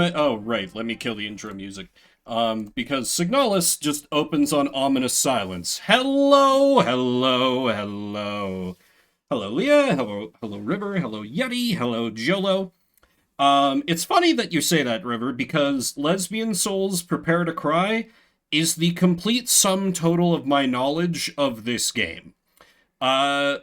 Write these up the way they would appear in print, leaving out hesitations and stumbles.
Oh, right, let me kill the intro music. Because SIGNALIS just opens on ominous silence. Hello, hello, hello. Hello, Leah. Hello, River. Hello, Yeti. Hello, Jolo. It's funny that you say that, River, because Lesbian Souls Prepare to Cry is the complete sum total of my knowledge of this game.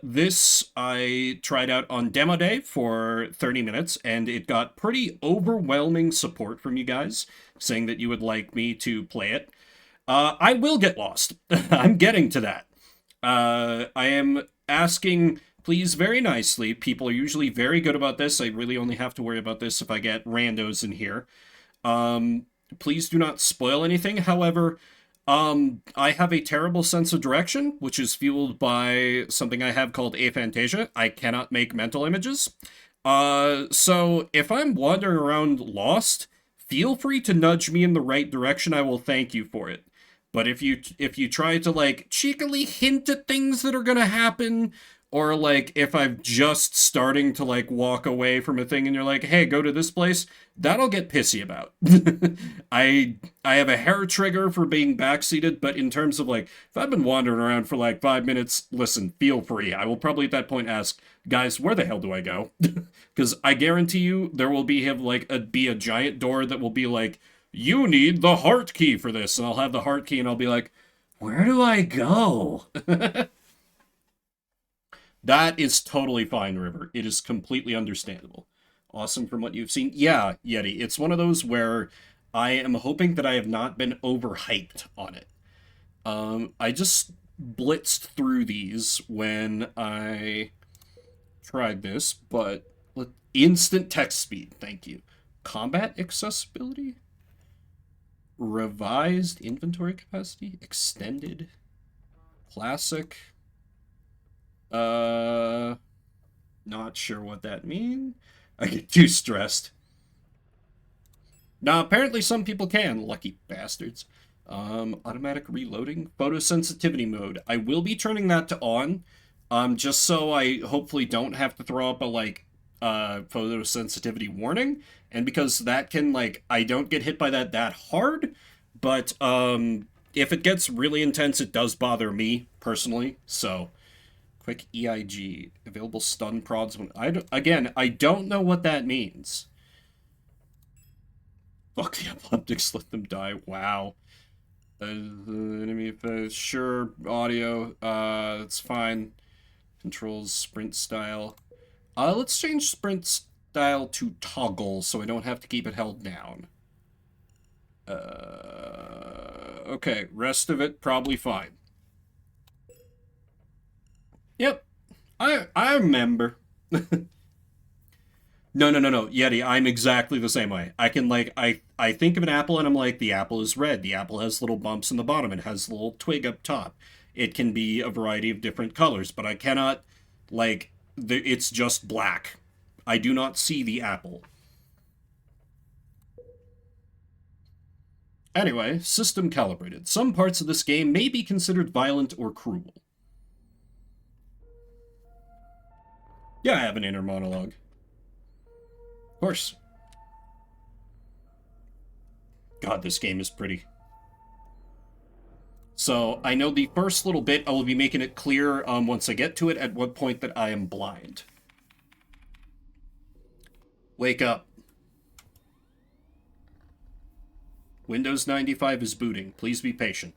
This I tried out on demo day for 30 minutes, and it got pretty overwhelming support from you guys, saying that you would like me to play it. I will get lost. I'm getting to that. I am asking, please, very nicely. People are usually very good about this. I really only have to worry about this if I get randos in here. Please do not spoil anything. However, I have a terrible sense of direction, which is fueled by something I have called aphantasia. I cannot make mental images. So if I'm wandering around lost, feel free to nudge me in the right direction. I will thank you for it. But if you try to like cheekily hint at things that are gonna happen, or like if I'm just starting to like walk away from a thing and you're like, hey, go to this place, that'll get pissy about. I have a hair trigger for being backseated, but in terms of like, if I've been wandering around for like 5 minutes, listen, feel free. I will probably at that point ask, guys, where the hell do I go? Because I guarantee you there will be a giant door that will be like, you need the heart key for this, and I'll have the heart key and I'll be like, where do I go? That is totally fine, River. It is completely understandable. Awesome from what you've seen. Yeah, Yeti, it's one of those where I am hoping that I have not been overhyped on it. I just blitzed through these when I tried this, but instant text speed, thank you. Combat accessibility? Revised inventory capacity? Extended? Classic? Not sure what that means. I get too stressed. Now, apparently some people can, lucky bastards. Automatic reloading, photosensitivity mode. I will be turning that to on, just so I hopefully don't have to throw up a, photosensitivity warning, and because that can, I don't get hit by that hard, but, if it gets really intense, it does bother me, personally, so... Quick EIG. Available stun prods. I don't know what that means. Fuck the epileptics, let them die. Wow. Enemy sure. Audio. That's fine. Controls sprint style. Let's change sprint style to toggle so I don't have to keep it held down. Okay, rest of it probably fine. Yep. I remember. No, Yeti, I'm exactly the same way. I can I think of an apple and I'm like, the apple is red. The apple has little bumps in the bottom. It has a little twig up top. It can be a variety of different colors, but I cannot it's just black. I do not see the apple. Anyway, system calibrated. Some parts of this game may be considered violent or cruel. Yeah, I have an inner monologue. Of course. God, this game is pretty. So, I know the first little bit, I will be making it clear once I get to it at what point that I am blind. Wake up. Windows 95 is booting. Please be patient.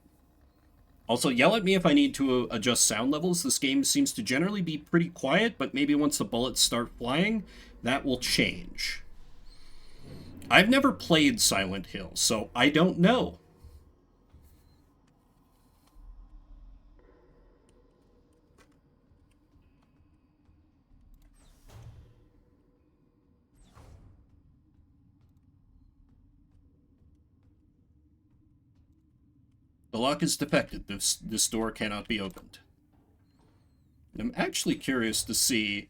Also, yell at me if I need to adjust sound levels. This game seems to generally be pretty quiet, but maybe once the bullets start flying, that will change. I've never played Silent Hill, so I don't know. The lock is defective. This door cannot be opened. And I'm actually curious to see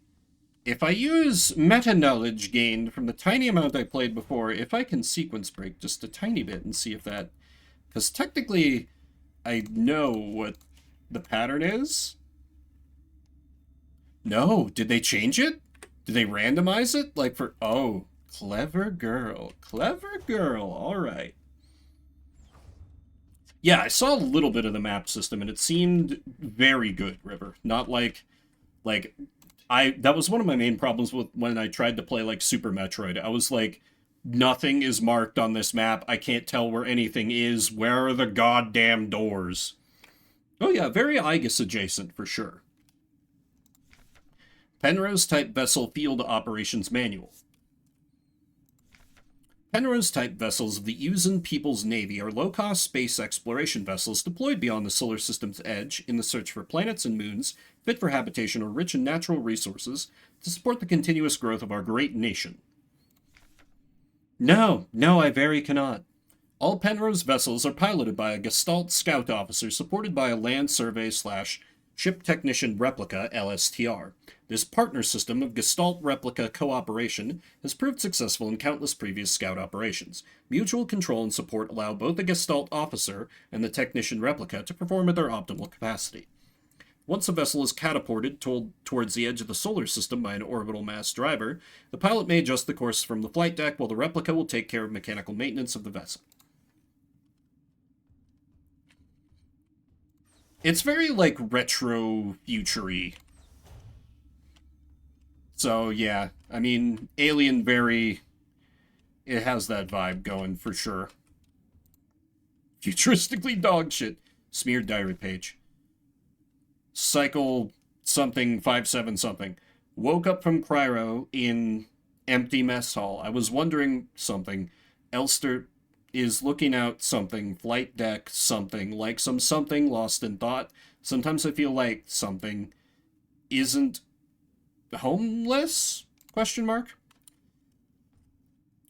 if I use meta-knowledge gained from the tiny amount I played before, if I can sequence break just a tiny bit and see if that... Because technically, I know what the pattern is. No, did they change it? Did they randomize it? Oh. Clever girl. Clever girl. All right. Yeah, I saw a little bit of the map system, and it seemed very good, River. Not like, that was one of my main problems with when I tried to play, like, Super Metroid. I was like, nothing is marked on this map. I can't tell where anything is. Where are the goddamn doors? Oh yeah, very Aegis adjacent, for sure. Penrose-type vessel field operations manual. Penrose-type vessels of the Uzan People's Navy are low-cost space exploration vessels deployed beyond the solar system's edge in the search for planets and moons fit for habitation or rich in natural resources to support the continuous growth of our great nation. No, I very cannot. All Penrose vessels are piloted by a Gestalt scout officer supported by a land survey / ship technician replica LSTR. This partner system of Gestalt replica cooperation has proved successful in countless previous scout operations. Mutual control and support allow both the Gestalt officer and the technician replica to perform at their optimal capacity. Once a vessel is catapulted towards the edge of the solar system by an orbital mass driver, the pilot may adjust the course from the flight deck while the replica will take care of mechanical maintenance of the vessel. It's very, like, retro-future-y. So, yeah. I mean, Alien it has that vibe going, for sure. Futuristically dog shit. Smeared diary page. Cycle something 57 something. Woke up from cryo in empty mess hall. I was wondering something. Elster is looking out something. Flight deck something. Like something lost in thought. Sometimes I feel like something isn't homeless? Question mark.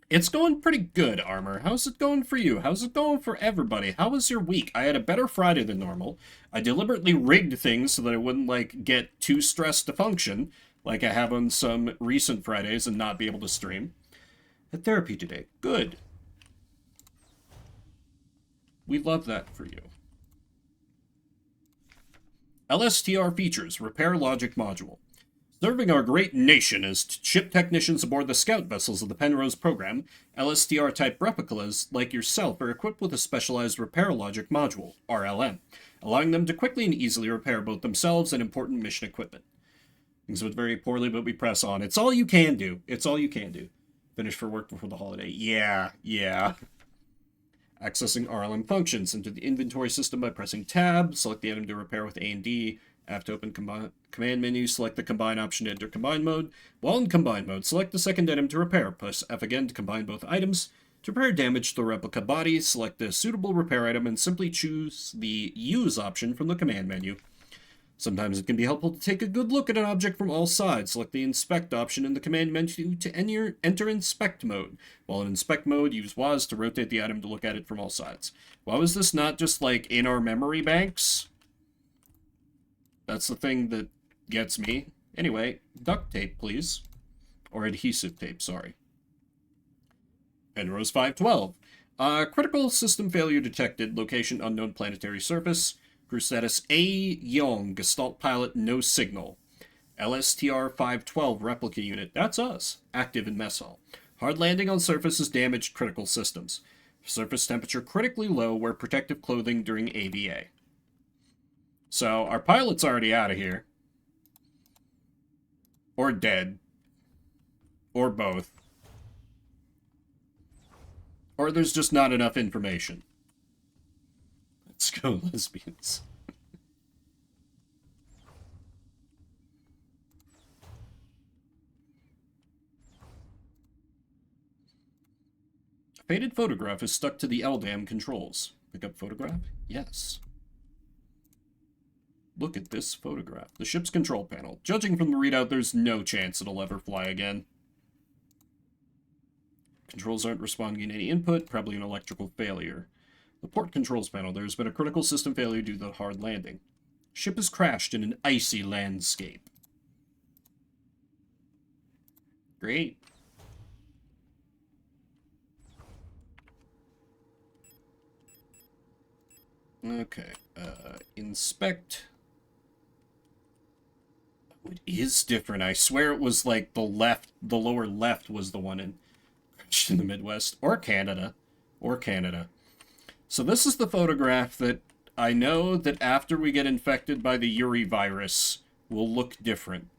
It's going pretty good, Armor. How's it going for you? How's it going for everybody? How was your week? I had a better Friday than normal. I deliberately rigged things so that I wouldn't, like, get too stressed to function, like I have on some recent Fridays and not be able to stream. Had therapy today. Good. We love that for you. LSTR features Repair Logic Module. Serving our great nation as ship technicians aboard the scout vessels of the Penrose program, LSTR-type replicas like yourself are equipped with a specialized Repair Logic Module, RLM, allowing them to quickly and easily repair both themselves and important mission equipment. Things went very poorly, but we press on. It's all you can do. It's all you can do. Finish for work before the holiday. Yeah. Accessing RLM functions into the inventory system by pressing Tab, select the item to repair with A and D. After open command menu, select the Combine option to enter Combine mode. While in Combine mode, select the second item to repair. Press F again to combine both items. To repair damage to the replica body, select the suitable repair item and simply choose the Use option from the command menu. Sometimes it can be helpful to take a good look at an object from all sides. Select the Inspect option in the command menu to enter Inspect mode. While in Inspect mode, use WAS to rotate the item to look at it from all sides. Why was this not just, like, in our memory banks? That's the thing that gets me. Anyway, duct tape, please. Or adhesive tape, sorry. Penrose 512. Critical system failure detected. Location unknown planetary surface. Crew status A. Young. Gestalt pilot, no signal. LSTR 512 replica unit. That's us. Active in mess hall. Hard landing on surface has damaged critical systems. Surface temperature critically low. Wear protective clothing during AVA. So, our pilot's already out of here. Or dead. Or both. Or there's just not enough information. Let's go, lesbians. A faded photograph is stuck to the LDAM controls. Pick up photograph? Yes. Look at this photograph. The ship's control panel. Judging from the readout, there's no chance it'll ever fly again. Controls aren't responding to any input, probably an electrical failure. The port controls panel. There's been a critical system failure due to the hard landing. Ship has crashed in an icy landscape. Great. Okay. Inspect. It is different. I swear it was like the lower left was the one in. hatched in the Midwest, or Canada, or Canada. So this is the photograph that I know that after we get infected by the Uri virus will look different.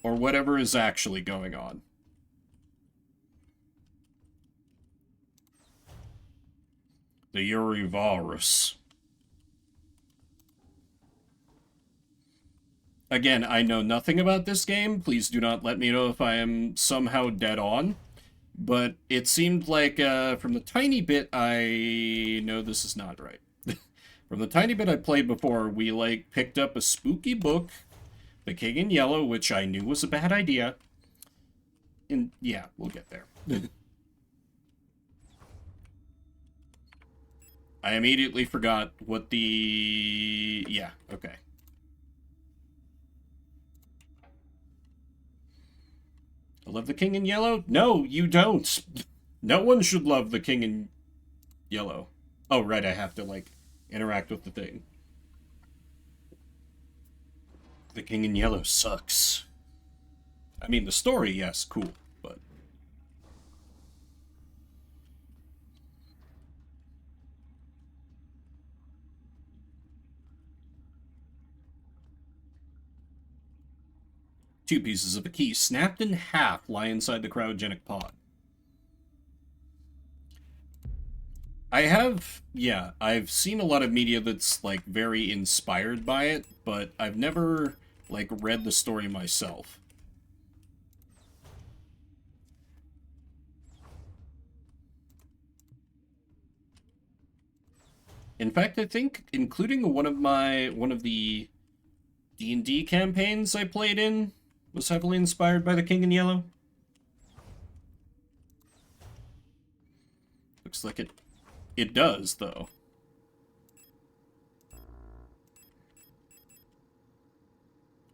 Or whatever is actually going on. The Uri virus. Again, I know nothing about this game. Please do not let me know if I am somehow dead on. But it seemed like, from the tiny bit I know this is not right. From the tiny bit I played before, we, like, picked up a spooky book, The King in Yellow, which I knew was a bad idea. And, yeah, we'll get there. I immediately forgot what the... Yeah, okay. I love The King in Yellow? No, you don't. No one should love The King in Yellow. Oh, right, I have to, like, interact with the thing. The King in Yellow sucks. I mean, the story, yes, cool, but... Two pieces of a key snapped in half lie inside the cryogenic pod. I've seen a lot of media that's, like, very inspired by it, but I've never, like, read the story myself. In fact, I think, including one of the D&D campaigns I played in, was heavily inspired by The King in Yellow. Looks like it does, though.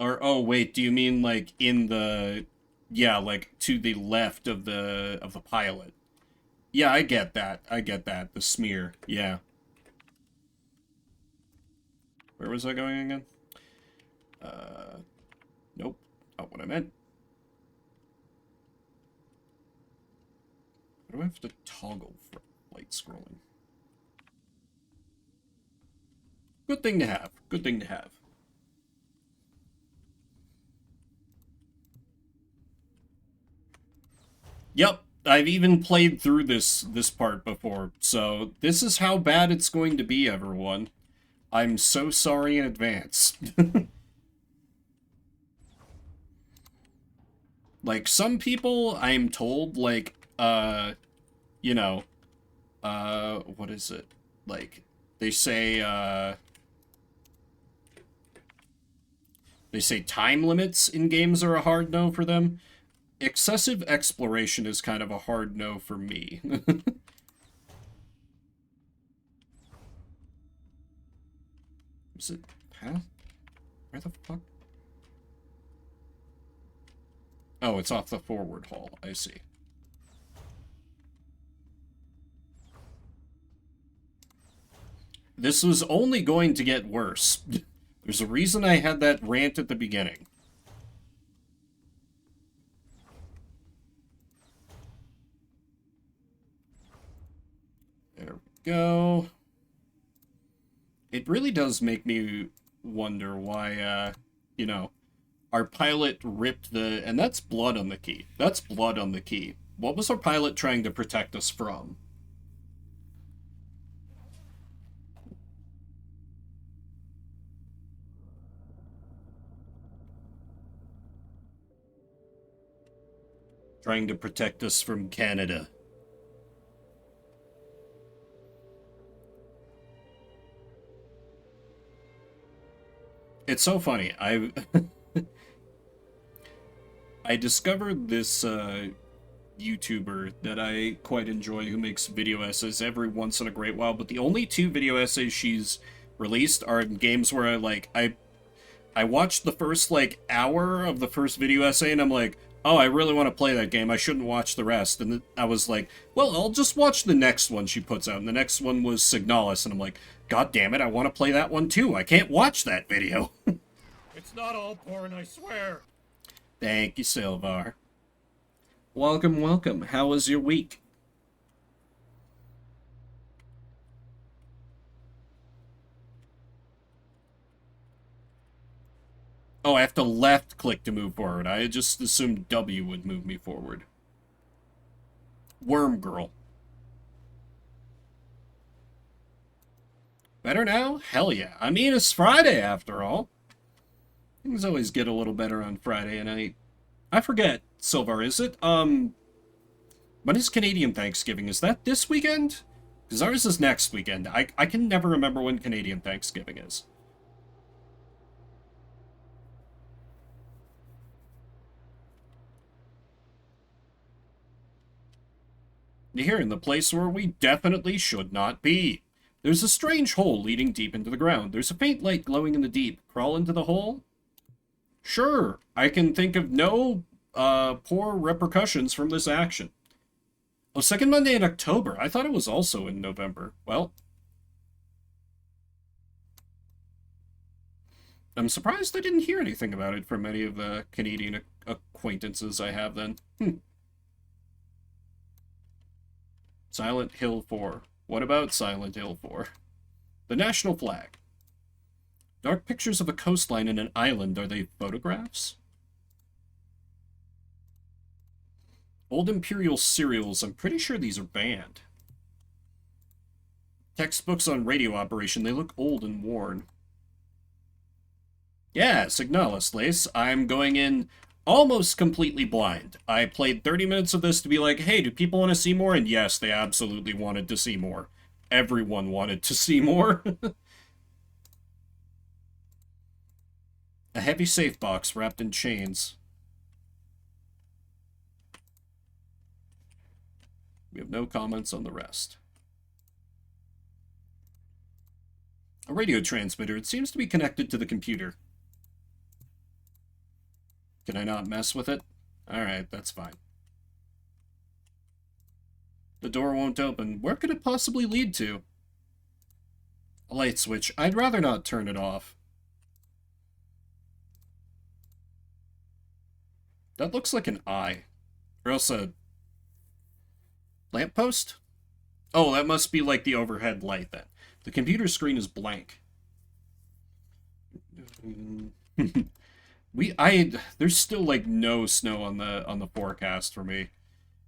Or, oh, wait, do you mean, like, in the... Yeah, like, to the left of the pilot. Yeah, I get that. I get that. The smear. Yeah. Where was I going again? Nope. Not what I meant. How do I have to toggle for light scrolling? Good thing to have. Good thing to have. Yep, I've even played through this part before, so this is how bad it's going to be, everyone. I'm so sorry in advance. Like, some people, I'm told, like, you know, what is it? Like, they say time limits in games are a hard no for them. Excessive exploration is kind of a hard no for me. Is it path? Where the fuck? Oh, it's off the forward hall. I see. This was only going to get worse. There's a reason I had that rant at the beginning. There we go. It really does make me wonder why, you know, our pilot ripped the... And that's blood on the key. That's blood on the key. What was our pilot trying to protect us from? Trying to protect us from Canada. It's so funny. I discovered this YouTuber that I quite enjoy who makes video essays every once in a great while, but the only two video essays she's released are in games where I watched the first, like, hour of the first video essay and I'm like, oh, I really want to play that game. I shouldn't watch the rest. And I was like, well, I'll just watch the next one she puts out. And the next one was SIGNALIS. And I'm like, God damn it, I want to play that one too. I can't watch that video. It's not all porn, I swear. Thank you, Silvar. Welcome, welcome. How was your week? Oh, I have to left click to move forward. I just assumed W would move me forward. Worm girl. Better now? Hell yeah. I mean, it's Friday after all. Things always get a little better on Friday, and I forget, Silvar, is it? When is Canadian Thanksgiving? Is that this weekend? Because ours is next weekend. I can never remember when Canadian Thanksgiving is. Here in the place where we definitely should not be. There's a strange hole leading deep into the ground. There's a faint light glowing in the deep. Crawl into the hole? Sure, I can think of no poor repercussions from this action. Oh, second Monday in October. I thought it was also in November. Well, I'm surprised I didn't hear anything about it from any of the Canadian acquaintances I have then. Silent Hill 4. What about Silent Hill 4? The national flag. Dark pictures of a coastline and an island. Are they photographs? Old Imperial cereals. I'm pretty sure these are banned. Textbooks on radio operation. They look old and worn. Yeah, SIGNALIS, Lace. I'm going in almost completely blind. I played 30 minutes of this to be like, hey, do people want to see more? And yes, they absolutely wanted to see more. Everyone wanted to see more. A heavy safe box wrapped in chains. We have no comments on the rest. A radio transmitter. It seems to be connected to the computer. Can I not mess with it? Alright, that's fine. The door won't open. Where could it possibly lead to? A light switch. I'd rather not turn it off. That looks like an eye. Or else a lamppost? Oh, that must be like the overhead light then. The computer screen is blank. There's still like no snow on the forecast for me.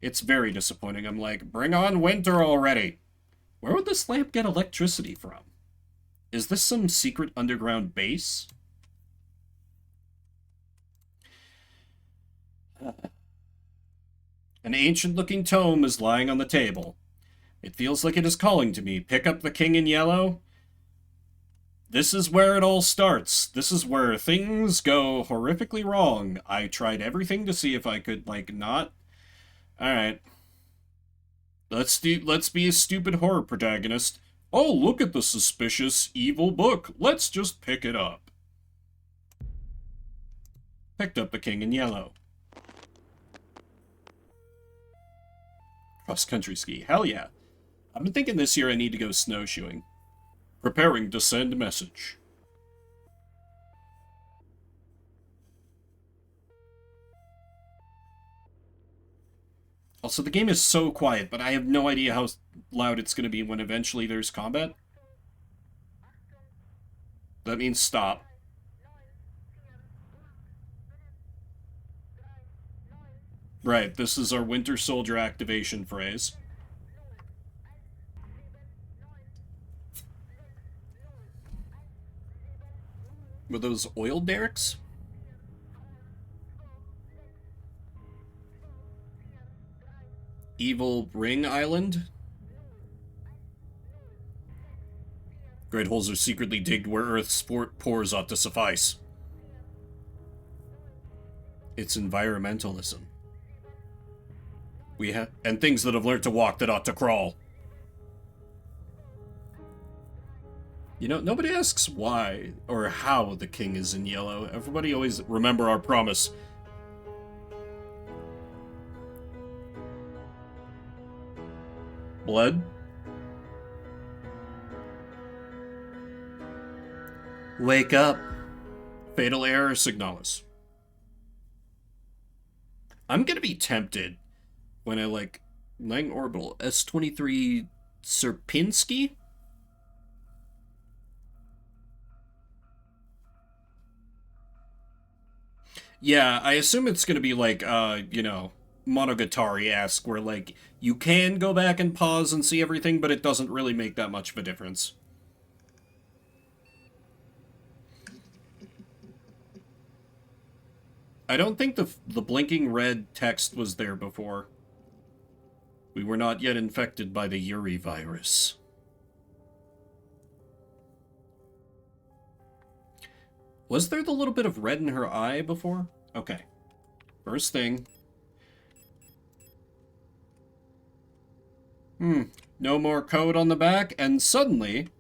It's very disappointing. I'm like, bring on winter already. Where would this lamp get electricity from? Is this some secret underground base? An ancient-looking tome is lying on the table. It feels like it is calling to me. Pick up the King in Yellow. This is where it all starts. This is where things go horrifically wrong. I tried everything to see if I could, like, not... Alright. Let's be a stupid horror protagonist. Oh, look at the suspicious, evil book. Let's just pick it up. Picked up the King in Yellow. Cross-country ski. Hell yeah. I've been thinking this year I need to go snowshoeing. Preparing to send message. Also, the game is so quiet, but I have no idea how loud it's going to be when eventually there's combat. That means stop. Right, this is our Winter Soldier activation phrase. Were those oil derricks? Evil Ring Island? Great holes are secretly digged where Earth's pores ought to suffice. It's environmentalism. And things that have learned to walk that ought to crawl. You know, nobody asks why or how the King is in yellow. Everybody always remember our promise. Blood? Wake up. Fatal error, Signalis. I'm gonna be tempted when I like Lang Orbital S23 Sierpinski. Yeah, I assume it's gonna be like Monogatari-esque, where like you can go back and pause and see everything, but it doesn't really make that much of a difference. I don't think the blinking red text was there before. We were not yet infected by the Yuri virus. Was there the little bit of red in her eye before? Okay. First thing. No more code on the back, and suddenly,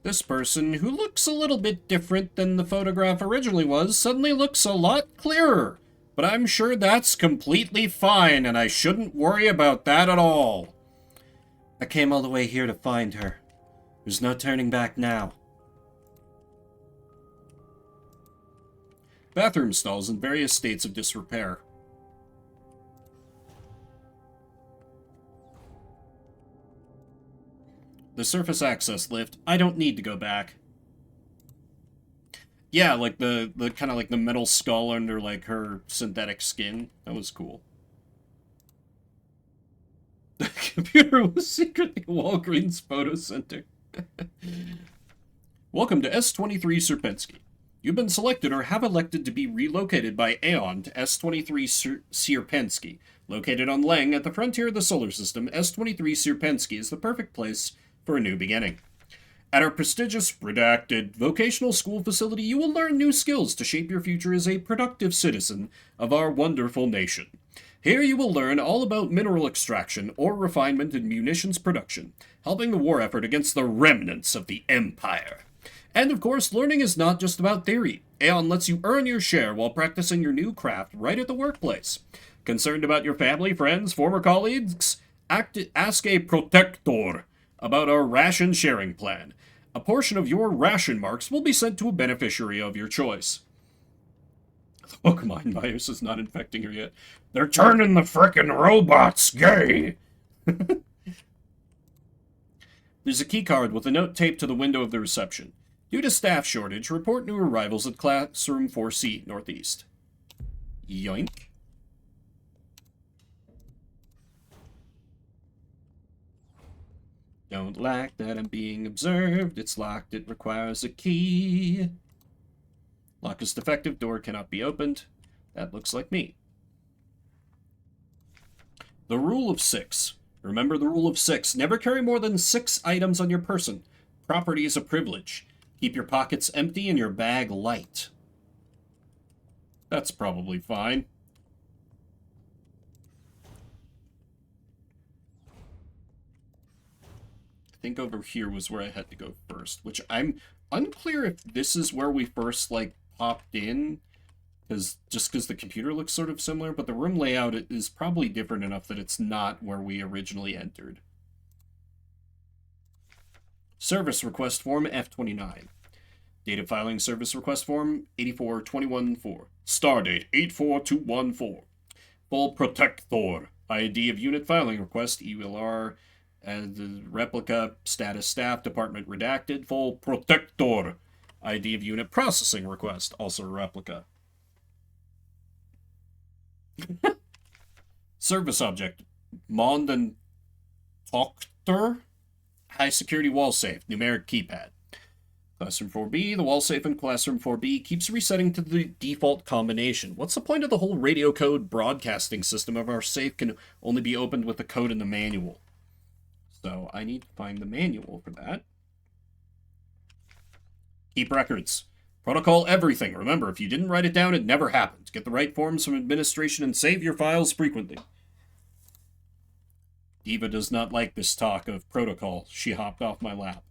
this person, who looks a little bit different than the photograph originally was, suddenly looks a lot clearer. But I'm sure that's completely fine, and I shouldn't worry about that at all. I came all the way here to find her. There's no turning back now. Bathroom stalls in various states of disrepair. The surface access lift. I don't need to go back. Yeah, like the kind of like the metal skull under like her synthetic skin. That was cool. The computer was secretly a Walgreens photo center. Welcome to S23 Sierpinski. You've been selected or have elected to be relocated by Aeon to S23 Sierpinski. Located on Lang at the frontier of the solar system, S23 Sierpinski is the perfect place for a new beginning. At our prestigious, redacted, vocational school facility, you will learn new skills to shape your future as a productive citizen of our wonderful nation. Here you will learn all about mineral extraction, ore refinement, and munitions production, helping the war effort against the remnants of the Empire. And of course, learning is not just about theory. Aeon lets you earn your share while practicing your new craft right at the workplace. Concerned about your family, friends, former colleagues? Ask a protector about our ration sharing plan. A portion of your ration marks will be sent to a beneficiary of your choice. The Pokemon virus is not infecting her yet. They're turning the frickin' robots gay! There's a keycard with a note taped to the window of the reception. Due to staff shortage, report new arrivals at Classroom 4C, Northeast. Yoink. Don't like that I'm being observed. It's locked. It requires a key. Lock is defective. Door cannot be opened. That looks like me. The rule of 6. Remember the rule of 6. Never carry more than 6 items on your person. Property is a privilege. Keep your pockets empty and your bag light. That's probably fine. I think over here was where I had to go first, which I'm unclear if this is where we first, like, popped in, just because the computer looks sort of similar, but the room layout is probably different enough that it's not where we originally entered. Service request form F29. Data filing service request form 84214. Stardate 84214. Full protector. ID of unit filing request EULR. The replica status staff department redacted. Full protector. ID of unit processing request also replica. Service object Mond and Tokter. High security wall safe. Numeric keypad. Classroom 4B. The wall safe in Classroom 4B keeps resetting to the default combination. What's the point of the whole radio code broadcasting system if our safe can only be opened with the code in the manual? So I need to find the manual for that. Keep records. Protocol everything. Remember, if you didn't write it down, it never happened. Get the right forms from administration and save your files frequently. Diva does not like this talk of protocol. She hopped off my lap.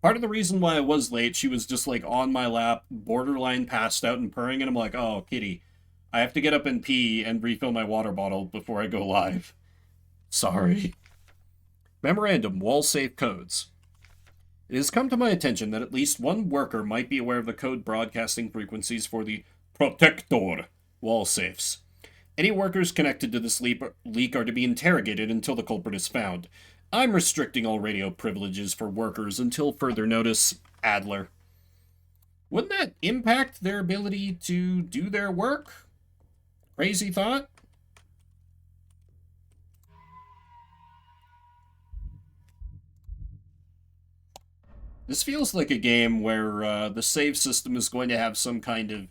Part of the reason why I was late, she was just like on my lap, borderline passed out and purring, and I'm like, oh, kitty, I have to get up and pee and refill my water bottle before I go live. Sorry. Memorandum, wall safe codes. It has come to my attention that at least one worker might be aware of the code broadcasting frequencies for the protector wall safes. Any workers connected to this leak are to be interrogated until the culprit is found. I'm restricting all radio privileges for workers until further notice. Adler. Wouldn't that impact their ability to do their work? Crazy thought? This feels like a game where the save system is going to have some kind of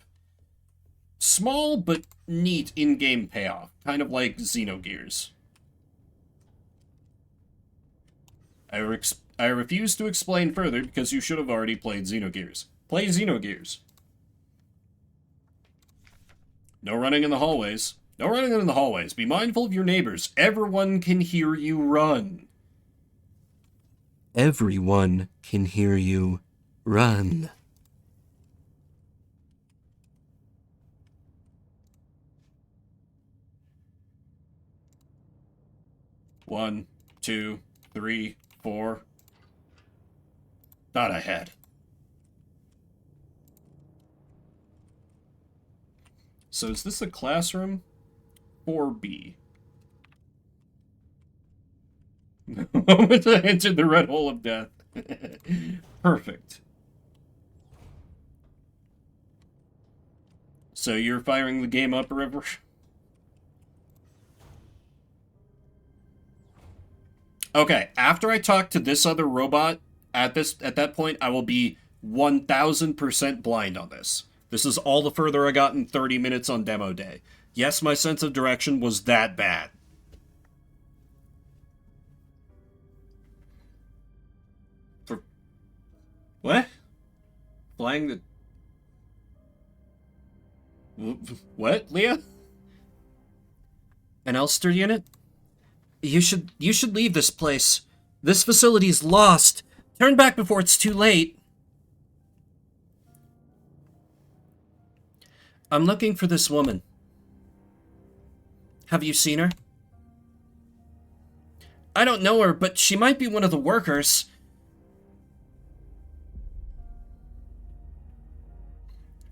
small but neat in-game payoff, kind of like Xenogears. I refuse to explain further because you should have already played Xenogears. Play Xenogears. No running in the hallways. No running in the hallways. Be mindful of your neighbors. Everyone can hear you run. Everyone can hear you run. One, two, three, four. Thought I had. So is this a classroom? 4B. The moment I entered the red hole of death. Perfect. So you're firing the game up, River? Okay, after I talk to this other robot, at that point, I will be 1000% blind on this. This is all the further I got in 30 minutes on demo day. Yes, my sense of direction was that bad. For what? Flying the... What, Leah? An Elster unit? You should leave this place. This facility is lost. Turn back before it's too late. I'm looking for this woman. Have you seen her? I don't know her, but she might be one of the workers.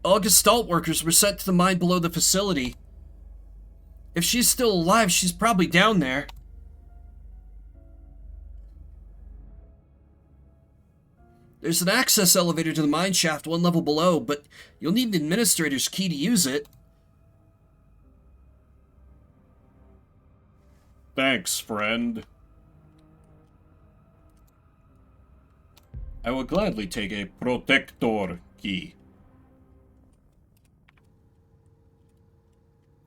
All Gestalt workers were sent to the mine below the facility. If she's still alive, she's probably down there. There's an access elevator to the mine shaft one level below, but you'll need an administrator's key to use it. Thanks, friend. I will gladly take a protector key.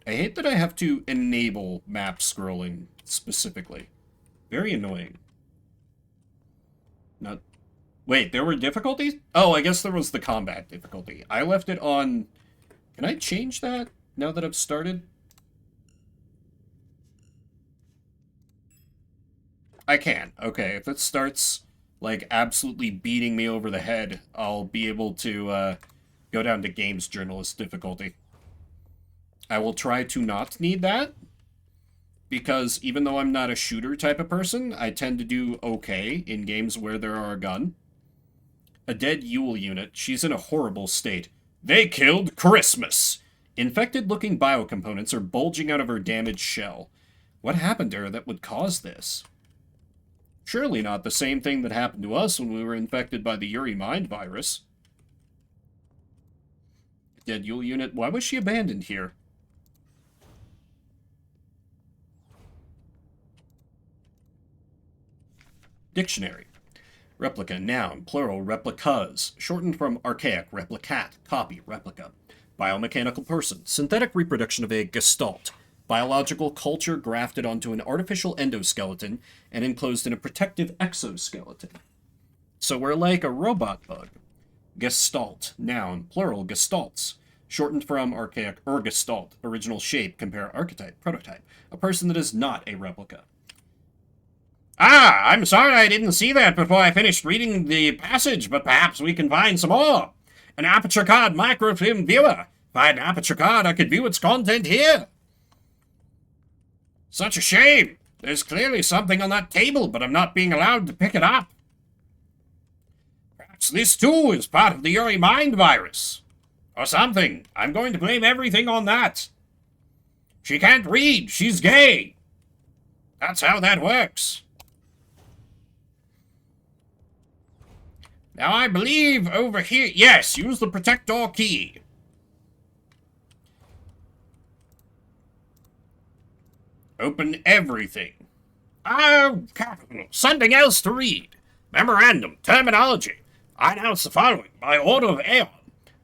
I hate that I have to enable map scrolling specifically. Very annoying. Not... Wait, there were difficulties? Oh, I guess there was the combat difficulty. I left it on... Can I change that now that I've started? I can. Okay, if it starts, like, absolutely beating me over the head, I'll be able to go down to Games Journalist difficulty. I will try to not need that, because even though I'm not a shooter type of person, I tend to do okay in games where there are a gun. A dead Yule unit. She's in a horrible state. They killed Christmas! Infected-looking biocomponents are bulging out of her damaged shell. What happened to her that would cause this? Surely not the same thing that happened to us when we were infected by the Uri Mind virus. Dead Yule unit. Why was she abandoned here? Dictionary. Replica, noun, plural, replicas, shortened from archaic, replicat, copy, replica. Biomechanical person, synthetic reproduction of a gestalt. Biological culture grafted onto an artificial endoskeleton and enclosed in a protective exoskeleton. So we're like a robot bug. Gestalt, noun, plural, gestalts. Shortened from archaic, gestalt, original shape, compare archetype, prototype. A person that is not a replica. Ah, I'm sorry I didn't see that before I finished reading the passage, but perhaps we can find some more. An aperture card microfilm viewer. If I had an aperture card, I could view its content here. Such a shame. There's clearly something on that table, but I'm not being allowed to pick it up. Perhaps this, too, is part of the Uri Mind virus. Or something. I'm going to blame everything on that. She can't read. She's gay. That's how that works. Now, I believe over here... Yes, use the protector key. Open everything. Capital. Something else to read. Memorandum. Terminology. I announce the following by order of Aeon.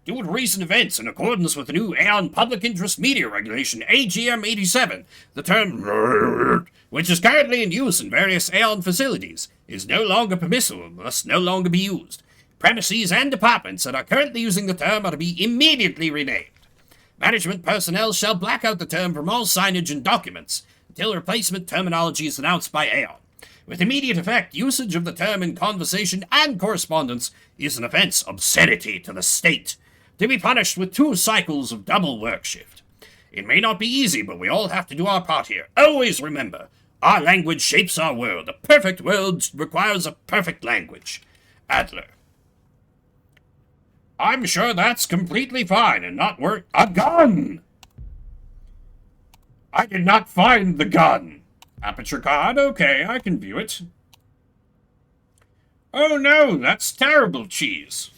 Due to recent events in accordance with the new Aeon Public Interest Media Regulation, AGM 87, the term nerd, which is currently in use in various Aeon facilities, is no longer permissible and must no longer be used. Premises and departments that are currently using the term are to be immediately renamed. Management personnel shall black out the term from all signage and documents until replacement terminology is announced by Aeon. With immediate effect, usage of the term in conversation and correspondence is an offense obscenity to the state, to be punished with 2 cycles of double work shift. It may not be easy, but we all have to do our part here. Always remember, our language shapes our world. A perfect world requires a perfect language. Adler. I'm sure that's completely fine and not worth... A gun! I did not find the gun. Aperture card? Okay, I can view it. Oh no, that's terrible, Cheese.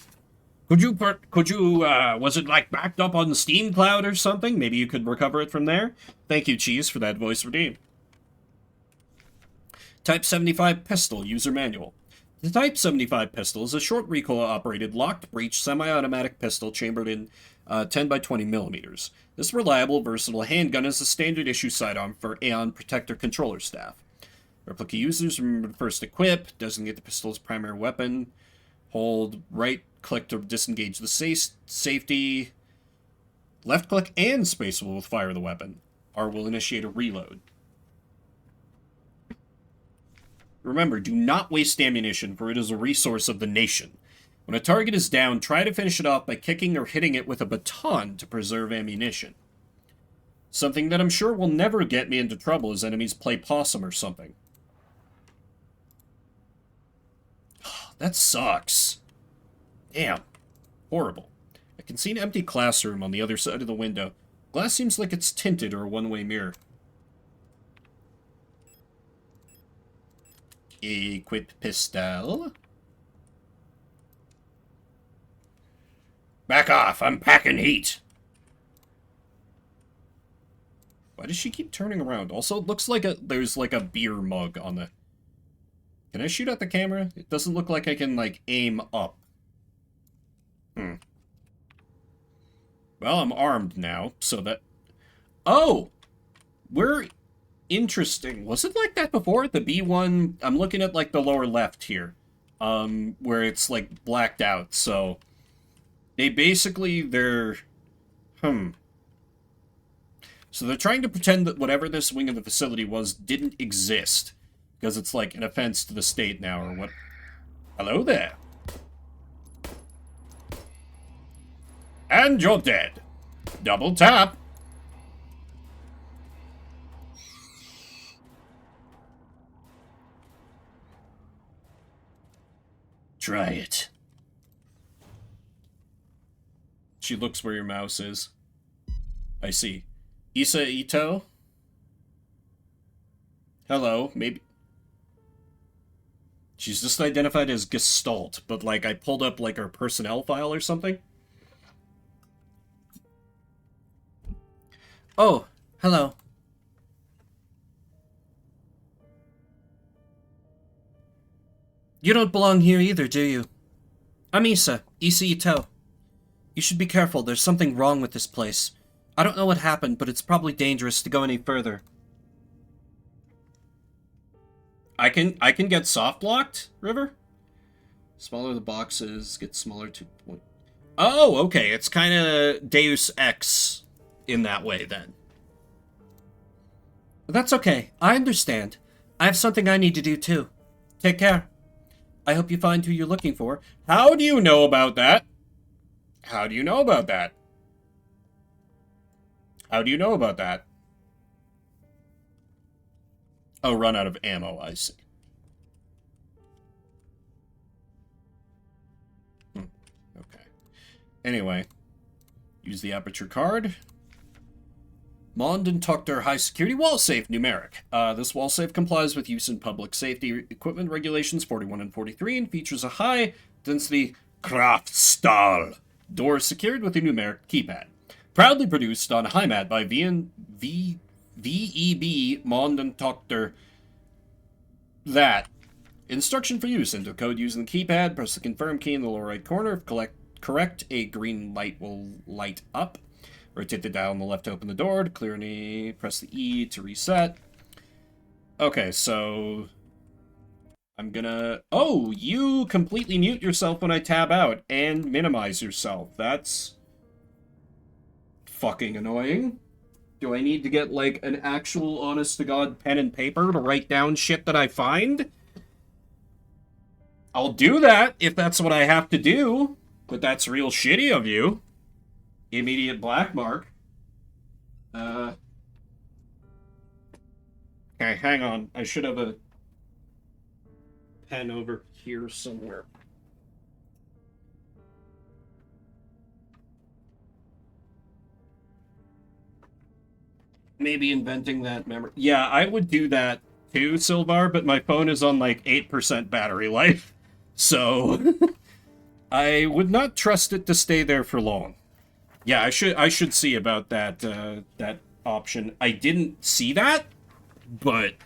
Could you, was it like backed up on the Steam Cloud or something? Maybe you could recover it from there? Thank you, Cheese, for that voice redeem. Type 75 Pistol User Manual. The Type 75 pistol is a short recoil-operated, locked-breech, semi-automatic pistol chambered in 10 by 20 millimeters. This reliable, versatile handgun is a standard-issue sidearm for Aeon Protector controller staff. Replica users remember to first equip, designate the pistol's primary weapon, hold right-click to disengage the safety, left-click and space will fire the weapon. R will initiate a reload. Remember, do not waste ammunition, for it is a resource of the nation. When a target is down, try to finish it off by kicking or hitting it with a baton to preserve ammunition. Something that I'm sure will never get me into trouble as enemies play possum or something. That sucks. Damn. Horrible. I can see an empty classroom on the other side of the window. Glass seems like it's tinted or a one-way mirror. Equip pistol. Back off, I'm packing heat. Why does she keep turning around? Also, it looks like there's like a beer mug on the... Can I shoot at the camera? It doesn't look like I can, like, aim up. Well, I'm armed now, so that... Oh! We're... Interesting. Was it like that before? The B1... I'm looking at, like, the lower left here. Where it's, like, blacked out, so... They basically, they're... So they're trying to pretend that whatever this wing of the facility was didn't exist. Because it's, like, an offense to the state now, or what... Hello there. And you're dead. Double tap. Try it. She looks where your mouse is. I see. Issa Ito? Hello, maybe... She's just identified as Gestalt, but, like, I pulled up, like, her personnel file or something. Oh, hello. You don't belong here either, do you? I'm Issa Ito. You should be careful, there's something wrong with this place. I don't know what happened, but it's probably dangerous to go any further. I can get soft locked, River? Smaller the boxes, get smaller to... Oh, okay, it's kind of Deus Ex in that way, then. That's okay, I understand. I have something I need to do, too. Take care. I hope you find who you're looking for. How do you know about that? How do you know about that? How do you know about that? Oh, run out of ammo, I see. Okay. Anyway, use the aperture card. Mond and Tuctor High Security Wall Safe numeric. This wall safe complies with use in public safety equipment regulations 41 and 43 and features a high density Kraftstahl door secured with a numeric keypad. Proudly produced on Heimat by VEB Mond and Tuctor. That. Instruction for use. Enter code using the keypad. Press the confirm key in the lower right corner. If correct, a green light will light up. Rotate the dial on the left to open the door. To clear any, press the E to reset. Okay, so I'm gonna... Oh, you completely mute yourself when I tab out and minimize yourself. That's fucking annoying. Do I need to get, like, an actual honest-to-God pen and paper to write down shit that I find? I'll do that if that's what I have to do, but that's real shitty of you. Immediate black mark. Okay, hang on. I should have a pen over here somewhere. Maybe inventing that memory. Yeah, I would do that too, Silvar, but my phone is on like 8% battery life. So I would not trust it to stay there for long. Yeah, I should see about that that option. I didn't see that, but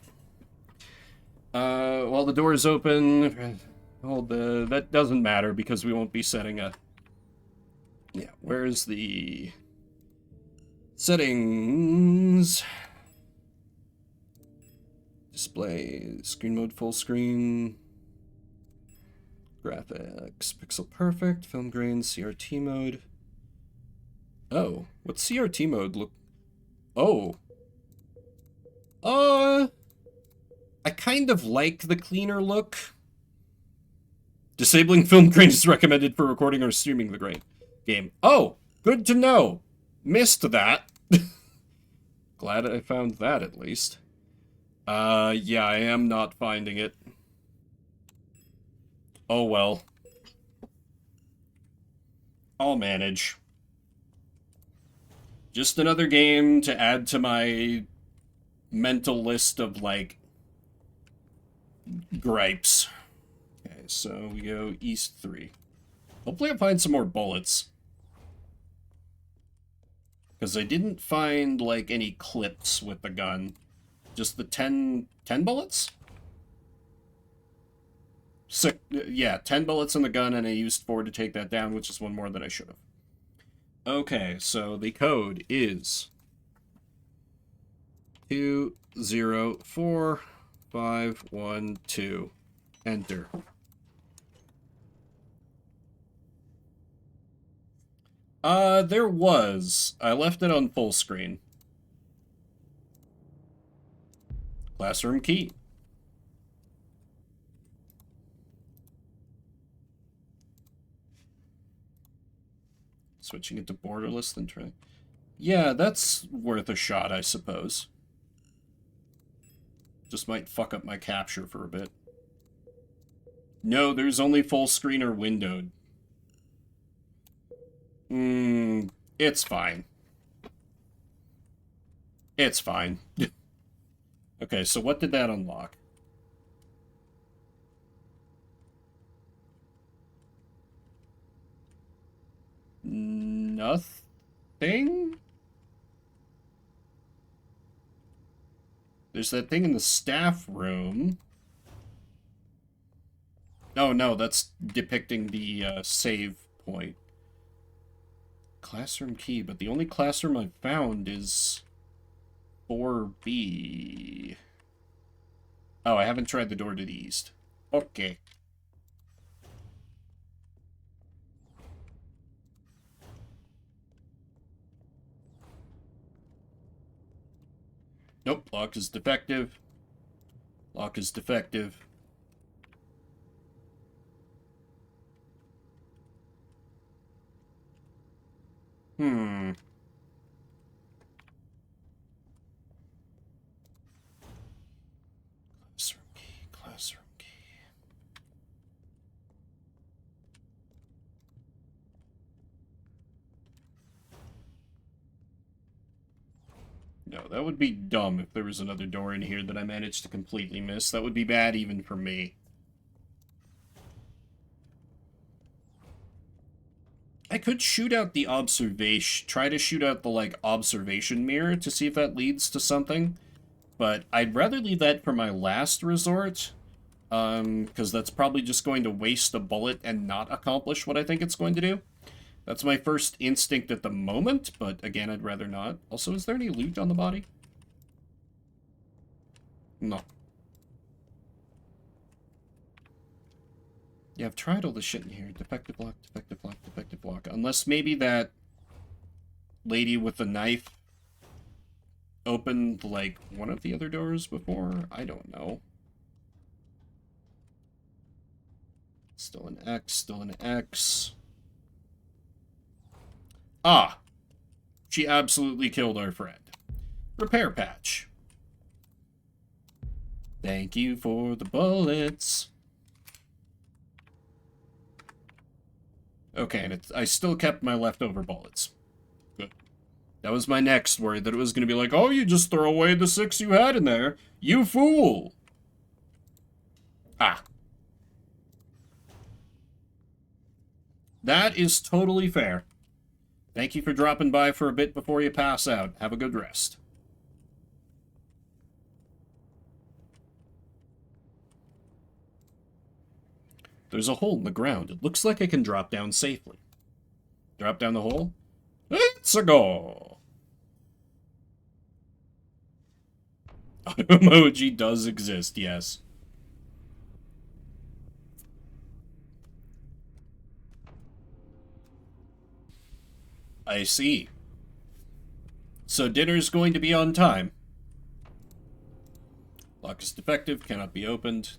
while the door is open, that doesn't matter because we won't be setting a... Yeah, where's the settings? Display, screen mode, full screen, graphics, pixel perfect, film grain, CRT mode. Oh, what's CRT mode look? Oh. I kind of like the cleaner look. Disabling film grain is recommended for recording or streaming the game. Oh, good to know. Missed that. Glad I found that at least. Yeah, I am not finding it. Oh well. I'll manage. Just another game to add to my mental list of, like, gripes. Okay, so we go East 3. Hopefully I'll find some more bullets. Because I didn't find, like, any clips with the gun. Just the 10 bullets? Yeah, 10 bullets in the gun, and I used 4 to take that down, which is one more than I should have. Okay, so the code is 204512. Enter. There was. I left it on full screen. Classroom key. Switching it to borderless, then try. Yeah, that's worth a shot, I suppose. Just might fuck up my capture for a bit. No, there's only full screen or windowed. It's fine. It's fine. Okay, so what did that unlock? Nothing? There's that thing in the staff room. Oh, no, that's depicting the save point. Classroom key, but the only classroom I've found is 4B. Oh, I haven't tried the door to the east. Okay. Nope, lock is defective. Lock is defective. Classroom key, classroom key. That would be dumb if there was another door in here that I managed to completely miss. That would be bad even for me. I could shoot out the try to shoot out the, like, observation mirror to see if that leads to something. But I'd rather leave that for my last resort. Because that's probably just going to waste a bullet and not accomplish what I think it's going to do. That's my first instinct at the moment, but again, I'd rather not. Also, is there any loot on the body? No. Yeah, I've tried all this shit in here. Defective block, defective block, defective block. Unless maybe that lady with the knife opened, like, one of the other doors before? I don't know. Still an X, still an X. Ah! She absolutely killed our friend. Repair patch. Thank you for the bullets. Okay, and I still kept my leftover bullets. Good. That was my next worry, that it was going to be like, oh, you just throw away the 6 you had in there. You fool! Ah. That is totally fair. Thank you for dropping by for a bit before you pass out. Have a good rest. There's a hole in the ground. It looks like I can drop down safely. Drop down the hole? Let's go! Emoji does exist, yes. I see. So dinner's going to be on time. Lock is defective, cannot be opened.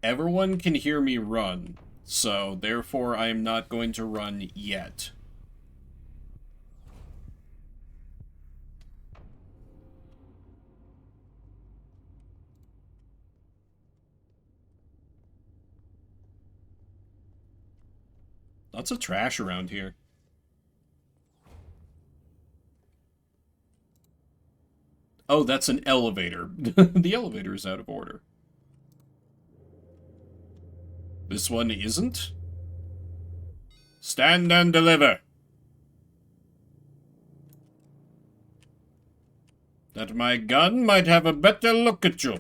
Everyone can hear me run, so therefore I am not going to run yet. Lots of trash around here. Oh, that's an elevator. The elevator is out of order. This one isn't? Stand and deliver. That my gun might have a better look at you.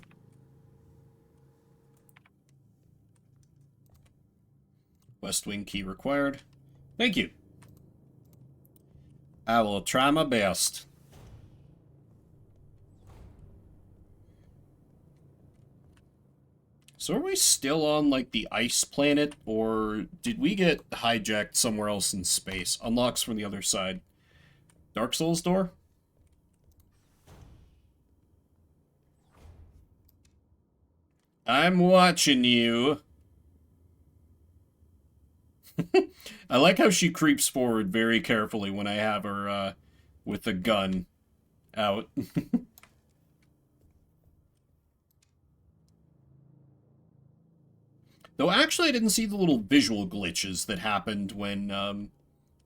West Wing key required. Thank you. I will try my best. So are we still on, like, the ice planet, or did we get hijacked somewhere else in space? Unlocks from the other side. Dark Souls door? I'm watching you. I like how she creeps forward very carefully when I have her, with the gun out. Though actually I didn't see the little visual glitches that happened when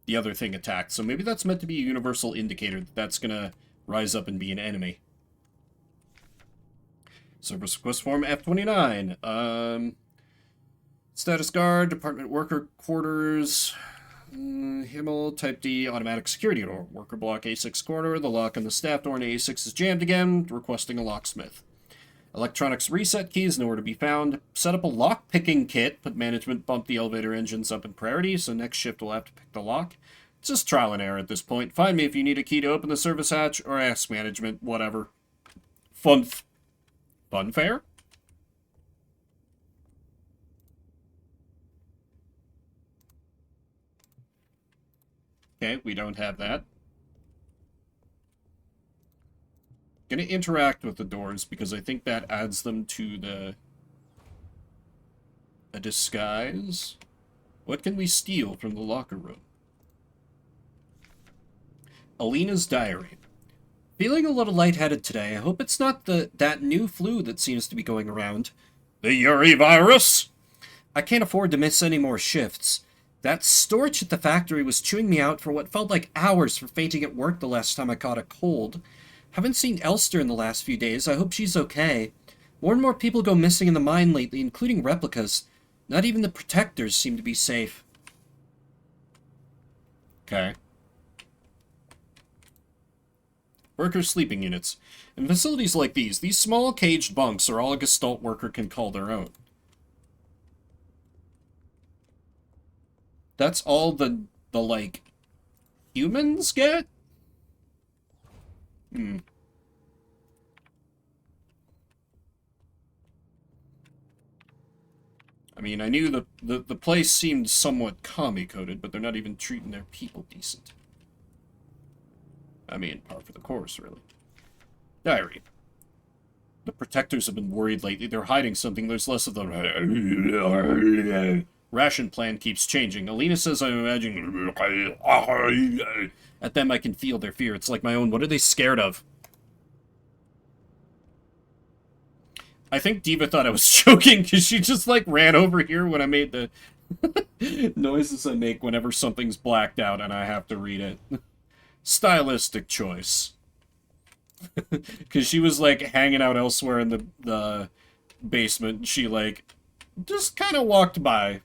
the other thing attacked, so maybe that's meant to be a universal indicator that that's gonna rise up and be an enemy. Service request form F29. Status guard, department worker quarters, Himmel, type D, automatic security door, worker block A6 corner, the lock on the staff door in A6 is jammed again, requesting a locksmith. Electronics reset keys nowhere to be found. Set up a lock-picking kit, but management bumped the elevator engines up in priority, so next shift we'll have to pick the lock. It's just trial and error at this point. Find me if you need a key to open the service hatch, or ask management, whatever. Fun fair? Okay, we don't have that. Gonna interact with the doors because I think that adds them to a disguise. What can we steal from the locker room? Alina's diary. Feeling a little lightheaded today. I hope it's not that new flu that seems to be going around. The Uri virus? I can't afford to miss any more shifts. That storch at the factory was chewing me out for what felt like hours for fainting at work the last time I caught a cold. Haven't seen Elster in the last few days. I hope she's okay. More and more people go missing in the mine lately, including replicas. Not even the protectors seem to be safe. Okay. Worker sleeping units. In facilities like these small caged bunks are all a Gestalt worker can call their own. That's all the like, humans get? Hmm. I mean, I knew the place seemed somewhat commie-coded, but they're not even treating their people decent. I mean, par for the course, really. Diary. The protectors have been worried lately. They're hiding something. There's less of the ration plan keeps changing. Alina says I'm imagining at them. I can feel their fear. It's like my own. What are they scared of? I think Diva thought I was joking because she just like ran over here when I made the noises I make whenever something's blacked out and I have to read it. Stylistic choice. Because she was like hanging out elsewhere in the basement and she like just kind of walked by.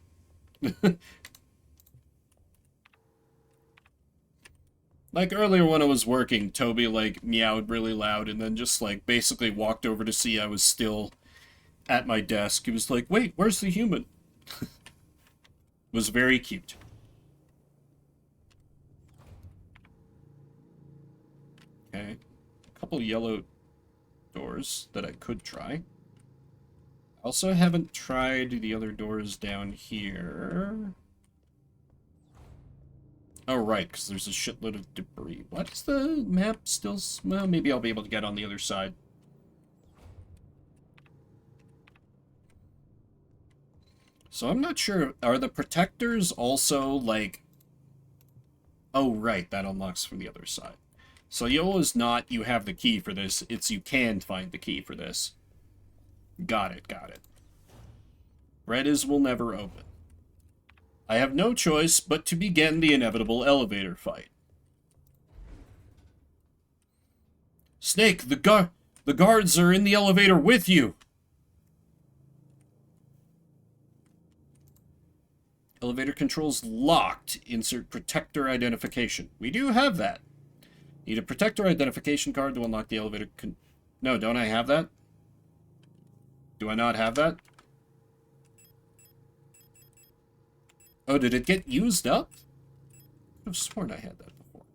Like earlier when I was working, Toby like meowed really loud and then just like basically walked over to see I was still at my desk. He was like, wait, where's the human? It was very cute. Okay. A couple yellow doors that I could try. Also haven't tried the other doors down here. Oh, right, because there's a shitload of debris. What is the map still? Well, maybe I'll be able to get on the other side. So I'm not sure. Are the protectors also, like... Oh, right, that unlocks from the other side. So YOLO is not you have the key for this. It's you can find the key for this. Got it, got it. Red is will never open. I have no choice but to begin the inevitable elevator fight. Snake, the guards are in the elevator with you. Elevator controls locked. Insert protector identification. We do have that. Need a protector identification card to unlock the elevator. No, don't I have that? Do I not have that? Oh, did it get used up? I've sworn I had that before.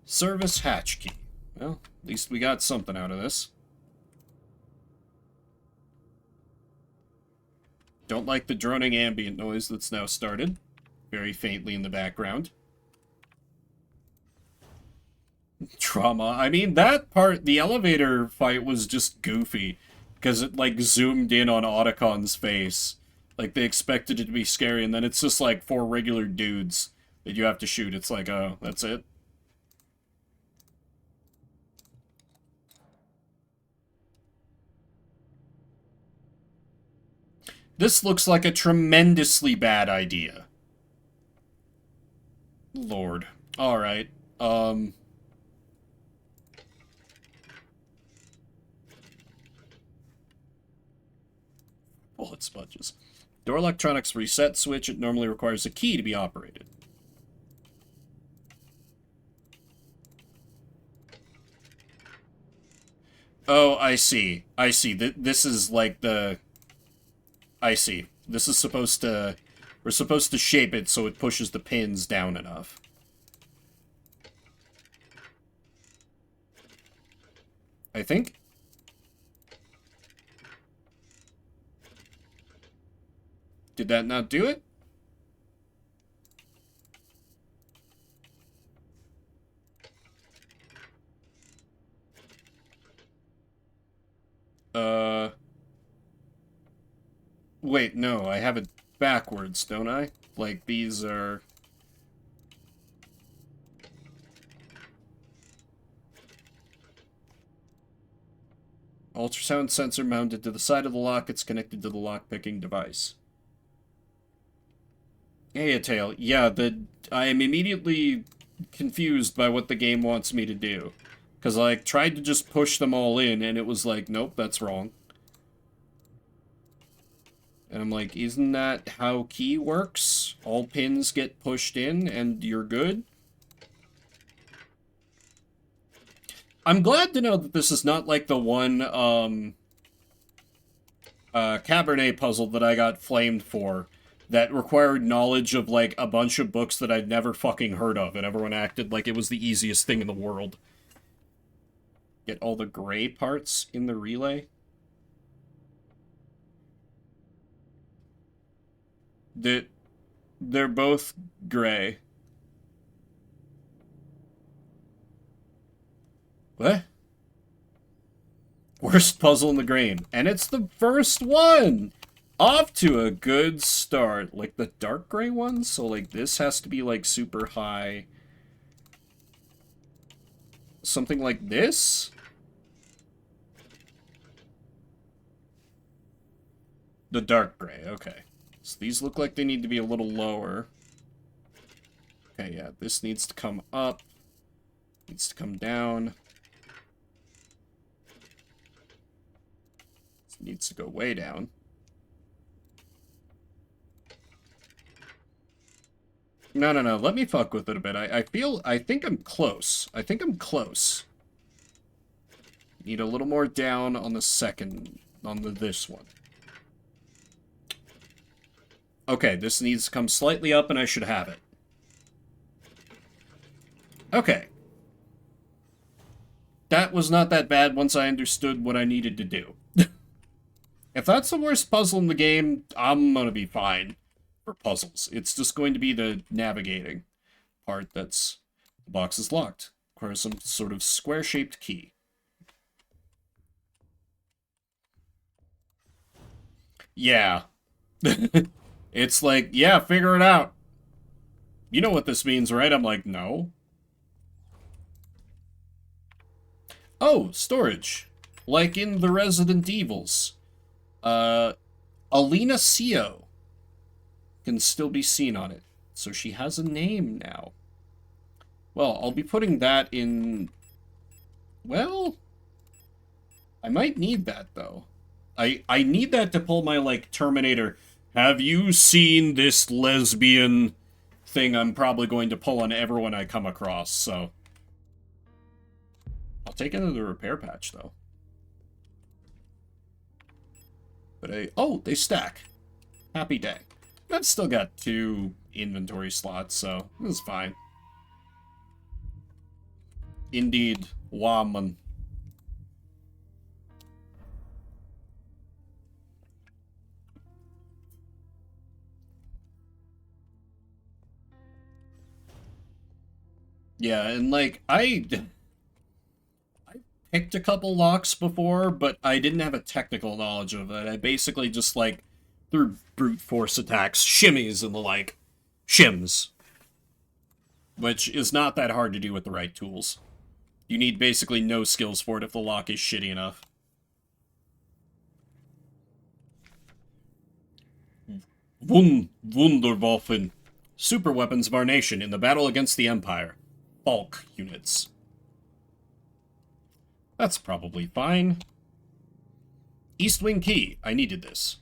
Service hatch key. Well, at least we got something out of this. Don't like the droning ambient noise that's now started. Very faintly in the background. Trauma. I mean, that part, the elevator fight was just goofy. Because it, like, zoomed in on Otacon's face. Like, they expected it to be scary, and then it's just, like, 4 regular dudes that you have to shoot. It's like, oh, that's it? This looks like a tremendously bad idea. Lord. Alright. Bullet sponges. Door electronics reset switch. It normally requires a key to be operated. Oh, I see. I see. This is like the... I see. This is supposed to... We're supposed to shape it so it pushes the pins down enough. I think. Did that not do it? Wait, no, I have it backwards, don't I? Like, these are... Ultrasound sensor mounted to the side of the lock. It's connected to the lock-picking device. Hey, Tail. Yeah, I am immediately confused by what the game wants me to do. Because I tried to just push them all in, and it was like, nope, that's wrong. And I'm like, isn't that how key works? All pins get pushed in, and you're good? I'm glad to know that this is not like the one, Cabernet puzzle that I got flamed for that required knowledge of, like, a bunch of books that I'd never fucking heard of, and everyone acted like it was the easiest thing in the world. Get all the gray parts in the relay? They're both gray. What? Worst puzzle in the game. And it's the first one! Off to a good start. Like the dark gray one? So like this has to be like super high. Something like this? The dark gray, okay. So these look like they need to be a little lower. Okay, yeah, this needs to come up. Needs to come down. This needs to go way down. No, let me fuck with it a bit. I think I'm close. I think I'm close. Need a little more down on the second, on this one. Okay, this needs to come slightly up and I should have it. Okay. That was not that bad once I understood what I needed to do. If that's the worst puzzle in the game, I'm gonna be fine for puzzles. It's just going to be the navigating part that's... The box is locked. Requires some sort of square-shaped key. Yeah. It's like, yeah, figure it out. You know what this means, right? I'm like, no. Oh, storage. Like in the Resident Evils. Alina Sio can still be seen on it. So she has a name now. Well, I'll be putting that in... Well... I might need that, though. I need that to pull my, like, Terminator... Have you seen this lesbian thing I'm probably going to pull on everyone I come across, so... I'll take it to the repair patch, though. But oh, they stack. Happy day. I've still got 2 inventory slots, so this is fine. Indeed, woman. Yeah, and like, I picked a couple locks before, but I didn't have a technical knowledge of it. I basically just, like, through brute force attacks, shimmies and the like. Shims. Which is not that hard to do with the right tools. You need basically no skills for it if the lock is shitty enough. Wunderwaffen. Super weapons of our nation in the battle against the Empire. Bulk units. That's probably fine. East Wing Key. I needed this.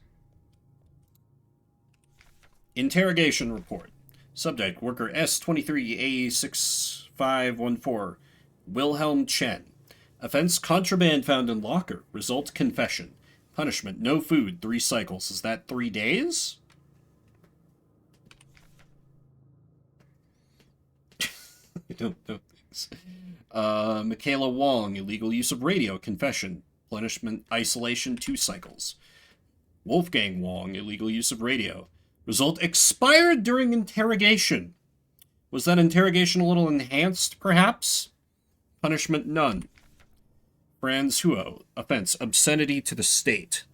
Interrogation report. Subject, worker S23A6514. Wilhelm Chen. Offense, contraband found in locker. Result, confession. Punishment, no food, 3 cycles. Is that 3 days? I don't know things. Michaela Wong, illegal use of radio, confession. Punishment, isolation, 2 cycles. Wolfgang Wong, illegal use of radio. Result, expired during interrogation. Was that interrogation a little enhanced, perhaps? Punishment, none. Franz Huo, offense, obscenity to the state.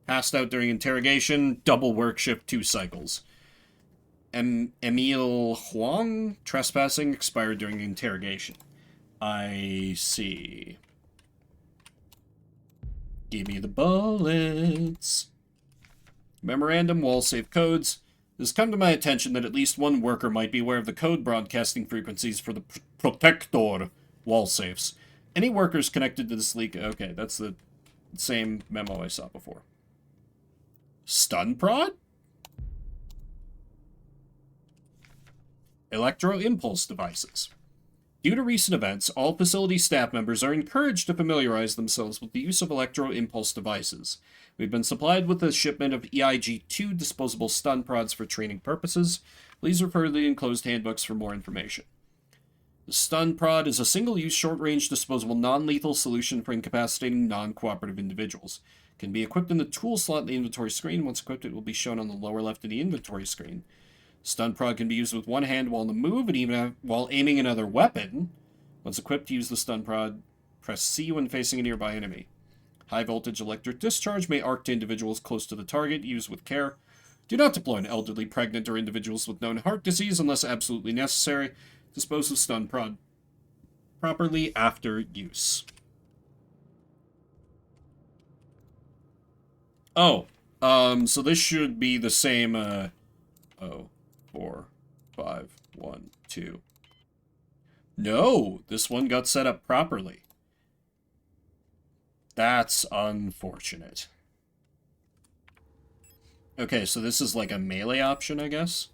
Passed out during interrogation, double work shift, 2 cycles. Emil Huang, trespassing, expired during interrogation. I see. Give me the bullets. Memorandum, wall safe codes. It has come to my attention that at least one worker might be aware of the code broadcasting frequencies for the Protector wall safes. Any workers connected to this leak... Okay, that's the same memo I saw before. Stun prod? Electro-impulse devices. Due to recent events, all facility staff members are encouraged to familiarize themselves with the use of electro-impulse devices. We've been supplied with a shipment of EIG-2 disposable stun prods for training purposes. Please refer to the enclosed handbooks for more information. The stun prod is a single-use, short-range, disposable, non-lethal solution for incapacitating non-cooperative individuals. It can be equipped in the tool slot in the inventory screen. Once equipped, it will be shown on the lower left of the inventory screen. Stun prod can be used with one hand while on the move and even while aiming another weapon. Once equipped, to use the stun prod, press C when facing a nearby enemy. High voltage electric discharge may arc to individuals close to the target. Use with care. Do not deploy an elderly, pregnant, or individuals with known heart disease unless absolutely necessary. Dispose of stun prod properly after use. Oh, so this should be the same, 4, 5, 1, 2. No, this one got set up properly. That's unfortunate. Okay, so this is like a melee option, I guess.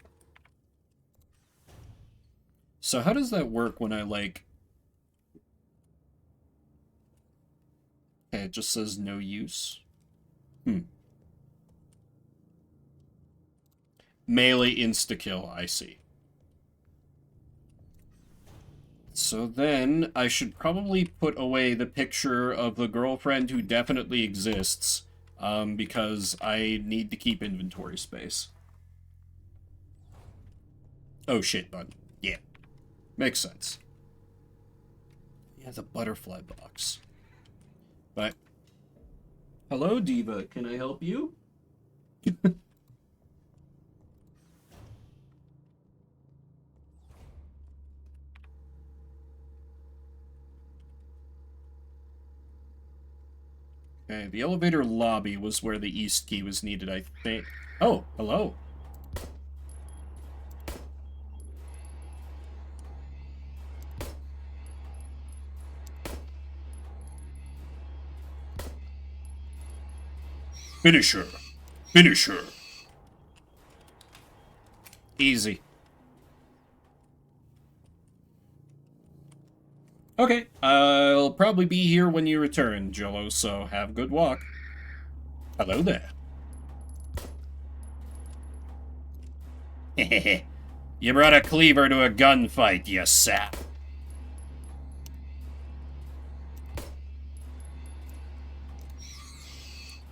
So how does that work when I, like... Okay, it just says no use. Melee insta-kill, I see. So then, I should probably put away the picture of the girlfriend who definitely exists, because I need to keep inventory space. Oh shit, bud. Yeah. Makes sense. Yeah, the butterfly box. But... Hello, Diva. Can I help you? Okay, the elevator lobby was where the east key was needed, I think. Oh, hello. Finish her. Finish her. Easy. Okay, I'll probably be here when you return, Jolo, so have a good walk. Hello there. Hehehe. You brought a cleaver to a gunfight, you sap.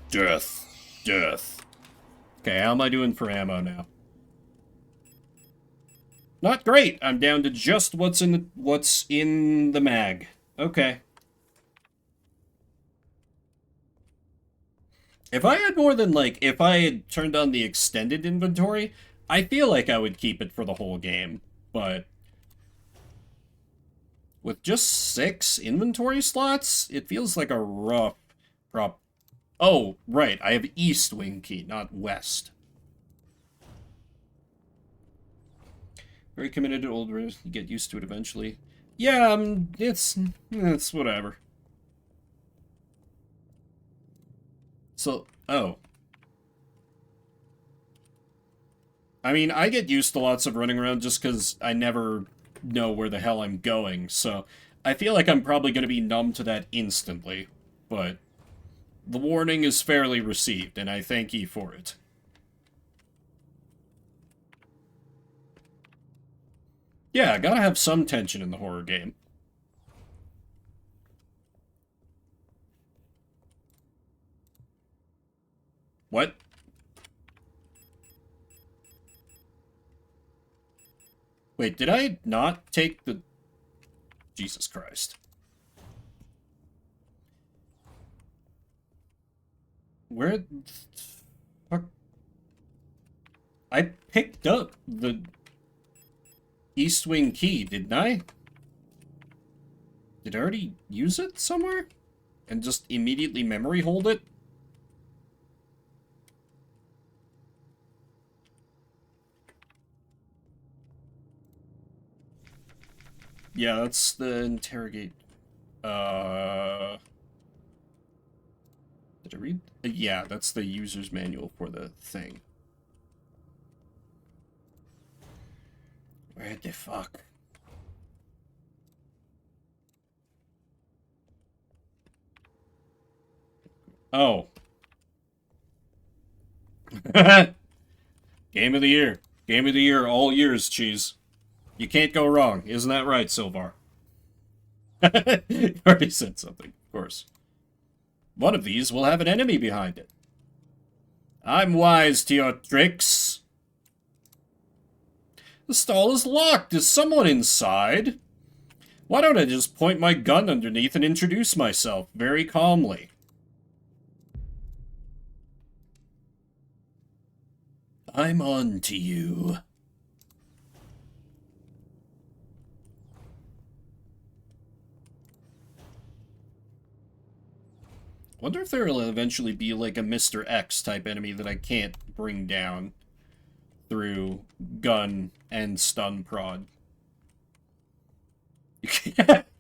Death. Death. Okay, how am I doing for ammo now? Not great. I'm down to just what's in the mag. Okay. If I had more than, like, if I had turned on the extended inventory, I feel like I would keep it for the whole game. But with just 6 inventory slots, it feels like a rough prop. Oh, right. I have east wing key, not west. Very committed to old rules. You get used to it eventually. Yeah, it's whatever. So, oh. I mean, I get used to lots of running around just because I never know where the hell I'm going, so I feel like I'm probably going to be numb to that instantly, but the warning is fairly received, and I thank ye for it. Yeah, gotta have some tension in the horror game. What? Wait, did I not take the... Jesus Christ. Where the fuck? I picked up the East Wing key, didn't I? Did I already use it somewhere? And just immediately memory hold it? Yeah, that's the interrogate. Did I read? Yeah, that's the user's manual for the thing. Where the fuck? Oh. Game of the year. Game of the year, all years, cheese. You can't go wrong. Isn't that right, Silvar? Already said something, of course. One of these will have an enemy behind it. I'm wise to your tricks. The stall is locked. Is someone inside? Why don't I just point my gun underneath and introduce myself very calmly? I'm on to you. Wonder if there will eventually be like a Mr. X type enemy that I can't bring down through gun and stun prod.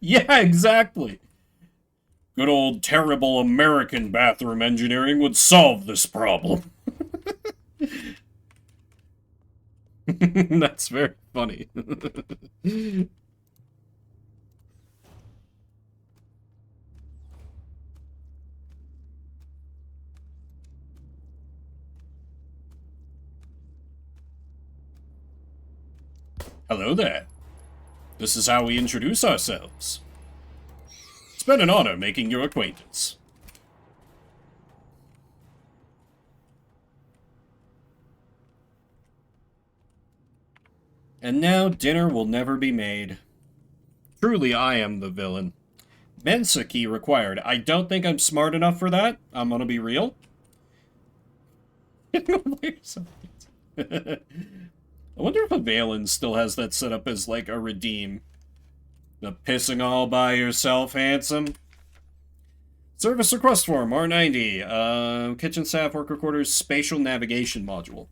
Yeah, exactly. Good old terrible American bathroom engineering would solve this problem. That's very funny. Hello there. This is how we introduce ourselves. It's been an honor making your acquaintance. And now dinner will never be made. Truly, I am the villain. Mensa key required. I don't think I'm smart enough for that. I'm gonna be real. I wonder if a Valen still has that set up as, like, a redeem. The pissing all by yourself, handsome. Service request form, R90. Kitchen staff worker quarters spatial navigation module.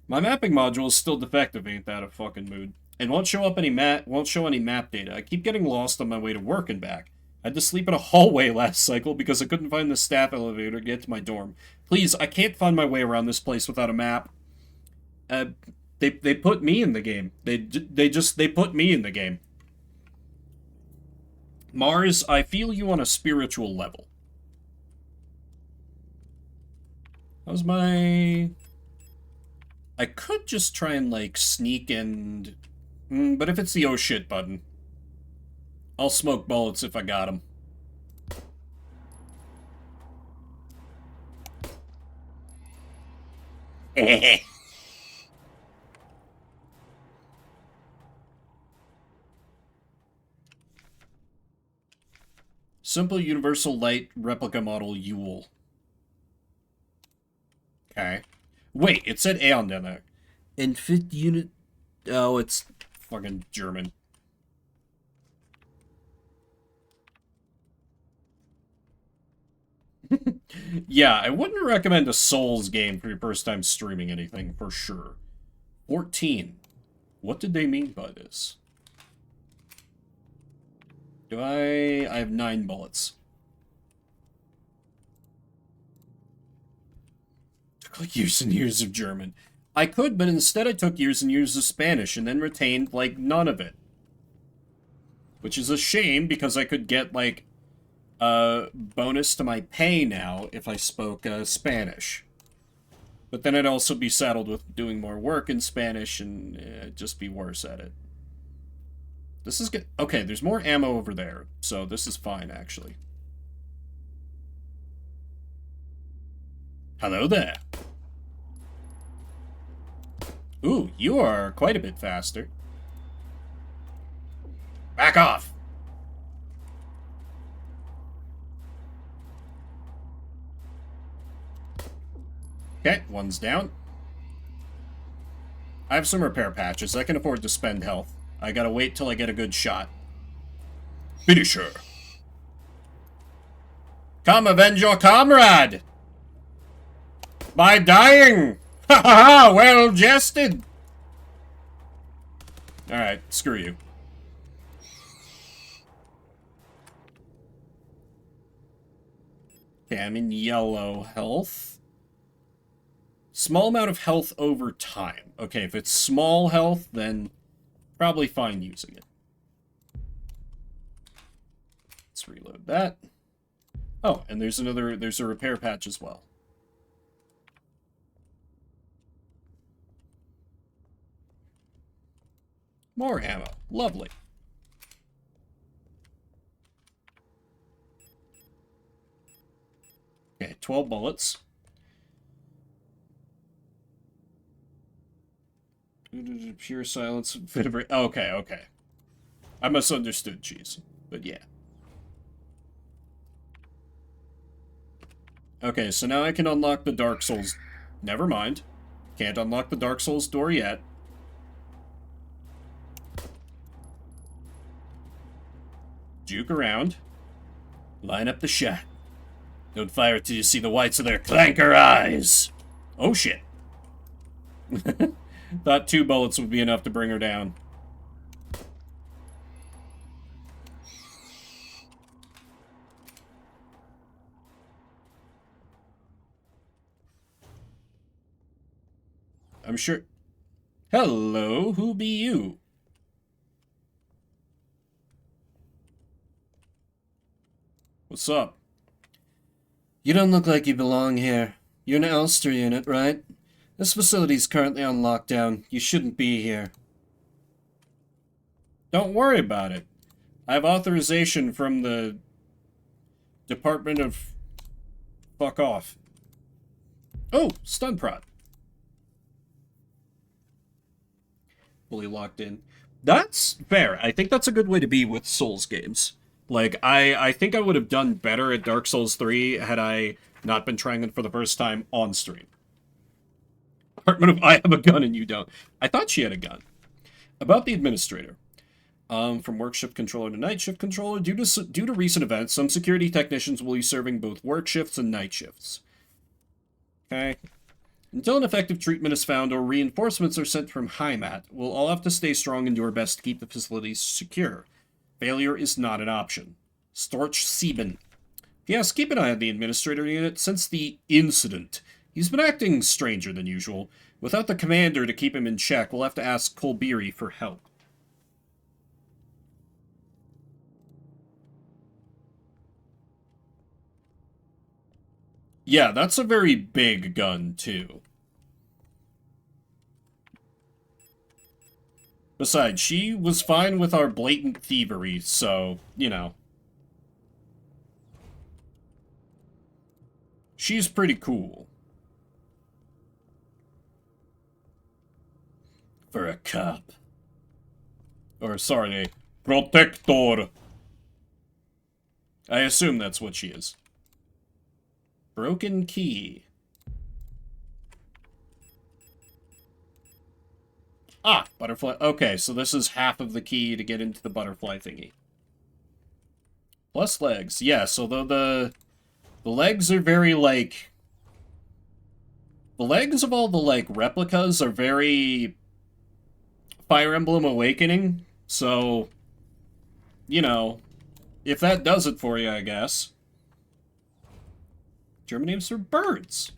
My mapping module is still defective, ain't that a fucking mood. And won't show any map data. I keep getting lost on my way to work and back. I had to sleep in a hallway last cycle because I couldn't find the staff elevator to get to my dorm. Please, I can't find my way around this place without a map. They put me in the game. They put me in the game. Mars, I feel you on a spiritual level. How's my... I could just try and, like, sneak and... but if it's the oh shit button, I'll smoke bullets if I got them. Simple Universal Light Replica Model Yule. Okay. Wait, it said Aeon down there. And fifth unit... Oh, it's fucking German. Yeah, I wouldn't recommend a Souls game for your first time streaming anything, for sure. 14. What did they mean by this? I have 9 bullets. Took like years and years of German. I could, but instead I took years and years of Spanish and then retained, like, none of it. Which is a shame, because I could get, like, a bonus to my pay now if I spoke Spanish. But then I'd also be saddled with doing more work in Spanish and just be worse at it. This is good. Okay, there's more ammo over there, so this is fine, actually. Hello there. Ooh, you are quite a bit faster. Back off! Okay, one's down. I have some repair patches. I can afford to spend health. I gotta wait till I get a good shot. Finish her. Come avenge your comrade! By dying! Ha ha ha! Well jested! Alright, screw you. Okay, I'm in yellow health. Small amount of health over time. Okay, if it's small health, then probably fine using it. Let's reload that. Oh, and there's a repair patch as well. More ammo. Lovely. Okay, 12 bullets. Pure silence. Okay, okay. I misunderstood, cheese. But yeah. Okay, so now I can unlock the Dark Souls. Never mind. Can't unlock the Dark Souls door yet. Juke around. Line up the shot. Don't fire till you see the whites of their clanker eyes. Oh shit. Thought 2 bullets would be enough to bring her down. I'm sure... Hello, who be you? What's up? You don't look like you belong here. You're an Elster unit, right? This facility's currently on lockdown. You shouldn't be here. Don't worry about it. I have authorization from the Department of... Fuck off. Oh, stun prod. Fully locked in. That's fair. I think that's a good way to be with Souls games. Like, I think I would have done better at Dark Souls 3 had I not been trying it for the first time on stream. Department of I have a gun and you don't. I thought she had a gun. About the administrator. From work shift controller to night shift controller, due to recent events, some security technicians will be serving both work shifts and night shifts. Okay. Until an effective treatment is found or reinforcements are sent from Heimat, we'll all have to stay strong and do our best to keep the facilities secure. Failure is not an option. Storch Sieben. Yes, keep an eye on the administrator unit since the incident. He's been acting stranger than usual. Without the commander to keep him in check, we'll have to ask Kolbiri for help. Yeah, that's a very big gun, too. Besides, she was fine with our blatant thievery, so, you know. She's pretty cool. For a cop. Or, sorry, protector. I assume that's what she is. Broken key. Ah, butterfly. Okay, so this is half of the key to get into the butterfly thingy. Plus legs. Yeah, so the legs are very, like... The legs of all the, like, replicas are very... Fire Emblem Awakening. So, you know, if that does it for you, I guess. German names for birds.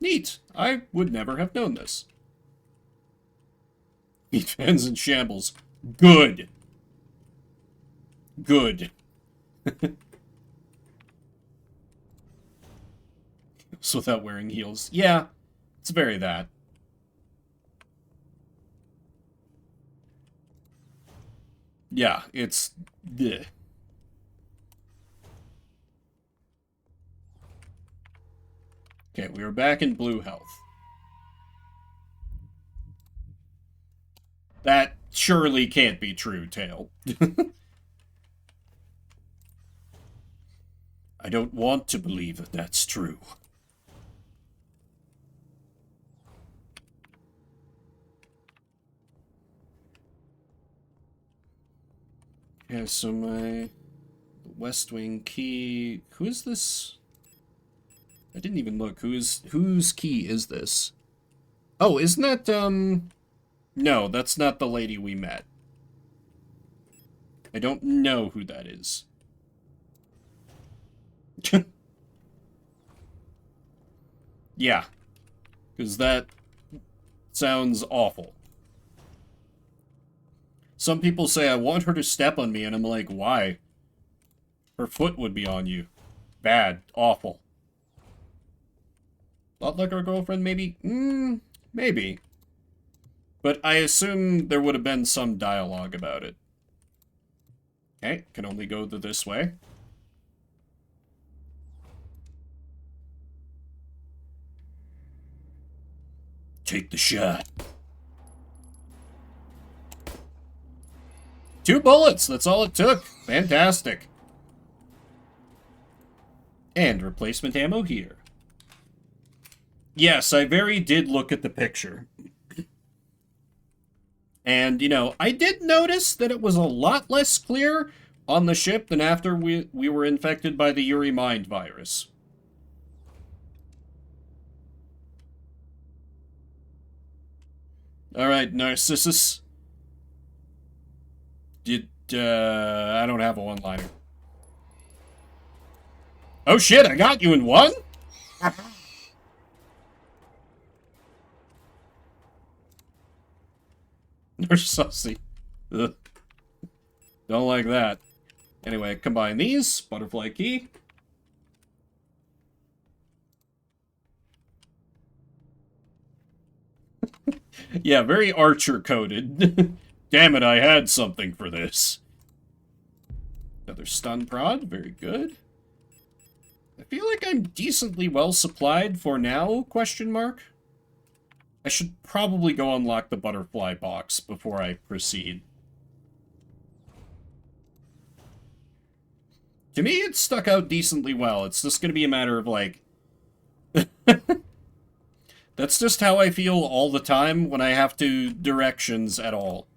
Neat. I would never have known this. Meat fans in shambles. Good. Good. So without wearing heels. Yeah, it's very that. Yeah, it's... Bleh. Okay, we are back in blue health. That surely can't be true, Tail. I don't want to believe that that's true. Yeah, so my West Wing key... Who is this? I didn't even look. Whose key is this? Oh, isn't that, No, that's not the lady we met. I don't know who that is. Yeah. Because that sounds awful. Some people say, I want her to step on me, and I'm like, why? Her foot would be on you. Bad. Awful. Not like our girlfriend, maybe? Maybe. But I assume there would have been some dialogue about it. Okay, can only go this way. Take the shot. 2 bullets, that's all it took. Fantastic. And replacement ammo here. Yes, I did look at the picture. And, you know, I did notice that it was a lot less clear on the ship than after we were infected by the Yuri Mind virus. Alright, Narcissus. I don't have a one-liner. Oh shit, I got you in one? Narcissi. Ugh. Don't like that. Anyway, combine these. Butterfly key. Yeah, very Archer-coded. Damn it, I had something for this. Another stun prod. Very good. I feel like I'm decently well supplied for now, question mark. I should probably go unlock the butterfly box before I proceed. To me, it stuck out decently well. It's just going to be a matter of, like... That's just how I feel all the time when I have to directions at all.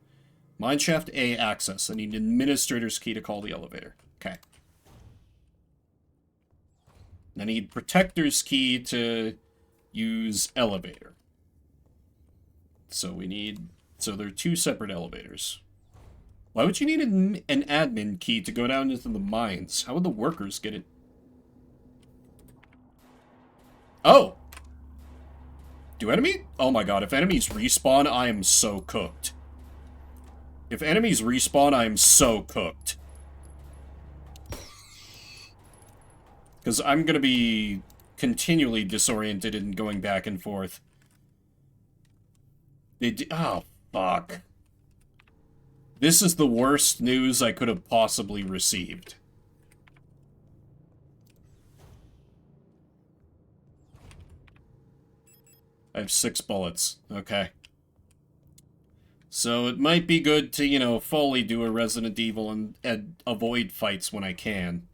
Mineshaft A access. I need an administrator's key to call the elevator. Okay. I need protector's key to use elevator. So we need... So there are 2 separate elevators. Why would you need an admin key to go down into the mines? How would the workers get it? Oh! Do enemy? Oh my god, if enemies respawn, I am so cooked. If enemies respawn, I am so cooked. Because I'm gonna be continually disoriented and going back and forth. Oh, fuck. This is the worst news I could have possibly received. I have 6 bullets. Okay. So it might be good to, you know, fully do a Resident Evil and avoid fights when I can.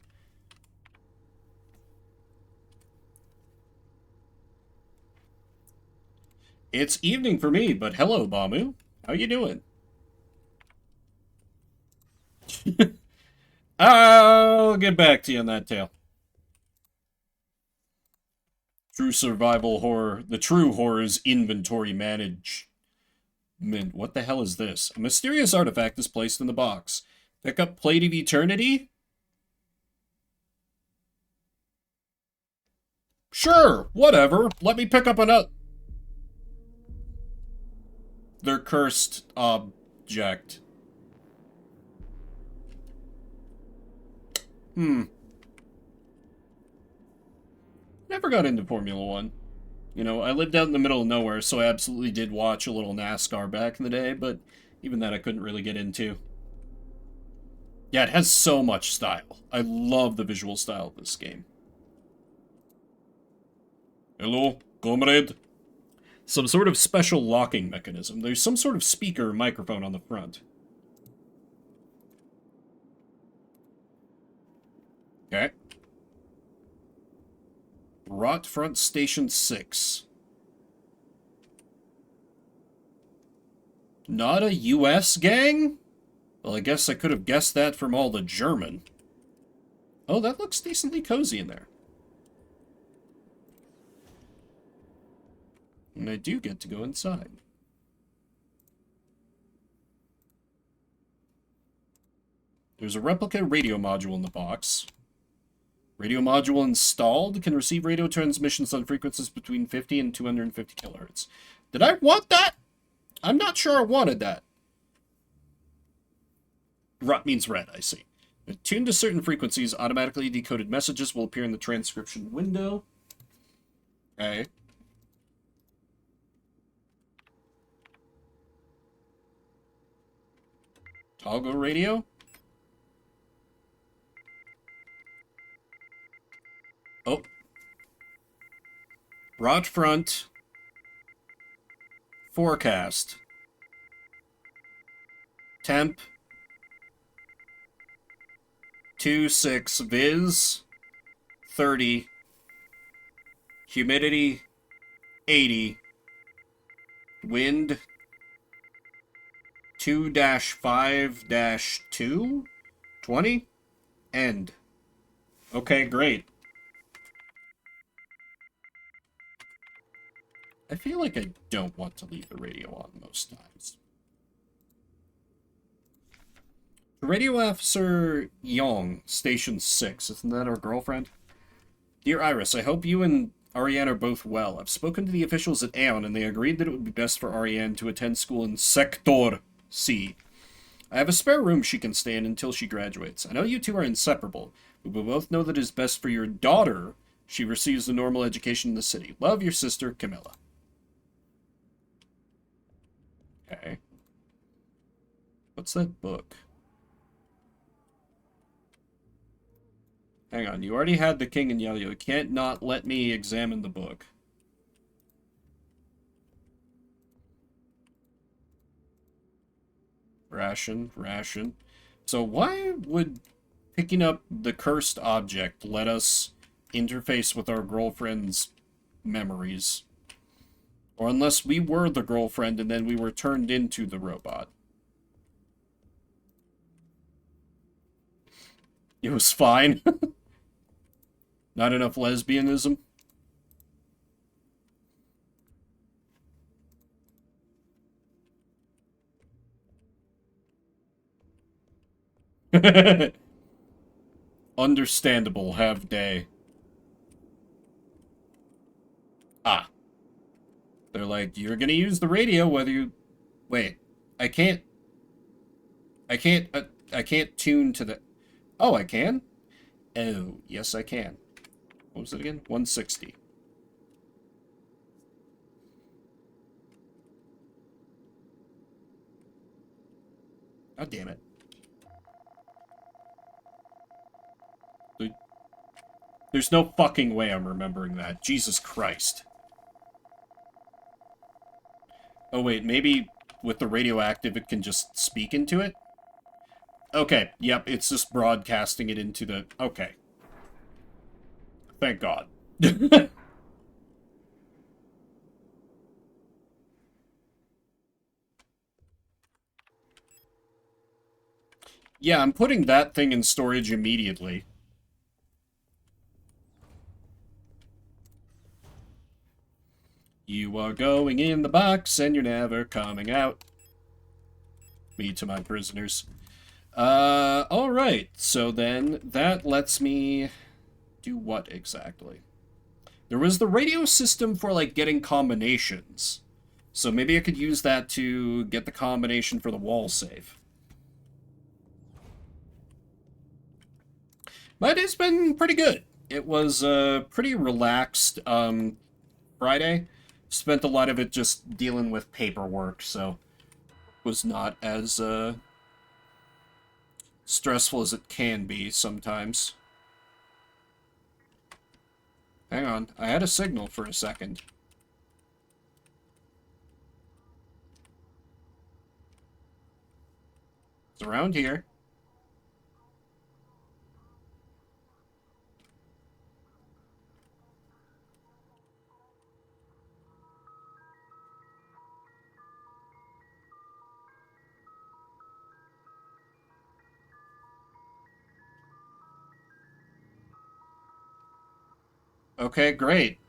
It's evening for me, but hello, Bamu. How you doing? I'll get back to you on that tale. True survival horror. The true horror is inventory management. What the hell is this? A mysterious artifact is placed in the box. Pick up Plate of Eternity? Sure, whatever. Let me pick up another... They're cursed object. Never got into Formula 1. You know, I lived out in the middle of nowhere, so I absolutely did watch a little NASCAR back in the day, but even that I couldn't really get into. Yeah, it has so much style. I love the visual style of this game. Hello, comrade? Some sort of special locking mechanism. There's some sort of speaker or microphone on the front. Okay. Rot Front Station 6. Not a US gang? Well, I guess I could have guessed that from all the German. Oh, that looks decently cozy in there. And I do get to go inside. There's a replica radio module in the box. Radio module installed. Can receive radio transmissions on frequencies between 50 and 250 kilohertz. Did I want that? I'm not sure I wanted that. Rut means red, I see. Tuned to certain frequencies, automatically decoded messages will appear in the transcription window. Okay. Toggle radio. Oh. Broad front. Forecast. Temp. 26 viz. 30. Humidity. 80. Wind. 2-5-2. 20. End. Okay, great. I feel like I don't want to leave the radio on most times. Radio Officer Young, Station 6. Isn't that our girlfriend? Dear Iris, I hope you and Ariane are both well. I've spoken to the officials at Aeon, and they agreed that it would be best for Ariane to attend school in Sector C. I have a spare room she can stay in until she graduates. I know you two are inseparable, but we both know that it is best for your daughter she receives a normal education in the city. Love, your sister, Camilla. Okay. What's that book? Hang on, you already had The King and Yo-Yo. You can't not let me examine the book. Ration. So why would picking up the cursed object let us interface with our girlfriend's memories? Or unless we were the girlfriend and then we were turned into the robot. It was fine. Not enough lesbianism. Understandable, have day. Ah. They're like, you're gonna use the radio whether you... Wait. I can't tune to the... Oh, I can? Oh, yes I can. What was it again? 160. God damn it. There's no fucking way I'm remembering that. Jesus Christ. Oh wait, maybe with the radioactive it can just speak into it? Okay, yep, it's just broadcasting it into the... Okay. Thank God. Yeah, I'm putting that thing in storage immediately. You are going in the box and you're never coming out. Me to my prisoners. Alright, so then that lets me do what exactly? There was the radio system for, like, getting combinations. So maybe I could use that to get the combination for the wall save. But it's been pretty good. It was a pretty relaxed Friday. Spent a lot of it just dealing with paperwork, so was not as stressful as it can be sometimes. Hang on, I had a signal for a second. It's around here. Okay, great.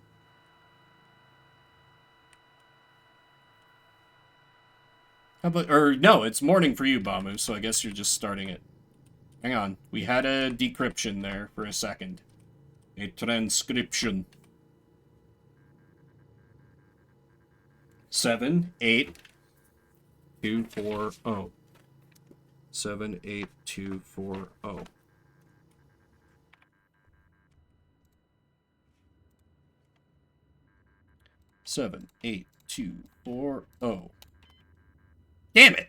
How about, or no, it's morning for you, Bamu, so I guess you're just starting it. Hang on, we had a decryption there for a second. A transcription. 78240. 78240. 78240. Damn it!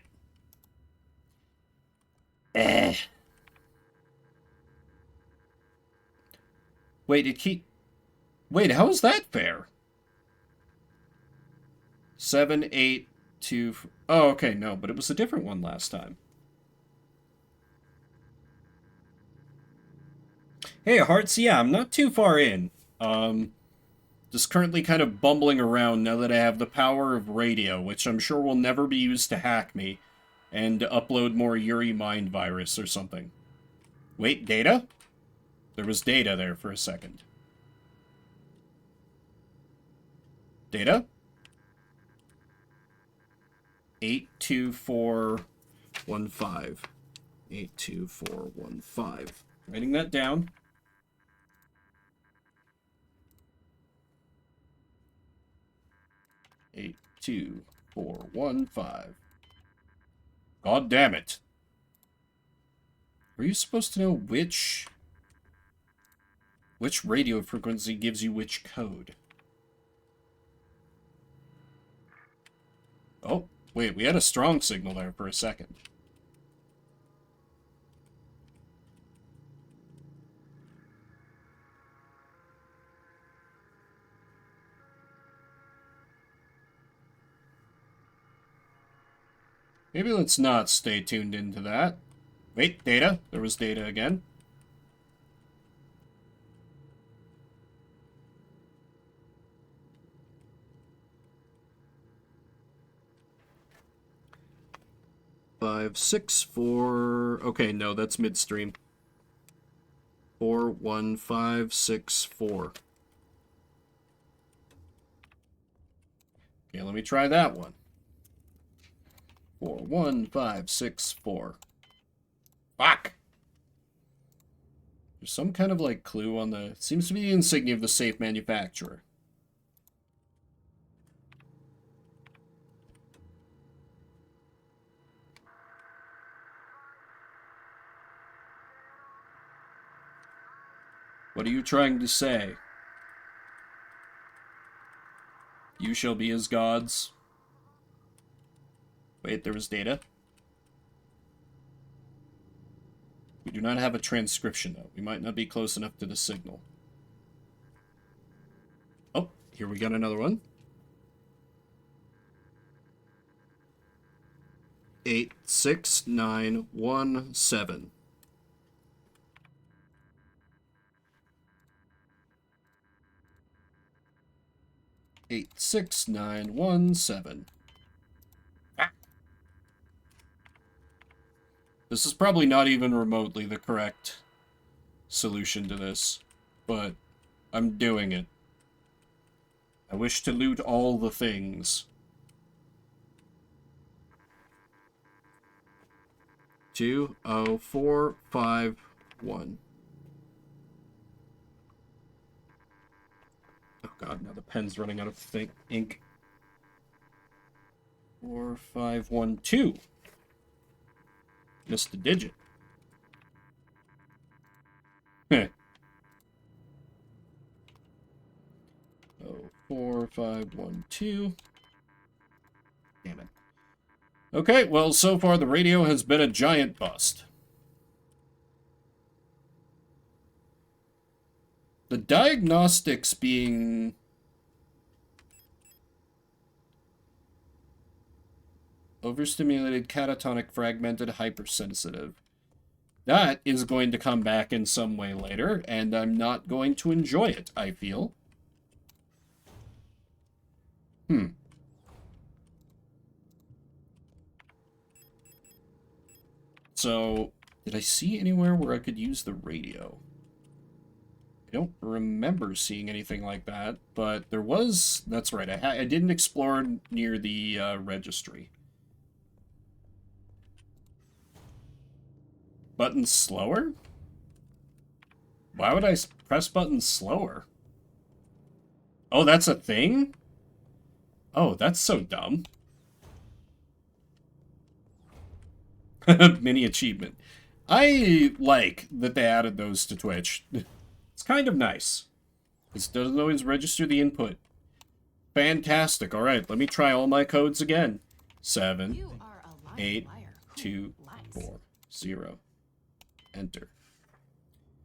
Wait, Wait, how is that fair? 782. Oh, okay, no, but it was a different one last time. Hey, Hearts, yeah, I'm not too far in. Just currently kind of bumbling around now that I have the power of radio, which I'm sure will never be used to hack me, and to upload more Yuri Mind virus or something. Wait, data? There was data there for a second. Data? 82415. 82415. Writing that down. 82415. God damn it. Are you supposed to know which radio frequency gives you which code? Oh, wait, we had a strong signal there for a second. Maybe let's not stay tuned into that. Wait, data. There was data again. Five, 6, 4. Okay, no, that's midstream. 4, 1, 5, 6, 4. Okay, let me try that one. 4, 1, 5, 6, 4. Fuck! There's some kind of, like, clue on the... It seems to be the insignia of the safe manufacturer. What are you trying to say? You shall be as gods. Wait, there was data? We do not have a transcription, though. We might not be close enough to the signal. Oh, here we got another one. 86917. 86917. This is probably not even remotely the correct solution to this, but I'm doing it. I wish to loot all the things. 20451. Oh god, now the pen's running out of ink. 4512. Missed a digit. Heh. 4512. Damn it. Okay, well, so far the radio has been a giant bust. The diagnostics being... overstimulated, catatonic, fragmented, hypersensitive. That is going to come back in some way later, and I'm not going to enjoy it, I feel. So, did I see anywhere where I could use the radio? I don't remember seeing anything like that, but there was... That's right, I didn't explore near the registry. Button slower? Why would I press buttons slower. Oh, that's a thing? Oh, that's so dumb. Mini achievement. I like that they added those to Twitch. It's kind of nice. This doesn't always register the input. Fantastic. All right, let me try all my codes again. 7, 8, 2, 4, 0. Enter.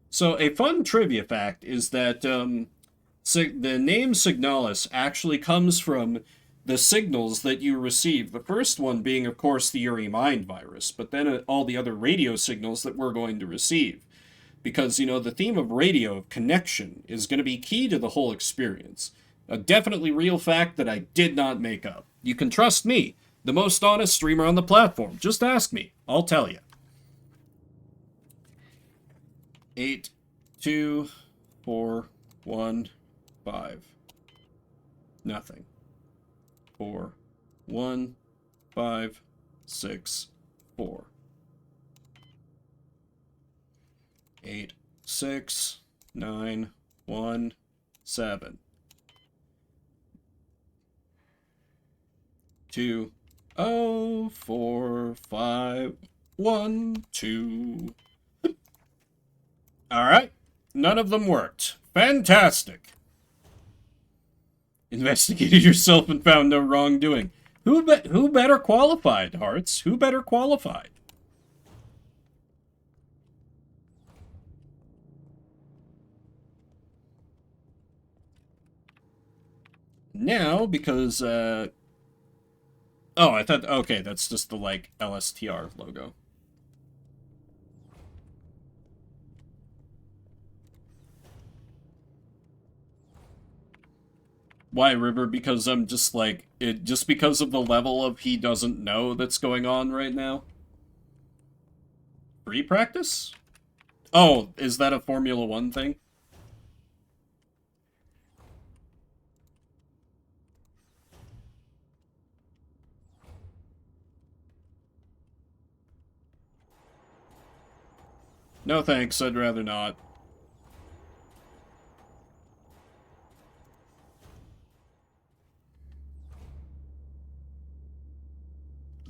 So a fun trivia fact is that the name Signalis actually comes from the signals that you receive. The first one being, of course, the Uri Mind virus, but then all the other radio signals that we're going to receive. Because, you know, the theme of radio, of connection, is going to be key to the whole experience. A definitely real fact that I did not make up. You can trust me, the most honest streamer on the platform. Just ask me. I'll tell you. 8, 2, 4, 1, 5. Nothing. 4, 1, 5, 6, 4. 8, 6, 9, 1, 7. 2, 0, 4, 5, 1, 2. Alright. None of them worked. Fantastic. Investigated yourself and found no wrongdoing. Who better qualified, Hearts? Who better qualified? Now, because, oh, I thought, okay, that's just the, like, LSTR logo. Why, River? Because I'm just like, just because of the level of he doesn't know that's going on right now? Free practice? Oh, is that a Formula 1 thing? No thanks, I'd rather not.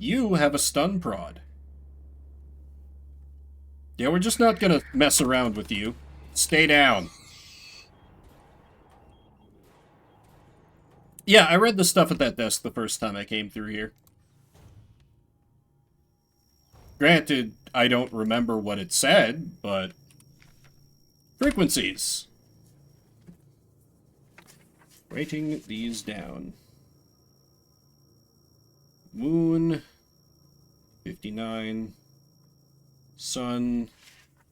You have a stun prod. Yeah, we're just not gonna mess around with you. Stay down. Yeah, I read the stuff at that desk the first time I came through here. Granted, I don't remember what it said, but... Frequencies. Writing these down. Moon, 59, Sun,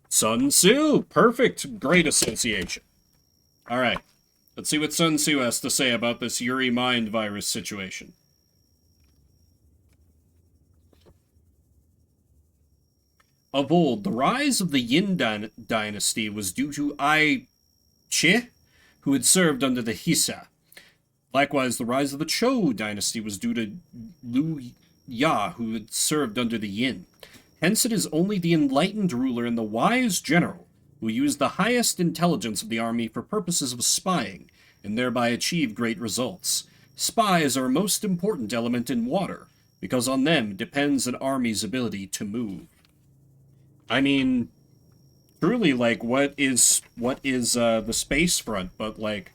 Sun Tzu. Perfect. Great association. All right. Let's see what Sun Tzu has to say about this Uri Mind virus situation. Of old, the rise of the Yin dynasty was due to Ai Che, who had served under the Hisa. Likewise, the rise of the Chou dynasty was due to Liu Ya, who had served under the Yin. Hence, it is only the enlightened ruler and the wise general who used the highest intelligence of the army for purposes of spying, and thereby achieve great results. Spies are a most important element in water, because on them depends an army's ability to move. I mean, truly, like, what is the space front, but, like,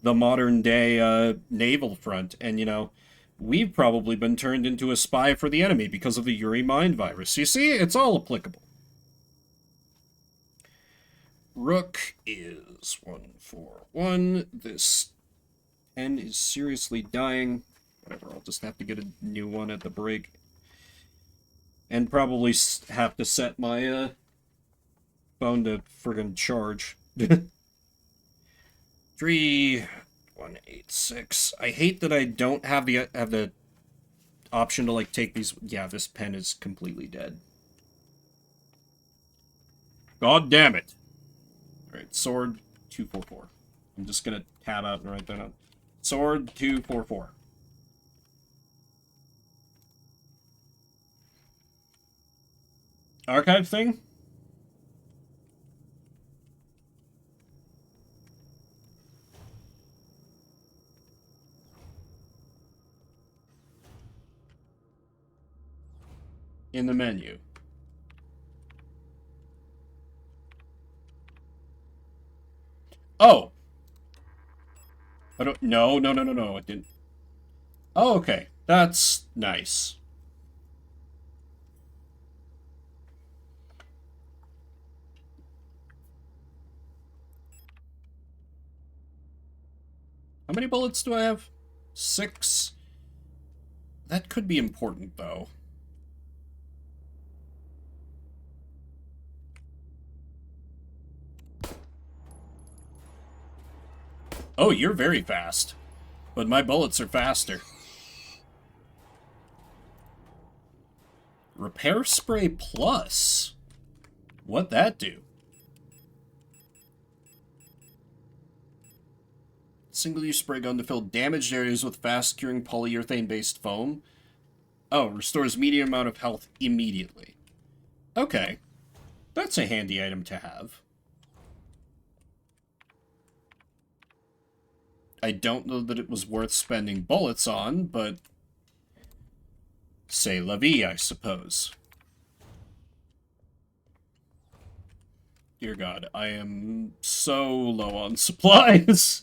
the modern-day naval front, and, you know, we've probably been turned into a spy for the enemy because of the Uri Mind virus. You see, it's all applicable. Rook is 141. This 10 is seriously dying. Whatever, I'll just have to get a new one at the break. And probably have to set my phone to friggin' charge. 3186. I hate that I don't have the option to, like, take these. Yeah, this pen is completely dead. God damn it. Alright, sword 244. I'm just gonna tab out and write that out. Sword 244. Archive thing? in the menu. Oh! I don't... No, no, no, no, no, it didn't. Oh, okay. That's nice. How many bullets do I have? 6. That could be important, though. Oh, you're very fast. But my bullets are faster. Repair Spray Plus? What'd that do? Single-use spray gun to fill damaged areas with fast-curing polyurethane-based foam. Oh, restores medium amount of health immediately. Okay. That's a handy item to have. I don't know that it was worth spending bullets on, but... C'est la vie, I suppose. Dear God, I am so low on supplies.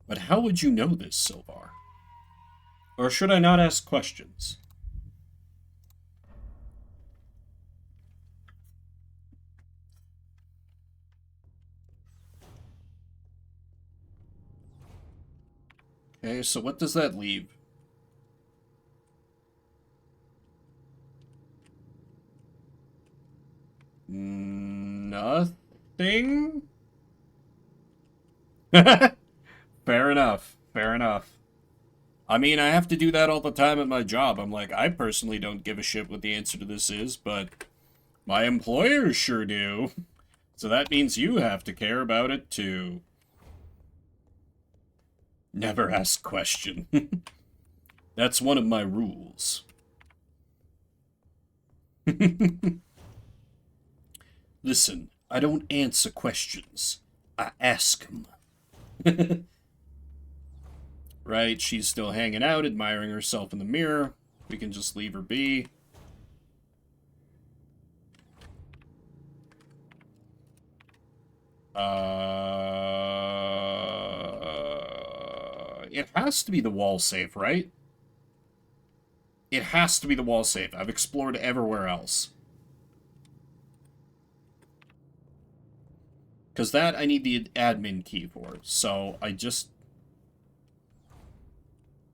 But how would you know this, Silvar? Or should I not ask questions? Okay, so what does that leave? Nothing? Fair enough. Fair enough. I mean, I have to do that all the time at my job. I'm like, I personally don't give a shit what the answer to this is, but my employers sure do. So that means you have to care about it too. Never ask question. That's one of my rules. Listen, I don't answer questions. I ask them. Right, she's still hanging out, admiring herself in the mirror. We can just leave her be. It has to be the wall safe, right? It has to be the wall safe. I've explored everywhere else. Because that I need the admin key for. So I just...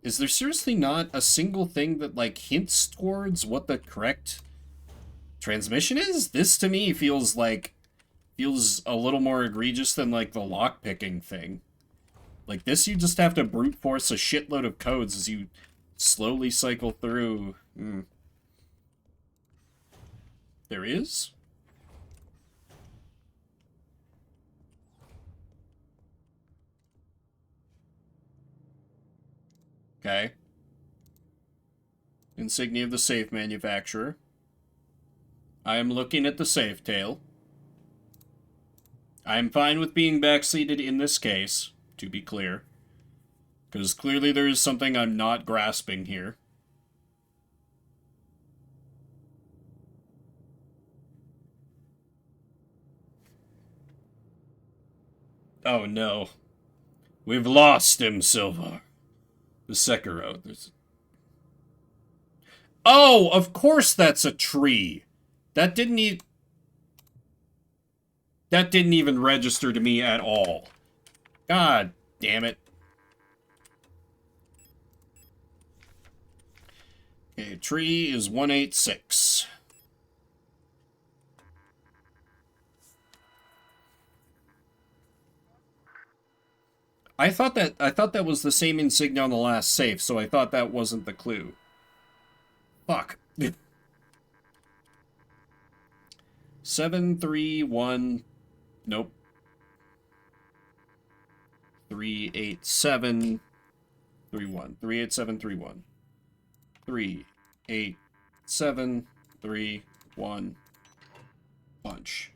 Is there seriously not a single thing that, like, hints towards what the correct transmission is? This, to me, feels like... Feels a little more egregious than, like, the lockpicking thing. Like, this you just have to brute force a shitload of codes as you slowly cycle through. There is? Okay. Insignia of the safe manufacturer. I am looking at the safe tail. I am fine with being backseated in this case, to be clear. Because clearly there is something I'm not grasping here. Oh no. We've lost him, Silvar. The Sekiro. Oh, of course that's a tree. That didn't even register to me at all. God damn it. Okay, tree is 186. I thought that was the same insignia on the last safe, so I thought that wasn't the clue. Fuck. 731. Nope. 38731. 38731. 38731. Punch.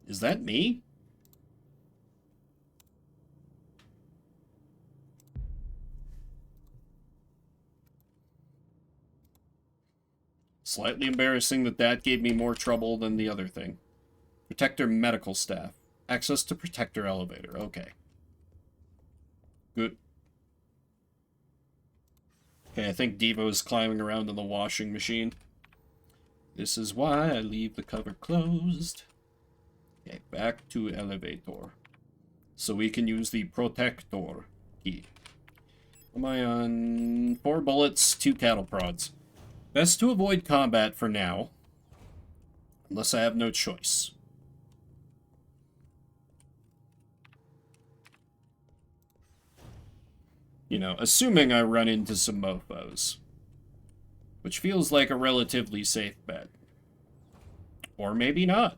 Is that me? Slightly embarrassing that that gave me more trouble than the other thing. Protector medical staff. Access to protector elevator. Okay. Good. Okay, I think Devo's climbing around in the washing machine. This is why I leave the cover closed. Okay, back to elevator. So we can use the protector key. Am I on 4 bullets, 2 cattle prods? Best to avoid combat for now. Unless I have no choice. You know, assuming I run into some mofos. Which feels like a relatively safe bet. Or maybe not.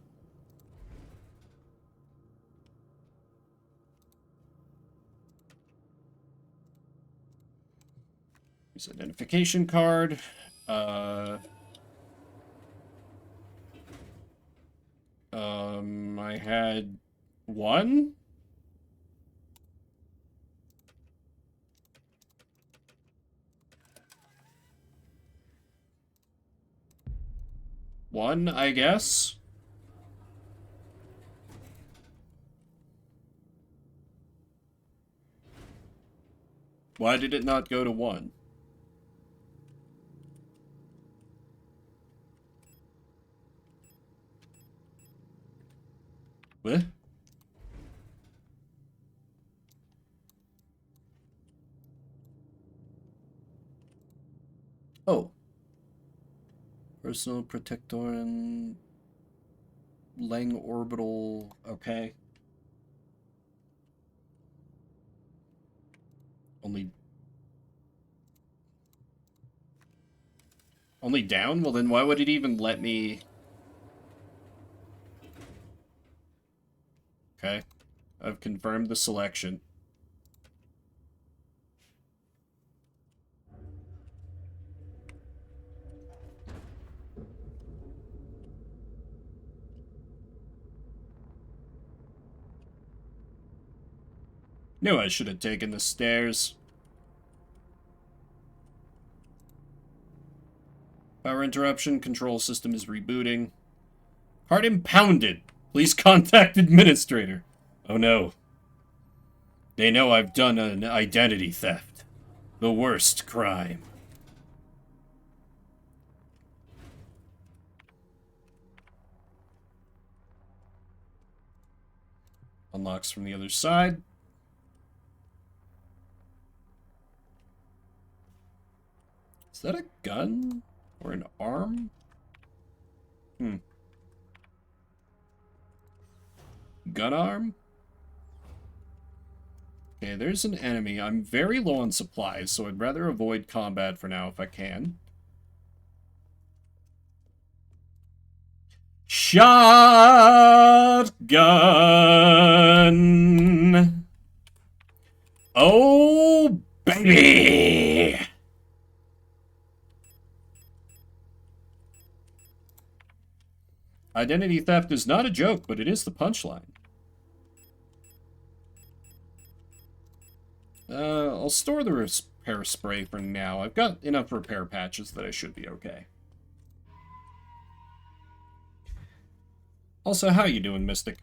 His identification card. I had 1? One, I guess. Why did it not go to 1? What? Oh. Personal protector and Lang orbital. Okay. Only down? Well, then why would it even let me... Okay. I've confirmed the selection. Knew I should have taken the stairs. Power interruption. Control system is rebooting. Heart impounded. Please contact administrator. Oh no. They know I've done an identity theft. The worst crime. Unlocks from the other side. Is that a gun? Or an arm? Gun arm? Okay, there's an enemy. I'm very low on supplies, so I'd rather avoid combat for now if I can. Shotgun! Oh, baby! Identity theft is not a joke, but it is the punchline. I'll store the repair spray for now. I've got enough repair patches that I should be okay. Also, how you doing, Mystic?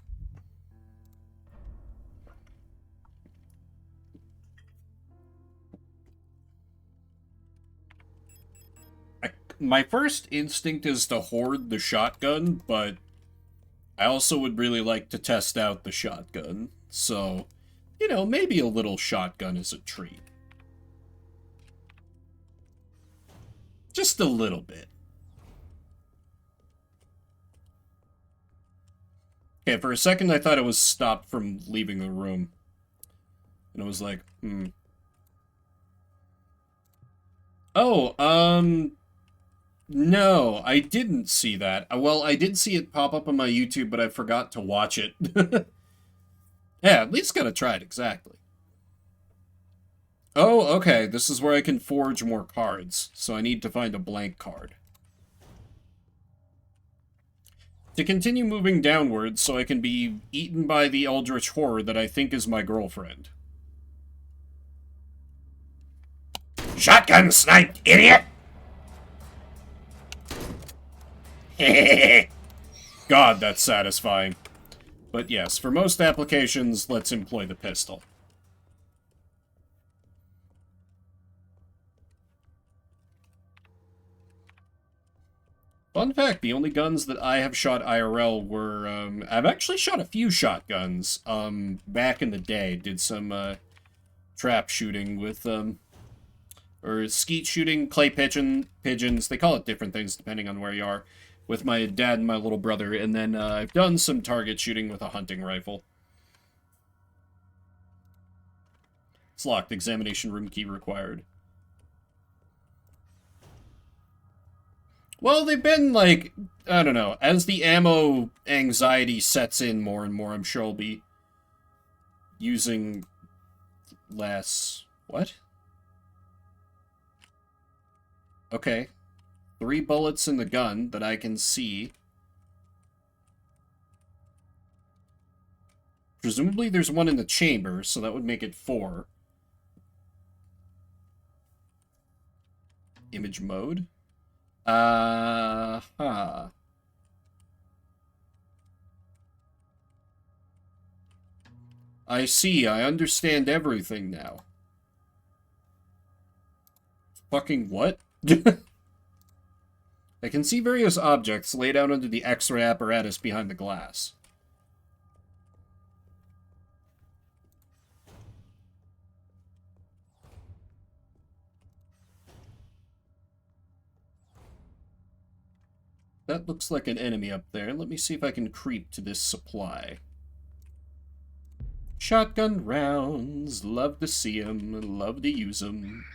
My first instinct is to hoard the shotgun, but I also would really like to test out the shotgun. So, you know, maybe a little shotgun is a treat. Just a little bit. Okay, for a second I thought it was stopped from leaving the room. And I was like, Oh, no, I didn't see that. Well, I did see it pop up on my YouTube, but I forgot to watch it. Yeah, at least gotta try it, exactly. Oh, okay, this is where I can forge more cards, so I need to find a blank card. To continue moving downwards so I can be eaten by the eldritch horror that I think is my girlfriend. Shotgun sniped, idiot! God, that's satisfying. But yes, for most applications, let's employ the pistol. Fun fact, the only guns that I have shot IRL were, I've actually shot a few shotguns, back in the day. Did some, trap shooting with, or skeet shooting, clay pigeons. They call it different things depending on where you are. With my dad and my little brother, and then, I've done some target shooting with a hunting rifle. It's locked. Examination room key required. Well, they've been, like, I don't know, as the ammo anxiety sets in more and more, I'm sure I'll be using less... What? Okay. 3 bullets in the gun that I can see. Presumably there's one in the chamber, so that would make it 4. Image mode? Huh. I see, I understand everything now. Fucking what? I can see various objects laid out under the X-ray apparatus behind the glass. That looks like an enemy up there. Let me see if I can creep to this supply. Shotgun rounds. Love to see them. Love to use them.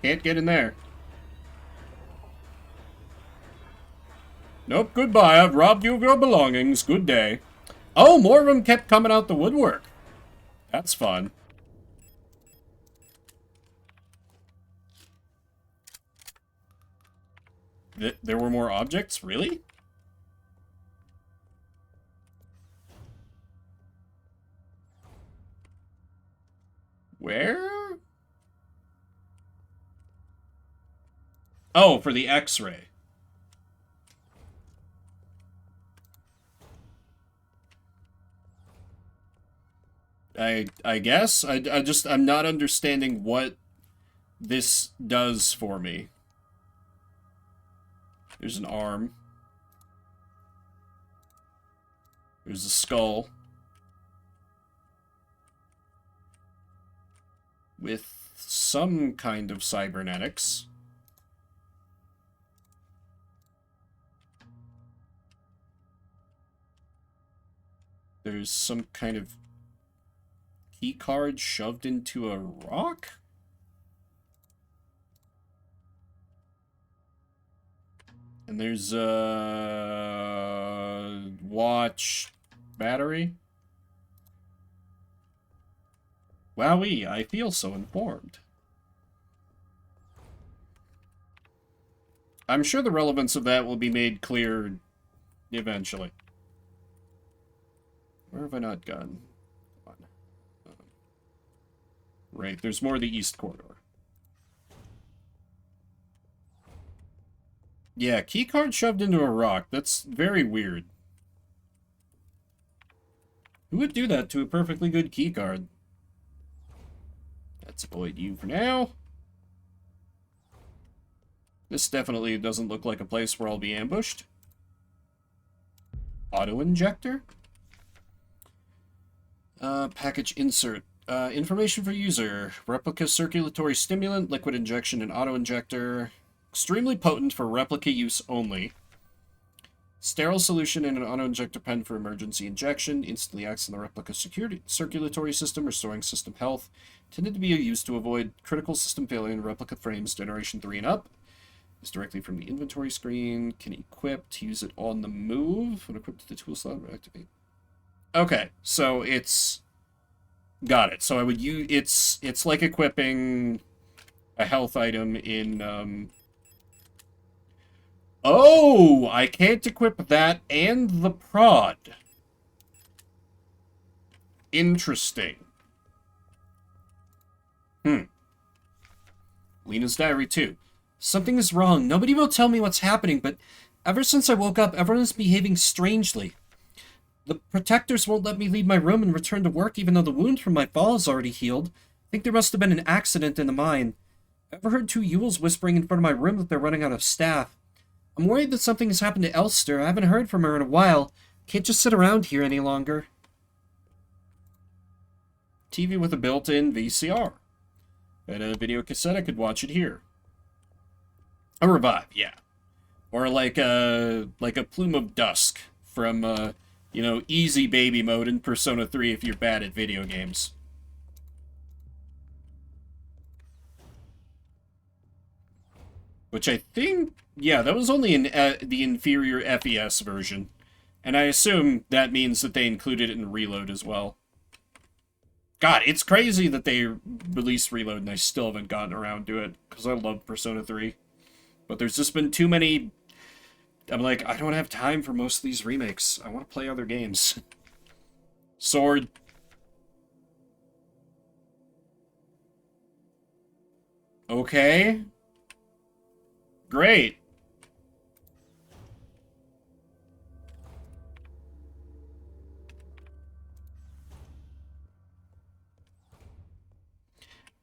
Can't get in there. Nope, goodbye. I've robbed you of your belongings. Good day. Oh, more of them kept coming out the woodwork. That's fun. There were more objects? Really? Where? Oh, for the X-ray. I guess? I'm not understanding what this does for me. There's an arm. There's a skull. With some kind of cybernetics. There's some kind of key card shoved into a rock? And there's a watch battery. Wowee, I feel so informed. I'm sure the relevance of that will be made clear eventually. Where have I not gone? Come on. Right, there's more of the east corridor. Yeah, keycard shoved into a rock. That's very weird. Who would do that to a perfectly good keycard? Let's avoid you for now. This definitely doesn't look like a place where I'll be ambushed. Auto-injector? Package insert. Information for user. Replica circulatory stimulant, liquid injection, and auto-injector. Extremely potent for replica use only. Sterile solution in an auto-injector pen for emergency injection. Instantly acts on the replica circulatory system, restoring system health. Intended to be used to avoid critical system failure in replica frames generation 3 and up. Is directly from the inventory screen. Can equip to use it on the move. When equipped to the tool slot, activate. Okay, so it's... Got it. So I would use... It's like equipping a health item in... Oh! I can't equip that and the prod. Interesting. Lena's Diary 2. Something is wrong. Nobody will tell me what's happening, but ever since I woke up, everyone's behaving strangely. The protectors won't let me leave my room and return to work even though the wound from my fall is already healed. I think there must have been an accident in the mine. I overheard two Yules whispering in front of my room that they're running out of staff. I'm worried that something has happened to Elster. I haven't heard from her in a while. Can't just sit around here any longer. TV with a built-in VCR. And a video cassette, I could watch it here. A revive, yeah. Or like a plume of dusk from, you know, easy baby mode in Persona 3 if you're bad at video games. Which I think, yeah, that was only in the inferior FES version. And I assume that means that they included it in Reload as well. God, it's crazy that they released Reload and I still haven't gotten around to it, because I love Persona 3. But there's just been too many... I'm like, I don't have time for most of these remakes. I want to play other games. Sword. Okay. Great.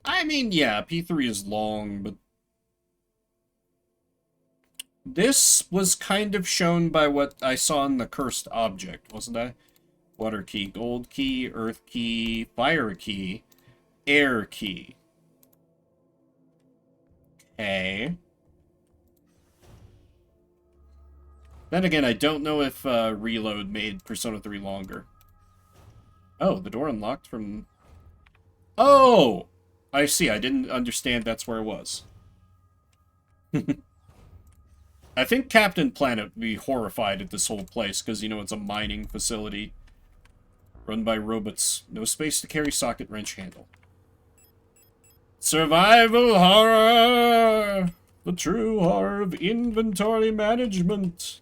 I mean, yeah, P3 is long, but... This was kind of shown by what I saw in the cursed object, wasn't I? Water key, gold key, earth key, fire key, air key. Okay. Then again, I don't know if Reload made Persona 3 longer. Oh, the door unlocked from... Oh! I see, I didn't understand that's where it was. I think Captain Planet would be horrified at this whole place, because, you know, it's a mining facility. Run by robots. No space to carry socket wrench handle. Survival horror! The true horror of inventory management.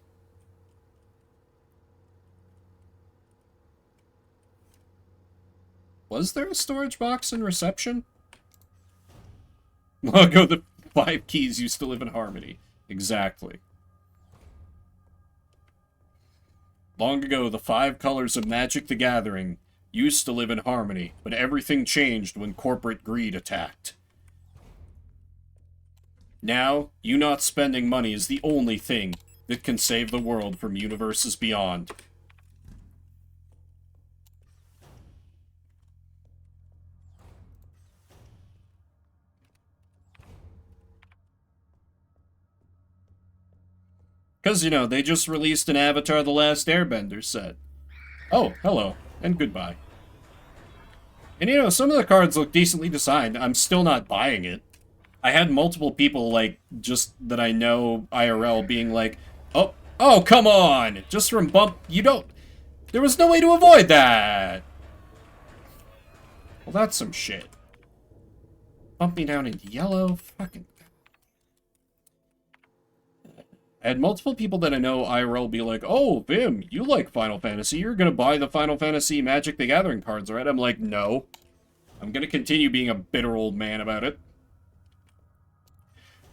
Was there a storage box in reception? Long ago, the 5 keys used to live in harmony. Exactly. Long ago, the 5 colors of Magic the Gathering used to live in harmony, but everything changed when corporate greed attacked. Now, you not spending money is the only thing that can save the world from universes beyond. Because, you know, they just released an Avatar The Last Airbender set. Oh, hello, and goodbye. And, you know, some of the cards look decently designed. I'm still not buying it. I had multiple people, like, just that I know IRL being like, oh, come on! Just from bump, you don't... There was no way to avoid that! Well, that's some shit. Bump me down into yellow, fucking... I had multiple people that I know IRL be like, oh, Vim, you like Final Fantasy. You're going to buy the Final Fantasy Magic the Gathering cards, right? I'm like, no. I'm going to continue being a bitter old man about it.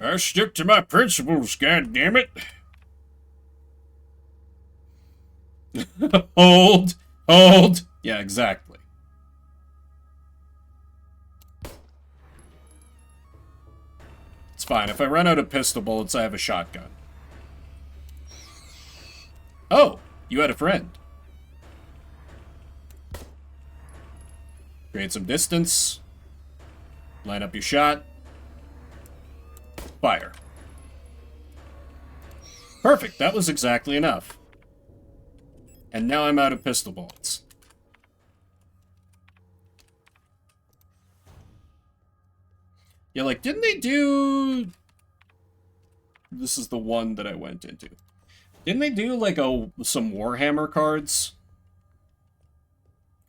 I stick to my principles, goddammit. Hold. Yeah, exactly. It's fine. If I run out of pistol bullets, I have a shotgun. Oh, you had a friend. Create some distance. Line up your shot. Fire. Perfect, that was exactly enough. And now I'm out of pistol bullets. Yeah, like, didn't they do... This is the one that I went into. Didn't they do, like, some Warhammer cards?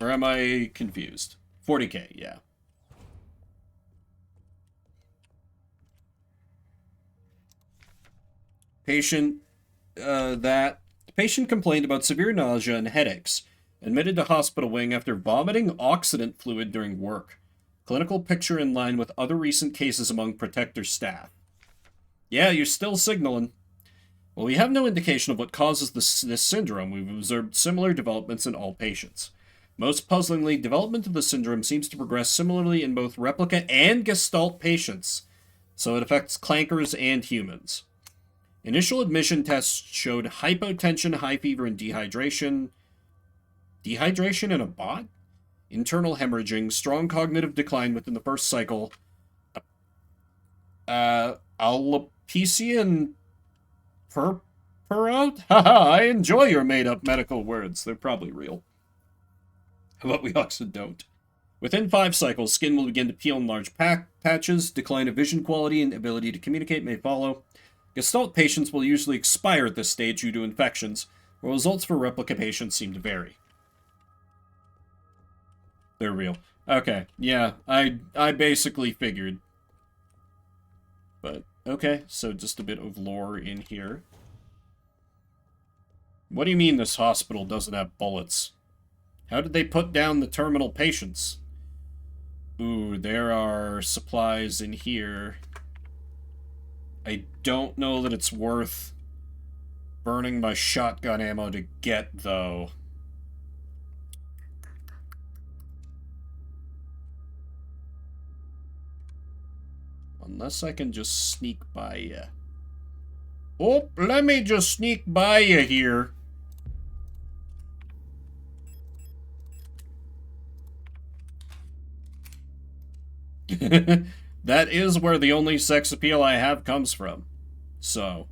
Or am I confused? 40k, yeah. Patient complained about severe nausea and headaches. Admitted to hospital wing after vomiting oxidant fluid during work. Clinical picture in line with other recent cases among Protector staff. Yeah, you're still signaling. While we have no indication of what causes this syndrome, we've observed similar developments in all patients. Most puzzlingly, development of the syndrome seems to progress similarly in both replica and gestalt patients, so it affects clankers and humans. Initial admission tests showed hypotension, high fever, and dehydration. Dehydration in a bot? Internal hemorrhaging, strong cognitive decline within the first cycle, alopecia and purpura? Haha, I enjoy your made-up medical words. They're probably real. But we also don't. Within 5 cycles, skin will begin to peel in large patches, decline of vision quality and ability to communicate may follow. Gestalt patients will usually expire at this stage due to infections, while results for replica patients seem to vary. They're real. Okay, yeah, I basically figured. But, okay, so just a bit of lore in here. What do you mean this hospital doesn't have bullets? How did they put down the terminal patients? Ooh, there are supplies in here. I don't know that it's worth burning my shotgun ammo to get, though. Unless I can just sneak by you. Oh, let me just sneak by you here. That is where the only sex appeal I have comes from. So.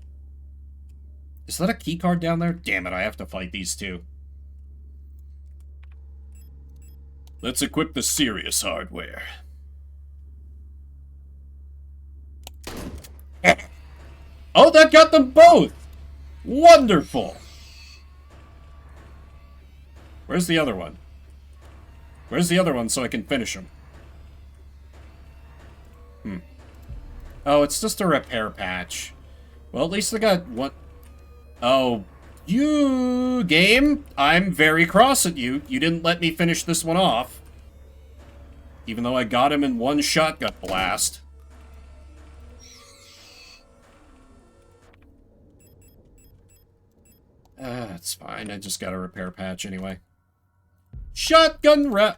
Is that a keycard down there? Damn it, I have to fight these two. Let's equip the serious hardware. Oh, that got them both! Wonderful! Where's the other one? Where's the other one so I can finish him? Oh, it's just a repair patch. Well, at least I got one. Oh, you, game, I'm very cross at you. You didn't let me finish this one off. Even though I got him in one shotgun blast. It's fine. I just got a repair patch anyway. Shotgun round.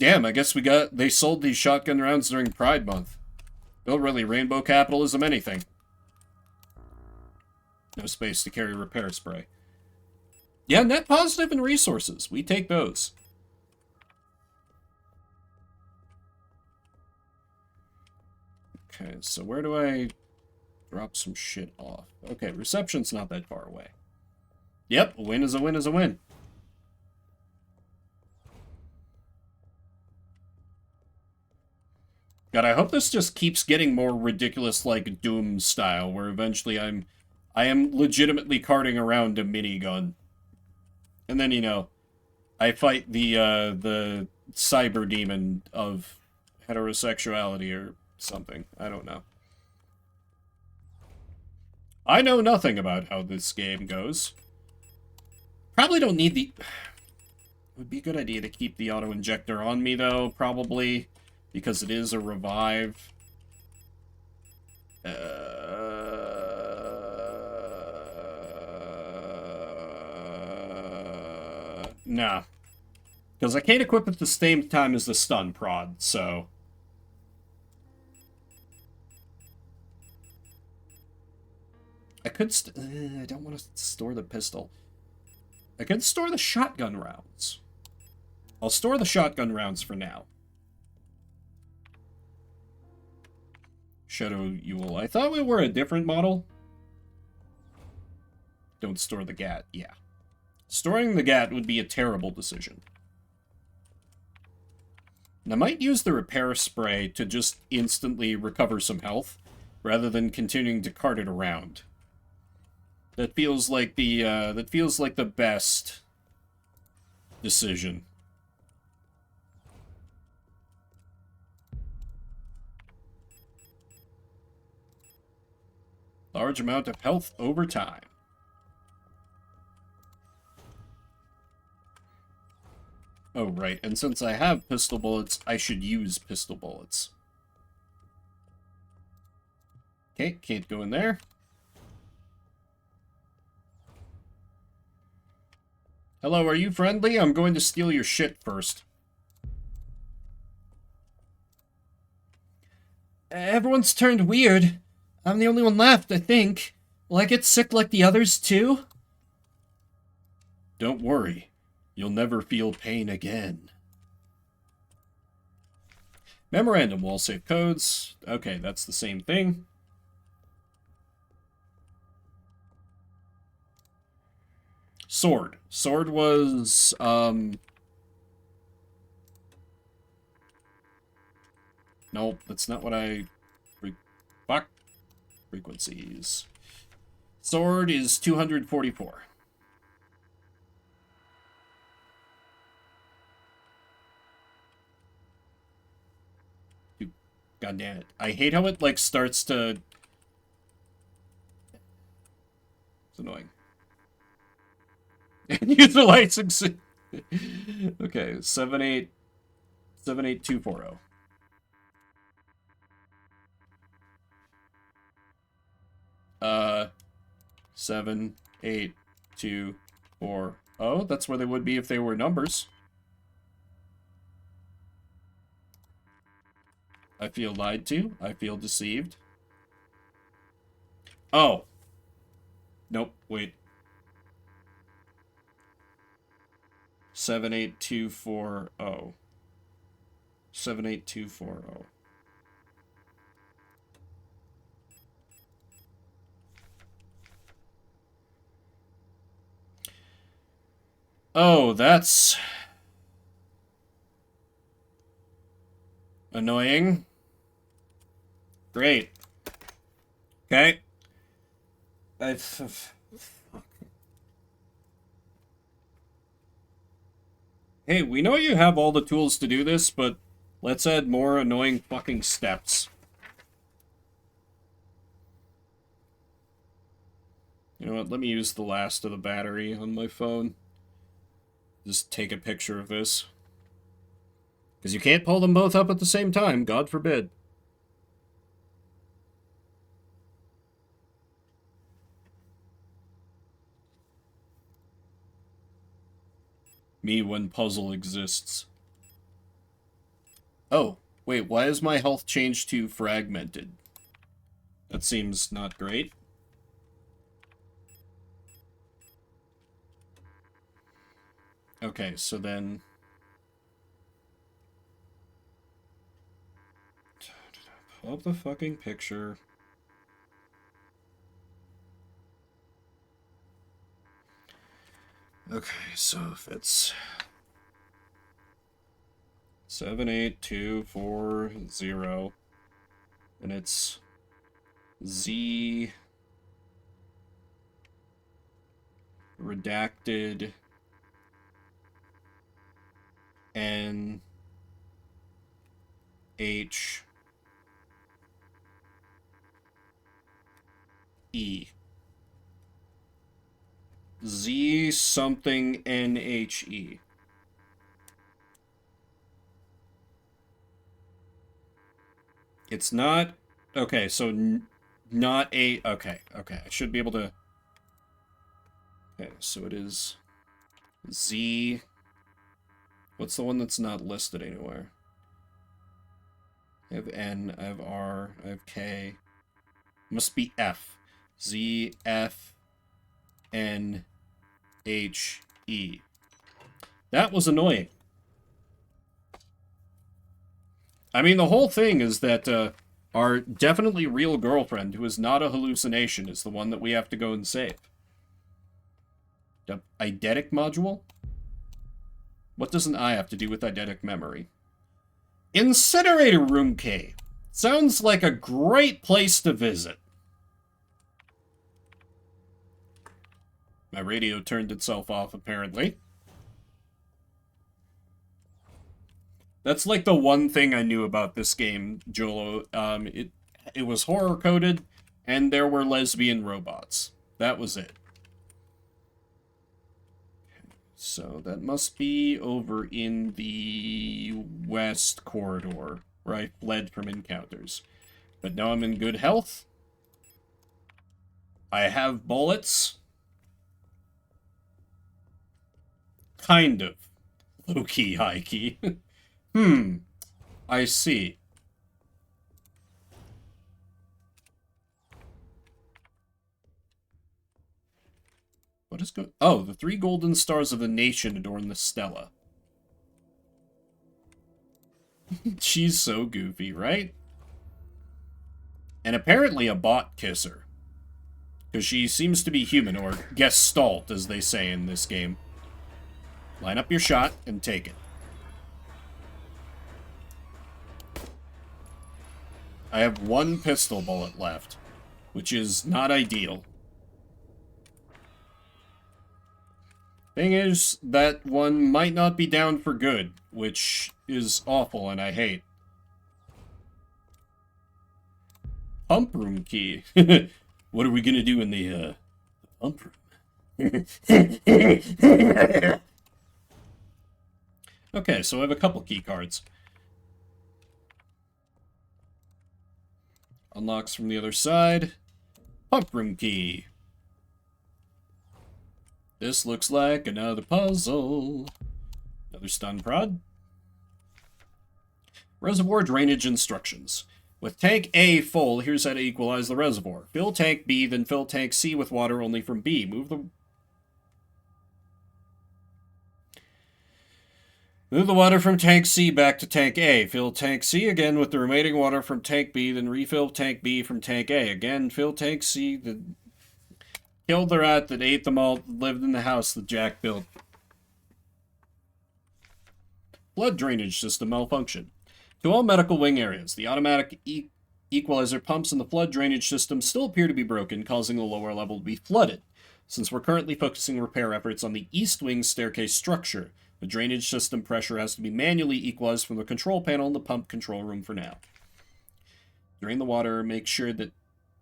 Damn, I guess they sold these shotgun rounds during Pride Month. They'll really rainbow capitalism anything. No space to carry repair spray. Yeah, net positive and resources. We take those. Okay, so where do I drop some shit off? Okay, reception's not that far away. Yep, a win is a win is a win. God, I hope this just keeps getting more ridiculous, like Doom style, where eventually I am legitimately carting around a minigun. And then, you know, I fight the cyber demon of heterosexuality or something. I don't know. I know nothing about how this game goes. Probably don't need the... It would be a good idea to keep the auto-injector on me, though, probably. Because it is a revive. Nah. Because I can't equip it at the same time as the stun prod, so... I could I don't want to store the pistol. I could store the shotgun rounds. I'll store the shotgun rounds for now. Shadow Ewell. I thought we were a different model. Don't store the GAT. Yeah. Storing the GAT would be a terrible decision. And I might use the repair spray to just instantly recover some health, rather than continuing to cart it around. That feels like the best decision. Large amount of health over time. Oh, right. And since I have pistol bullets, I should use pistol bullets. Okay, can't go in there. Hello, are you friendly? I'm going to steal your shit first. Everyone's turned weird. I'm the only one left, I think. Will I get sick like the others, too? Don't worry. You'll never feel pain again. Memorandum, wall save codes. Okay, that's the same thing. Sword. Sword was, Nope, that's not what I... Fuck. Frequencies. Sword is 244. God damn it. I hate how it, like, starts to... It's annoying. User license. Okay, 78240. 78240. That's where they would be if they were numbers. I feel lied to. I feel deceived. Oh. Nope, wait. 78240. 78240. Oh, that's annoying. Great. Okay. Hey, we know you have all the tools to do this, but let's add more annoying fucking steps. You know what, let me use the last of the battery on my phone. Just take a picture of this. Because you can't pull them both up at the same time, God forbid. Me when puzzle exists. Oh, wait, why is my health changed to fragmented? That seems not great. Okay, so then... Pull up the fucking picture. Okay, so if it's 78240 and it's Z redacted N H E Z something NHE. It's not... Okay, so not a... Okay, I should be able to... Okay, so it is Z... What's the one that's not listed anywhere? I have N, I have R, I have K. Must be F. Z, F, N, H, E. That was annoying. I mean, the whole thing is that our definitely real girlfriend, who is not a hallucination, is the one that we have to go and save. The eidetic module? What does an eye have to do with eidetic memory? Incinerator Room K. Sounds like a great place to visit. My radio turned itself off, apparently. That's like the one thing I knew about this game, Jolo. It was horror-coded, and there were lesbian robots. That was it. So that must be over in the west corridor, where I fled from encounters. But now I'm in good health. I have bullets. Kind of. Low-key, high-key. I see. What is good? Oh, the 3 golden stars of the nation adorn the stela. She's so goofy, right? And apparently a bot kisser. Because she seems to be human, or gestalt, as they say in this game. Line up your shot and take it. I have 1 pistol bullet left, which is not ideal. Thing is, that one might not be down for good, which is awful and I hate. Pump room key. What are we gonna do in the pump room? Okay, so I have a couple key cards. Unlocks from the other side. Pump room key. This looks like another puzzle. Another stun prod. Reservoir drainage instructions. With tank A full, here's how to equalize the reservoir. Fill tank B, then fill tank C with water only from B. Move the water from tank C back to tank A. Fill tank C again with the remaining water from tank B, then refill tank B from tank A. Again, fill tank C, then killed the rat that ate them all, lived in the house that Jack built. Blood drainage system malfunction. To all medical wing areas, the automatic equalizer pumps in the flood drainage system still appear to be broken, causing the lower level to be flooded. Since we're currently focusing repair efforts on the east wing staircase structure, the drainage system pressure has to be manually equalized from the control panel in the pump control room for now. Drain the water, make sure that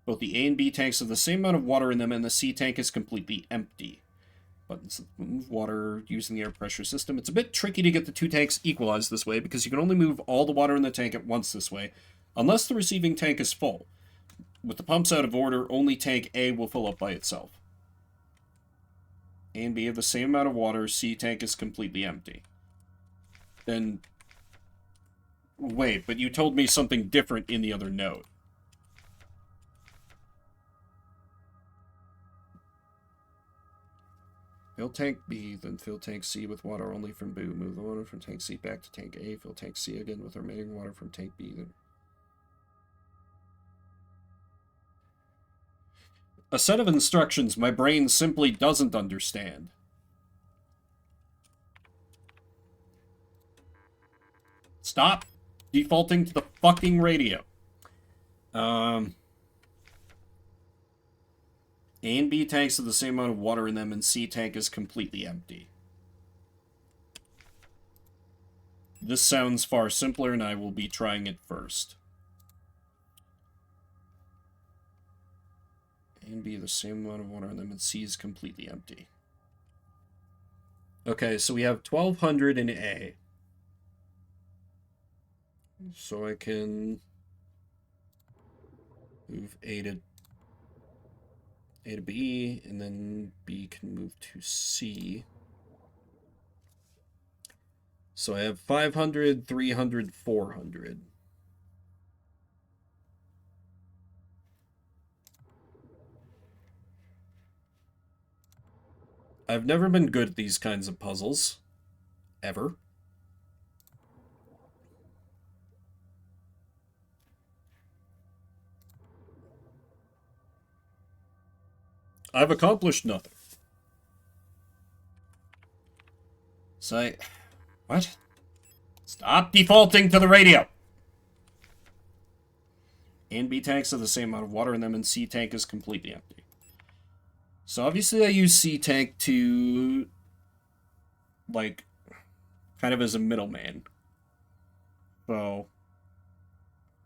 both the A and B tanks have the same amount of water in them and the C tank is completely empty. Buttons that move water using the air pressure system. It's a bit tricky to get the 2 tanks equalized this way because you can only move all the water in the tank at once this way, unless the receiving tank is full. With the pumps out of order, only tank A will fill up by itself. A and B have the same amount of water, C tank is completely empty. Then, wait, but you told me something different in the other note. Fill tank B, then fill tank C with water only from B. Move the water from tank C back to tank A. Fill tank C again with remaining water from tank B. Then a set of instructions my brain simply doesn't understand. Stop defaulting to the fucking radio. A and B tanks have the same amount of water in them, and C tank is completely empty. This sounds far simpler, and I will be trying it first. A and B have the same amount of water in them, and C is completely empty. Okay, so we have 1200 in A. So I can move A to B, and then B can move to C. So I have 500, 300, 400. I've never been good at these kinds of puzzles. Ever. I've accomplished nothing. So what? Stop defaulting to the radio! A and B tanks have the same amount of water in them, and C tank is completely empty. So obviously I use C tank to, like, kind of as a middleman. So,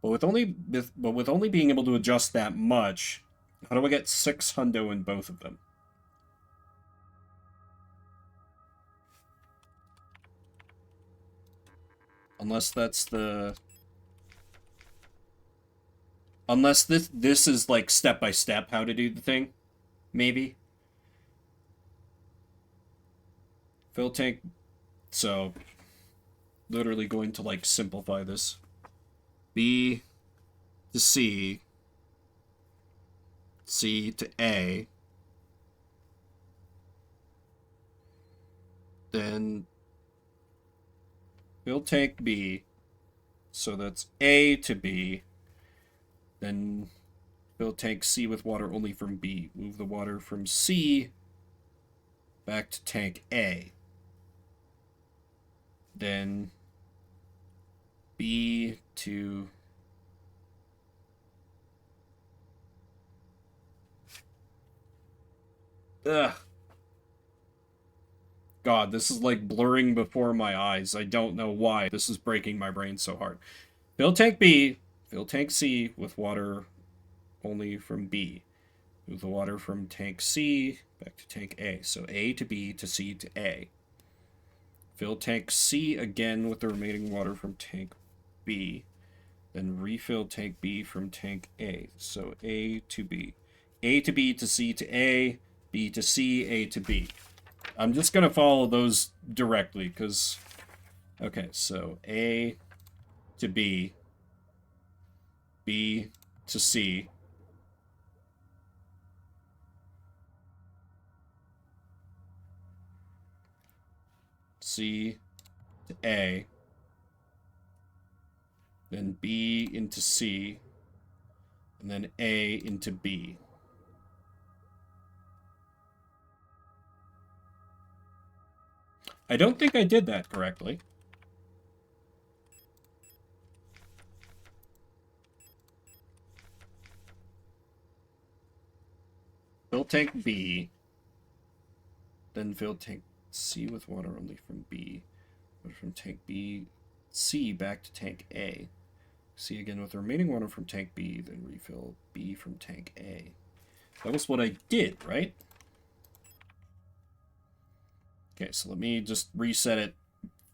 but with only being able to adjust that much, how do I get 6 hundo in both of them? Unless that's the... Unless this is, like, step by step how to do the thing. maybe. Fill tank, so literally going to like simplify this. B to C, C to A, then fill tank B, so that's A to B, then fill tank C with water only from B. Move the water from C back to tank A. Then B to ugh. God, this is like blurring before my eyes. I don't know why. This is breaking my brain so hard. Fill tank B, fill tank C with water only from B. Move the water from tank C back to tank A. So A to B to C to A. Fill tank C again with the remaining water from tank B. Then refill tank B from tank A. So A to B. A to B to C to A. B to C, A to B. I'm just going to follow those directly, because... Okay, so A to B. B to C. C to A. Then B into C. And then A into B. I don't think I did that correctly. Fill tank B. Then fill tank C with water only from B. Water from tank B, C back to tank A. C again with the remaining water from tank B, then refill B from tank A. That was what I did, right? Okay, so let me just reset it.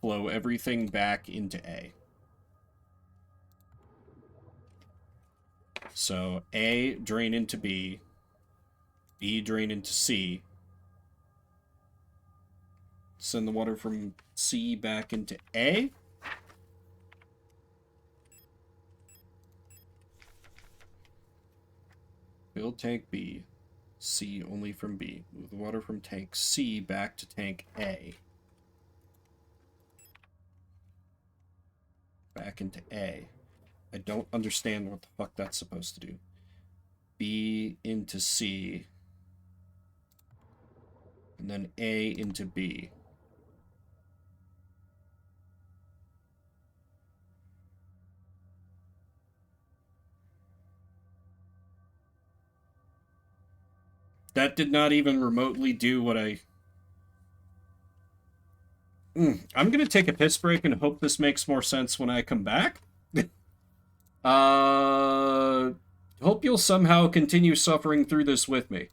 Flow everything back into A. So A, drain into B. B, drain into C. Send the water from C back into A. Fill tank B. C only from B. Move the water from tank C back to tank A. Back into A. I don't understand what the fuck that's supposed to do. B into C. And then A into B. That did not even remotely do what I... I'm going to take a piss break and hope this makes more sense when I come back. Hope you'll somehow continue suffering through this with me.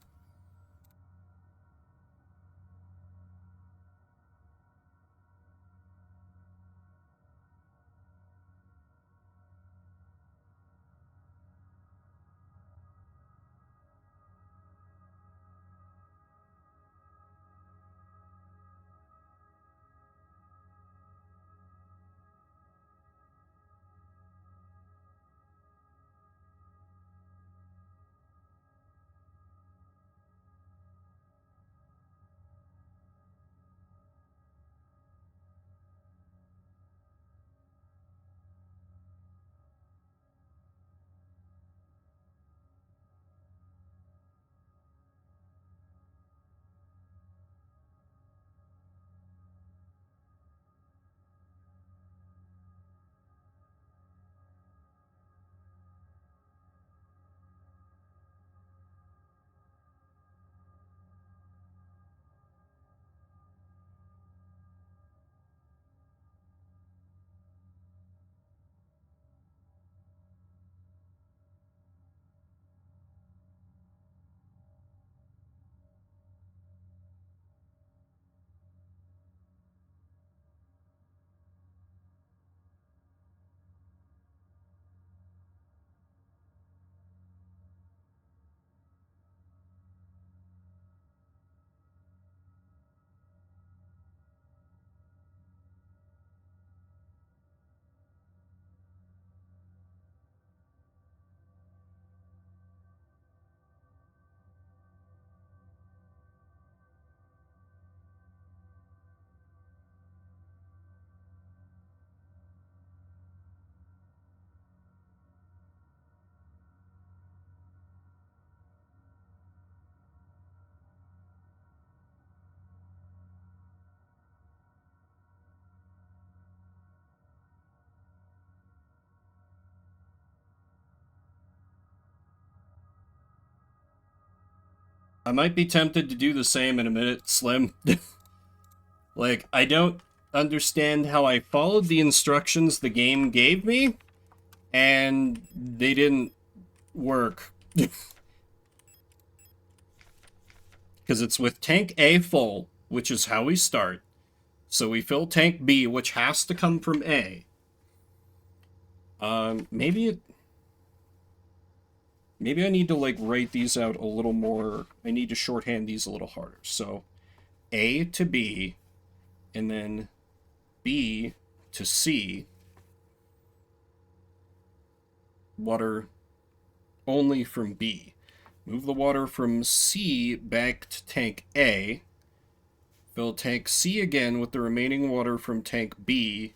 I might be tempted to do the same in a minute, Slim. Like, I don't understand how I followed the instructions the game gave me, and they didn't work. Because it's with tank A full, which is how we start. So we fill tank B, which has to come from A. Maybe I need to, like, write these out a little more. I need to shorthand these a little harder. So, A to B, and then B to C. Water only from B. Move the water from C back to tank A. Fill tank C again with the remaining water from tank B.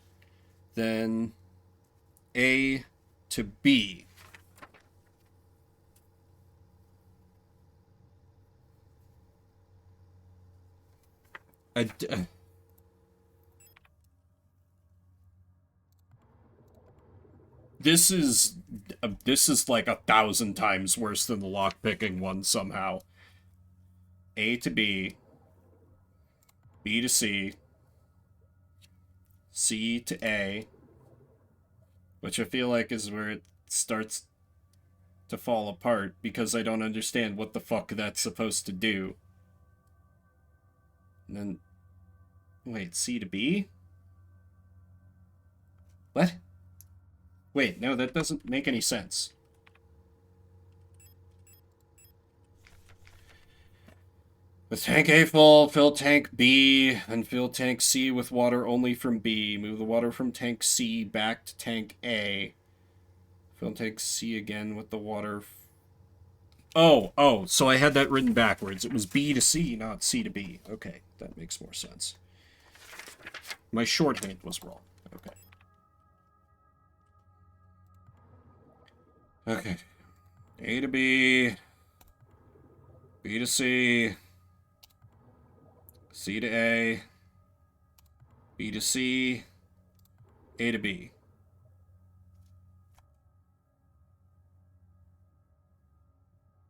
Then A to B. This is like 1,000 times worse than the lockpicking one somehow. A to B, B to C, C to A, which I feel like is where it starts to fall apart because I don't understand what the fuck that's supposed to do. And then, wait, C to B? What? Wait, no, that doesn't make any sense. With tank A full, fill tank B, and fill tank C with water only from B. Move the water from tank C back to tank A. Fill tank C again with the water. Oh, so I had that written backwards. It was B to C, not C to B. Okay, that makes more sense. My shorthand was wrong. Okay. Okay. A to B. B to C. C to A. B to C. A to B.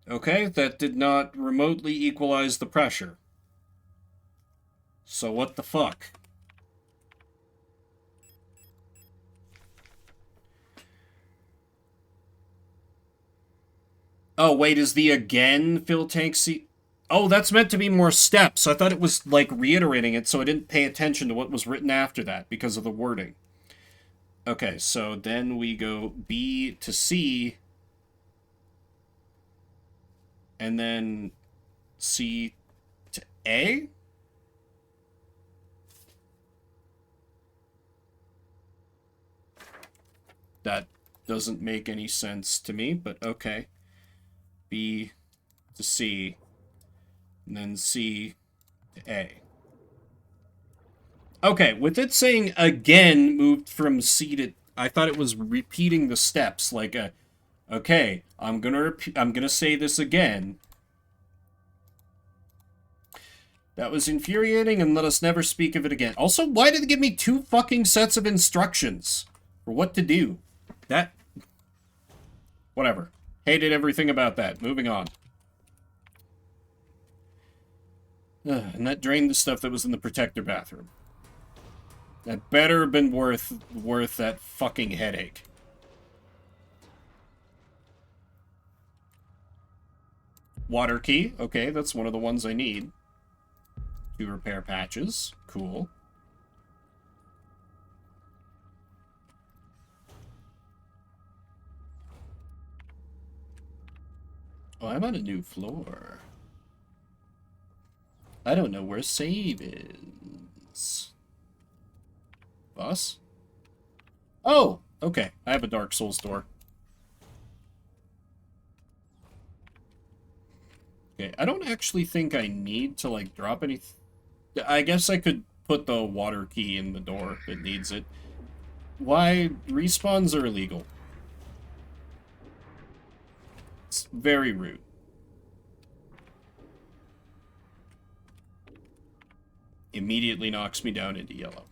Okay, that did not remotely equalize the pressure. So what the fuck? Oh, wait, is the again fill tank C? Oh, that's meant to be more steps. I thought it was, like, reiterating it, so I didn't pay attention to what was written after that because of the wording. Okay, so then we go B to C, and then C to A? That doesn't make any sense to me, but okay. B to C, and then C to A. Okay, with it saying again moved from C to... I thought it was repeating the steps, like a... Okay, I'm gonna say this again. That was infuriating, and let us never speak of it again. Also, why did they give me 2 fucking sets of instructions for what to do? That... Whatever. Hated everything about that. Moving on. And that drained the stuff that was in the protector bathroom. That better have been worth that fucking headache. Water key. Okay, that's one of the ones I need. 2 repair patches. Cool. Oh, I'm on a new floor. I don't know where save is. Boss? Oh, okay. I have a Dark Souls door. Okay, I don't actually think I need to, like, drop anything. I guess I could put the water key in the door that needs it. Why? Respawns are illegal. It's very rude. Immediately knocks me down into yellow.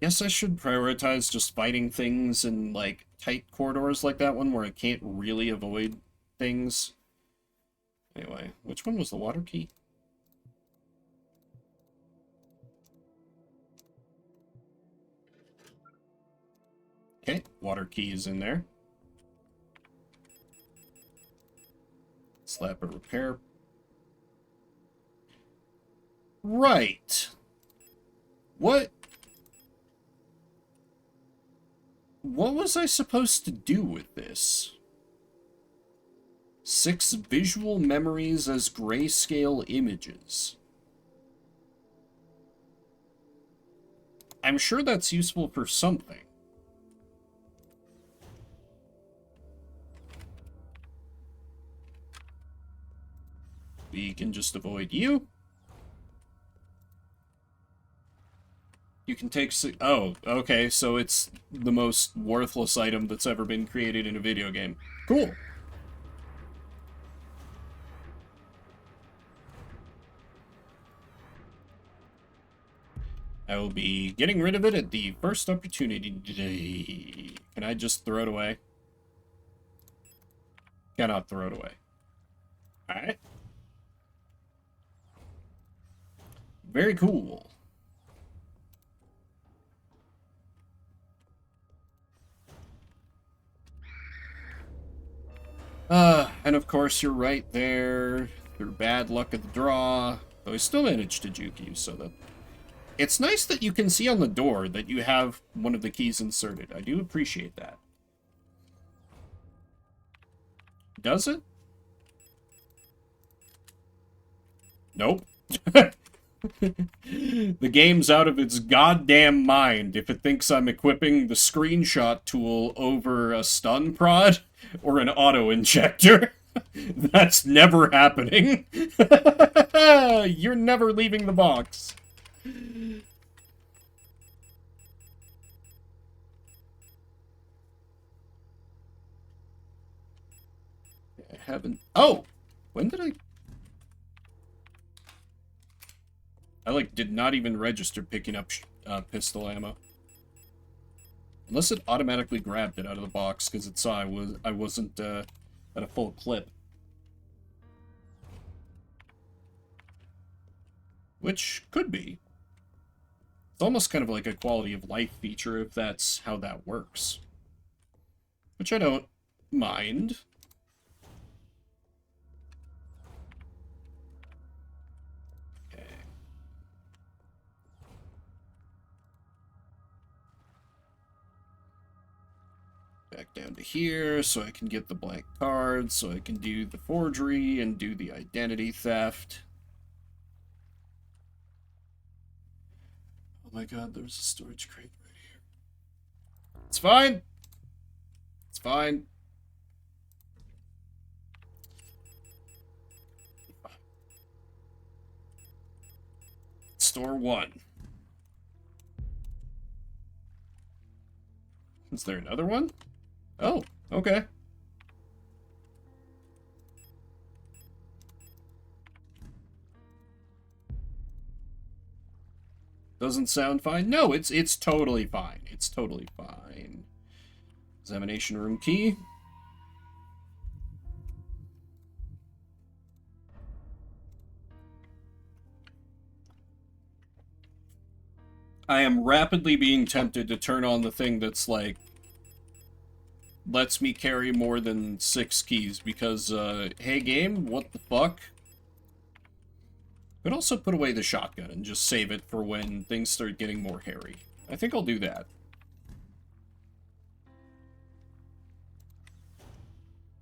Guess I should prioritize just fighting things in, like, tight corridors like that one where I can't really avoid things. Anyway, which one was the water key? Okay, water key is in there. Slap a repair. Right. What was I supposed to do with this? 6 visual memories as grayscale images. I'm sure that's useful for something. We can just avoid you. You can take... Oh, okay, so it's the most worthless item that's ever been created in a video game. Cool. I will be getting rid of it at the first opportunity. Can I just throw it away? Cannot throw it away. Alright. Very cool. And of course you're right there. Through bad luck of the draw. Though I still managed to juke you, so that... It's nice that you can see on the door that you have one of the keys inserted. I do appreciate that. Does it? Nope. The game's out of its goddamn mind if it thinks I'm equipping the screenshot tool over a stun prod or an auto injector. That's never happening. You're never leaving the box. I haven't... Oh! When did I like, did not even register picking up pistol ammo. Unless it automatically grabbed it out of the box because it saw I wasn't at a full clip. Which could be. It's almost kind of like a quality of life feature if that's how that works. Which I don't mind. Okay. Back down to here so I can get the blank cards, so I can do the forgery and do the identity theft. Oh my god, there's a storage crate right here. It's fine. It's fine. Store 1. Is there another one? Oh, okay. Doesn't sound fine? No, it's totally fine. It's totally fine. Examination room key. I am rapidly being tempted to turn on the thing that's like lets me carry more than 6 keys because hey game, what the fuck? But also put away the shotgun and just save it for when things start getting more hairy. I think I'll do that.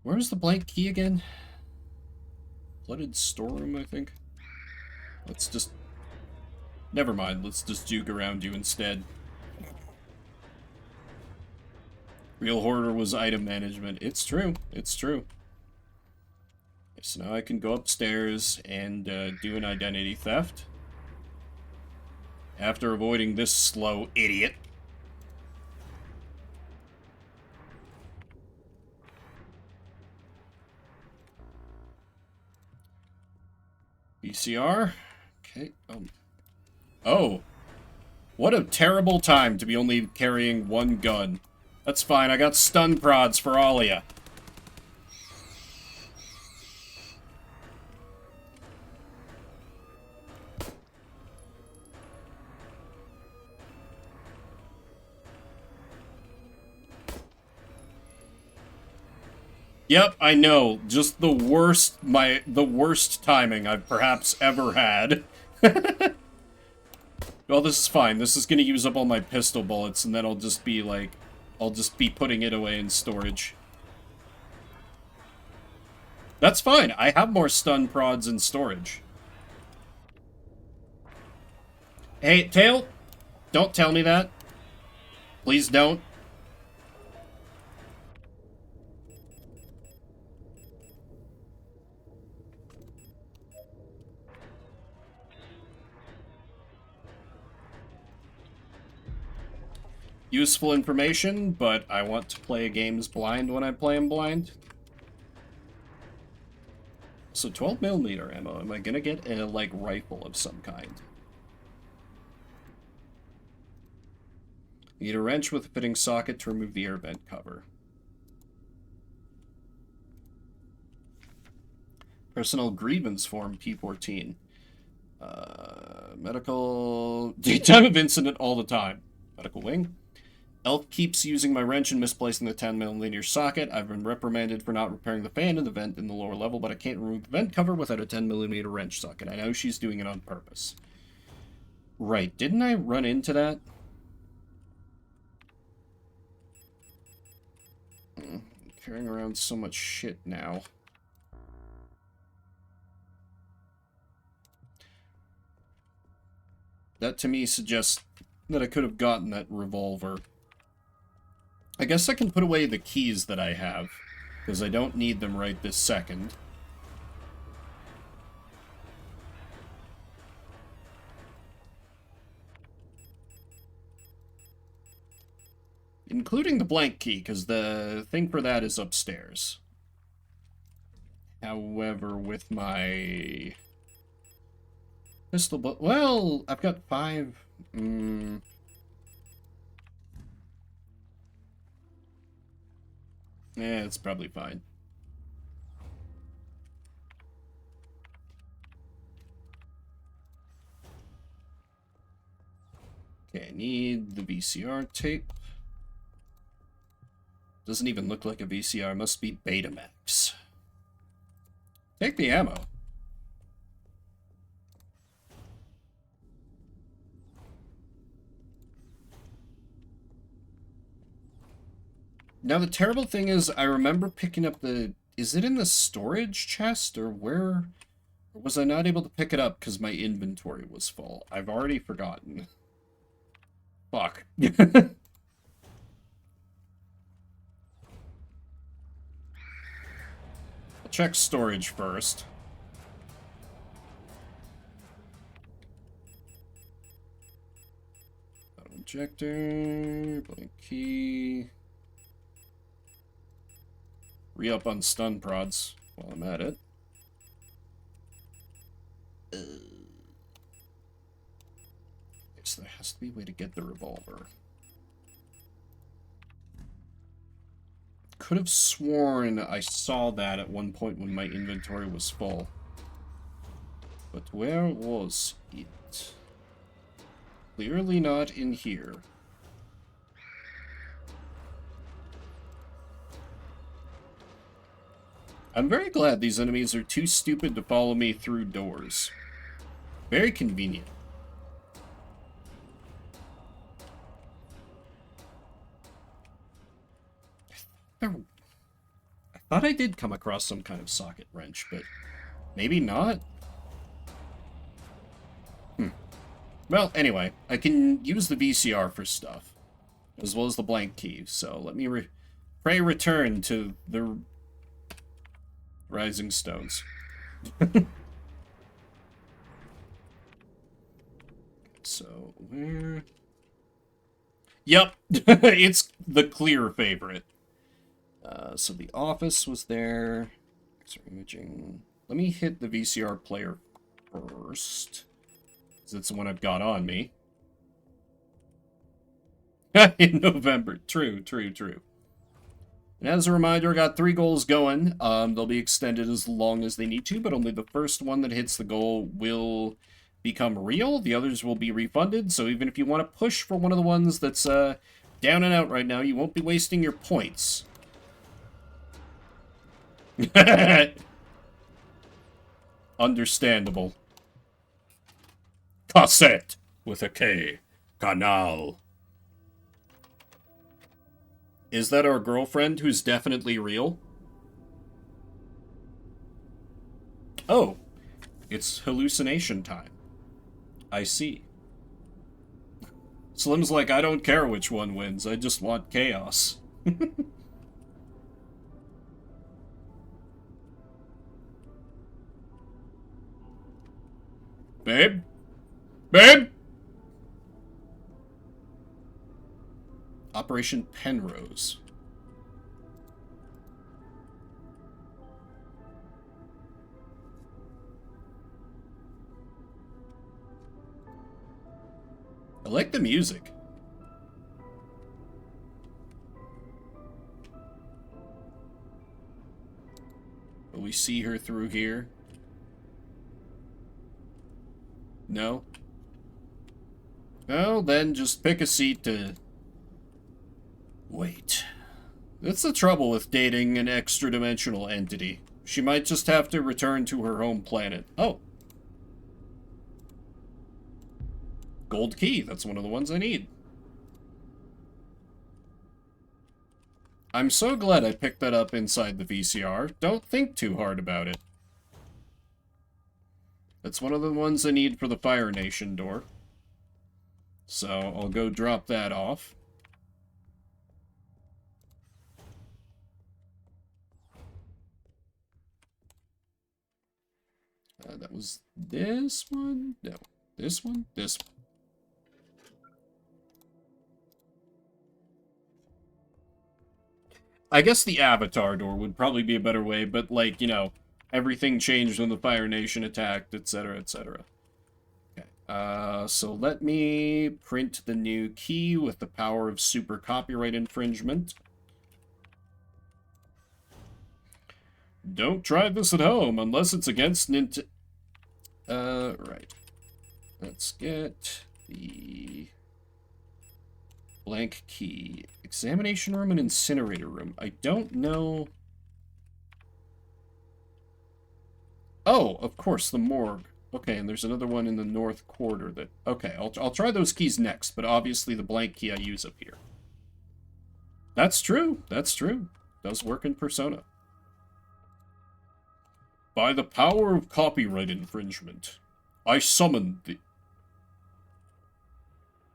Where's the blank key again? Flooded storeroom, I think. Let's just... Never mind, let's just juke around you instead. Real hoarder was item management. It's true, it's true. So now I can go upstairs and do an identity theft. After avoiding this slow idiot. VCR. Okay. Oh. What a terrible time to be only carrying one gun. That's fine, I got stun prods for all of ya. Yep, I know. Just the worst timing I've perhaps ever had. Well, this is fine. This is gonna use up all my pistol bullets, and then I'll just be putting it away in storage. That's fine. I have more stun prods in storage. Hey, Tail, don't tell me that. Please don't. Useful information, but I want to play games blind when I play them blind. So 12mm ammo. Am I gonna get a, like, rifle of some kind? You need a wrench with a fitting socket to remove the air vent cover. Personal grievance form P14. Medical... Time of incident all the time. Medical wing. Elf keeps using my wrench and misplacing the 10mm socket. I've been reprimanded for not repairing the fan in the vent in the lower level, but I can't remove the vent cover without a 10mm wrench socket. I know she's doing it on purpose. Right, didn't I run into that? I'm carrying around so much shit now. That to me suggests that I could have gotten that revolver. I guess I can put away the keys that I have, because I don't need them right this second. Including the blank key, because the thing for that is upstairs. However, with my pistol, well, I've got 5. Yeah, it's probably fine. Okay, I need the VCR tape. Doesn't even look like a VCR, must be Betamax. Take the ammo. Now, the terrible thing is, I remember picking up the... Is it in the storage chest, or where... Or was I not able to pick it up because my inventory was full? I've already forgotten. Fuck. I'll check storage first. Auto injector, blank key... Re-up on stun prods while I'm at it. So there has to be a way to get the revolver. Could have sworn I saw that at one point when my inventory was full. But where was it? Clearly not in here. I'm very glad these enemies are too stupid to follow me through doors. Very convenient. I thought I did come across some kind of socket wrench, but maybe not? Well, anyway, I can use the VCR for stuff, as well as the blank key, so let me pray return to the Rising Stones. So, where... Yep! It's the clear favorite. So the office was there. X-ray imaging. Let me hit the VCR player first, because it's the one I've got on me. In November. True, true, true. And as a reminder, I got 3 goals going. They'll be extended as long as they need to, but only the first one that hits the goal will become real. The others will be refunded, so even if you want to push for one of the ones that's down and out right now, you won't be wasting your points. Understandable. Cassette with a K. Canal. Is that our girlfriend who's definitely real? Oh, it's hallucination time. I see. Slim's like, I don't care which one wins, I just want chaos. Babe? Babe? Operation Penrose. I like the music. Will we see her through here? No? Well, then just pick a seat to... wait. That's the trouble with dating an extra-dimensional entity. She might just have to return to her home planet. Oh. Gold key. That's one of the ones I need. I'm so glad I picked that up inside the VCR. Don't think too hard about it. That's one of the ones I need for the Fire Nation door. So I'll go drop that off. That was this one? No. This one? This one. I guess the Avatar door would probably be a better way, but, like, you know, everything changed when the Fire Nation attacked, etc., etc. Okay, so let me print the new key with the power of super copyright infringement. Don't try this at home unless it's against Nintendo. Right. Let's get the blank key. Examination room and incinerator room. I don't know. Oh, of course, the morgue. Okay, and there's another one in the north quarter that... Okay, I'll try those keys next, but obviously the blank key I use up here. That's true. That's true. Does work in Persona. By the power of copyright infringement, I summoned the...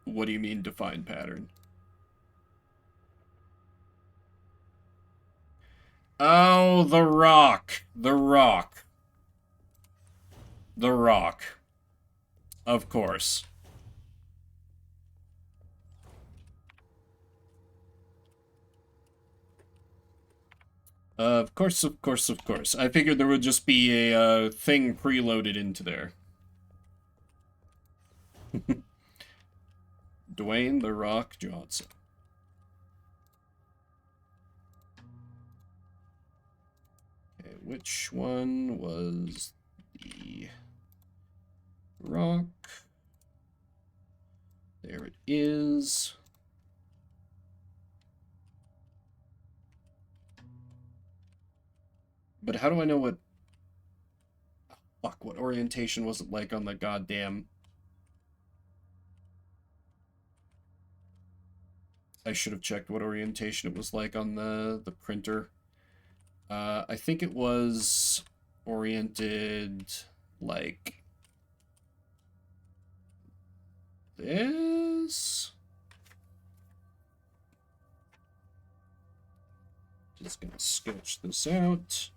What do you mean, define pattern? Oh, the rock. The rock. The rock. Of course. Of course, of course, of course. I figured there would just be a thing preloaded into there. Dwayne The Rock Johnson. Okay, which one was the rock? There it is. But how do I know what... Fuck, what orientation was it like on the goddamn... I should have checked what orientation it was like on the printer. I think it was oriented like this. Just gonna sketch this out.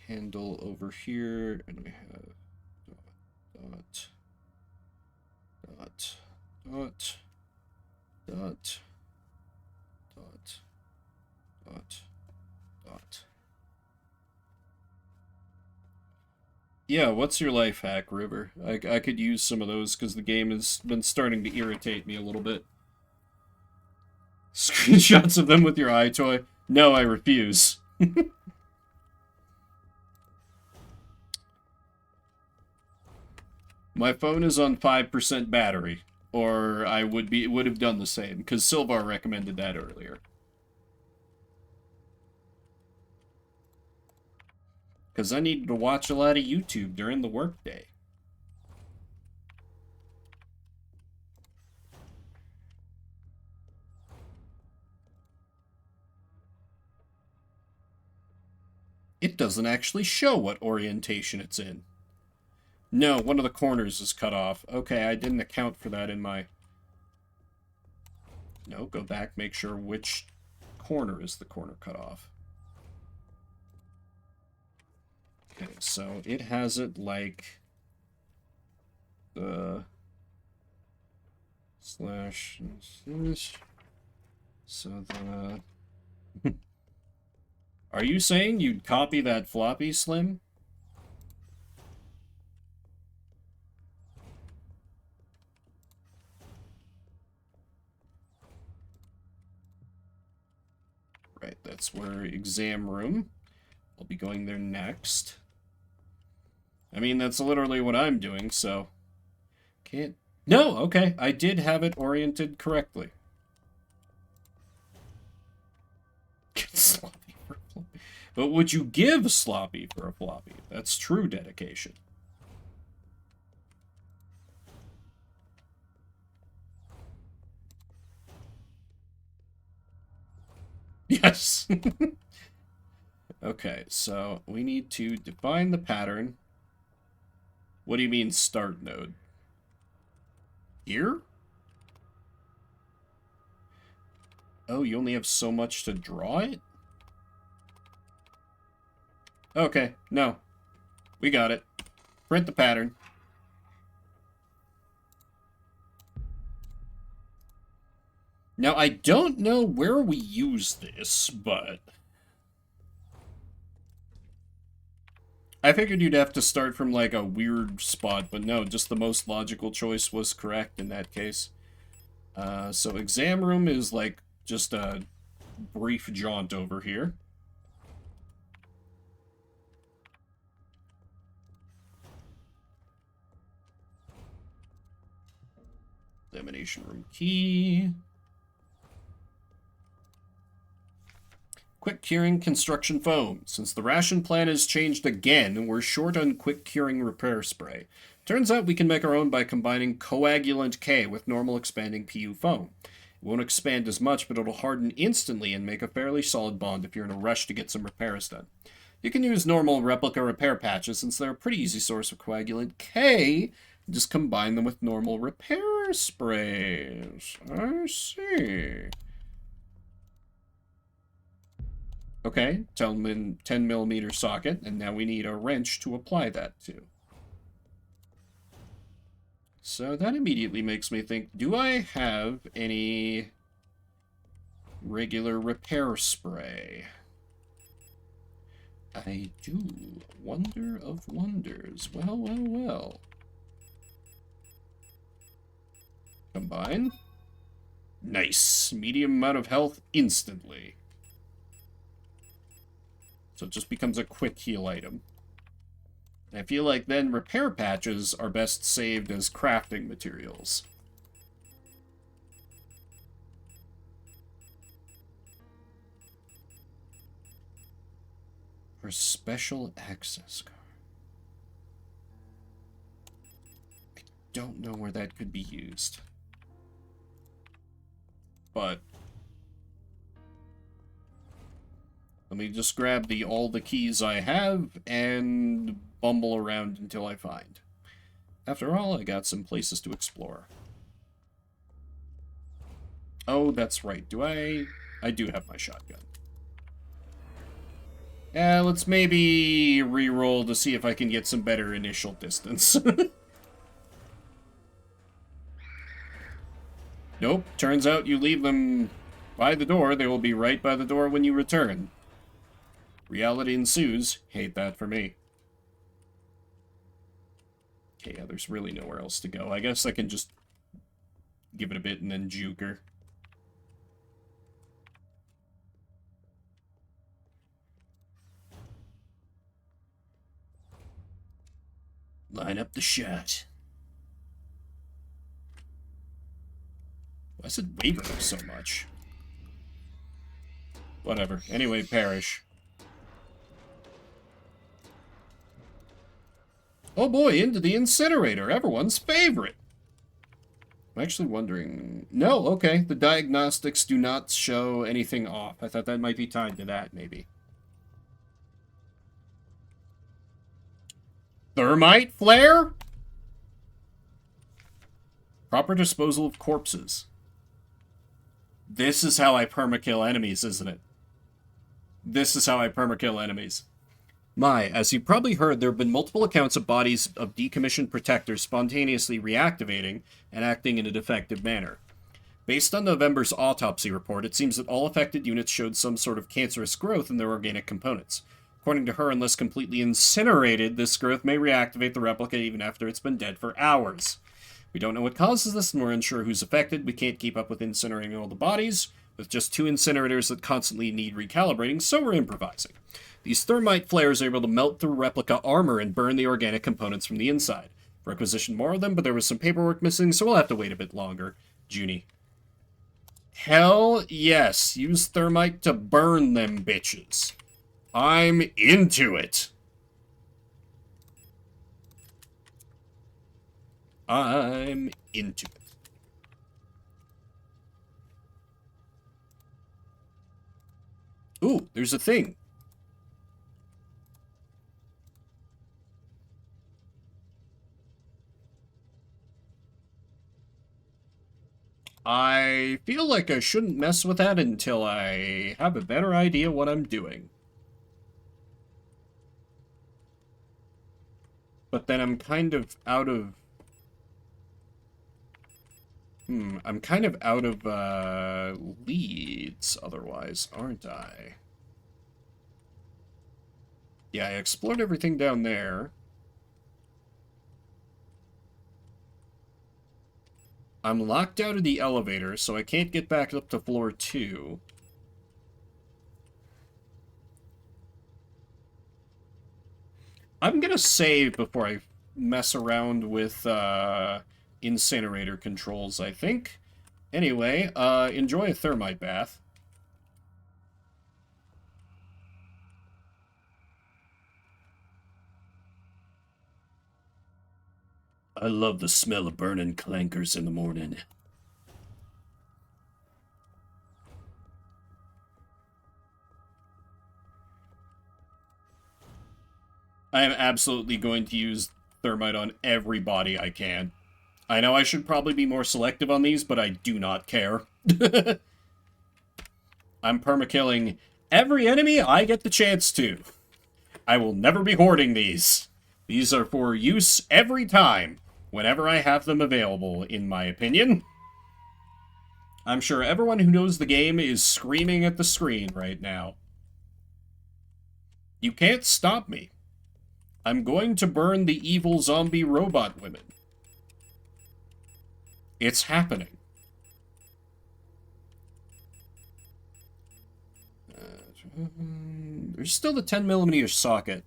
Handle over here, and we have dot, dot, dot, dot, dot, dot, dot. Yeah, what's your life hack, River? I could use some of those because the game has been starting to irritate me a little bit. Screenshots of them with your eye toy? No, I refuse. My phone is on 5% battery, or I would have done the same, because Silvar recommended that earlier. Because I needed to watch a lot of YouTube during the workday. It doesn't actually show what orientation it's in. No, one of the corners is cut off. Okay, I didn't account for that in my... No, go back, make sure which corner is the corner cut off. Okay, so it has it like... slash... So the... Are you saying you'd copy that floppy, Slim? Right, that's where exam room. I'll be going there next. I mean, that's literally what I'm doing, so... Can't... No, okay, I did have it oriented correctly. Sloppy for a floppy. But would you give sloppy for a floppy? That's true dedication. Yes. Okay, so we need to define the pattern. What do you mean start node? Here? Oh, you only have so much to draw it? Okay, no. We got it. Print the pattern. Now, I don't know where we use this, but... I figured you'd have to start from, like, a weird spot, but no, just the most logical choice was correct in that case. So exam room is, like, just a brief jaunt over here. Examination room key. Quick curing construction foam. Since the ration plan has changed again, we're short on quick curing repair spray. Turns out we can make our own by combining coagulant K with normal expanding PU foam. It won't expand as much, but it'll harden instantly and make a fairly solid bond if you're in a rush to get some repairs done. You can use normal replica repair patches since they're a pretty easy source of coagulant K. Just combine them with normal repair sprays. I see. Okay, 10mm socket, and now we need a wrench to apply that to. So that immediately makes me think, do I have any regular repair spray? I do. Wonder of wonders. Well, well, well. Combine. Nice. Medium amount of health instantly. So it just becomes a quick heal item. I feel like then repair patches are best saved as crafting materials. For special access card. I don't know where that could be used. But let me just grab all the keys I have and bumble around until I find. After all, I got some places to explore. Oh, that's right. I do have my shotgun. Let's maybe re-roll to see if I can get some better initial distance. Nope. Turns out you leave them by the door, they will be right by the door when you return. Reality ensues. Hate that for me. Okay, yeah, there's really nowhere else to go. I guess I can just give it a bit and then juke her. Line up the shot. Why is it wavering so much? Whatever. Anyway, perish. Oh boy, into the incinerator. Everyone's favorite. I'm actually wondering... No, okay. The diagnostics do not show anything off. I thought that might be tied to that, maybe. Thermite flare? Proper disposal of corpses. This is how I permakill enemies, isn't it? This is how I permakill enemies. As you probably heard, there have been multiple accounts of bodies of decommissioned protectors spontaneously reactivating and acting in a defective manner. Based on November's autopsy report, it seems that all affected units showed some sort of cancerous growth in their organic components. According to her, unless completely incinerated, this growth may reactivate the replica even after it's been dead for hours. We don't know what causes this, and we're unsure who's affected. We can't keep up with incinerating all the bodies, with just 2 incinerators that constantly need recalibrating, so we're improvising. These thermite flares are able to melt through replica armor and burn the organic components from the inside. Requisitioned more of them, but there was some paperwork missing, so we'll have to wait a bit longer. Junie. Hell yes, use thermite to burn them bitches. I'm into it. I'm into it. Ooh, there's a thing. I feel like I shouldn't mess with that until I have a better idea what I'm doing. But then I'm kind of out of... I'm kind of out of leads otherwise, aren't I? Yeah, I explored everything down there. I'm locked out of the elevator, so I can't get back up to floor 2. I'm gonna save before I mess around with incinerator controls, I think. Anyway, enjoy a thermite bath. I love the smell of burning clankers in the morning. I am absolutely going to use thermite on every body I can. I know I should probably be more selective on these, but I do not care. I'm permakilling every enemy I get the chance to. I will never be hoarding these. These are for use every time, whenever I have them available, in my opinion. I'm sure everyone who knows the game is screaming at the screen right now. You can't stop me. I'm going to burn the evil zombie robot women. It's happening. There's still the 10mm socket.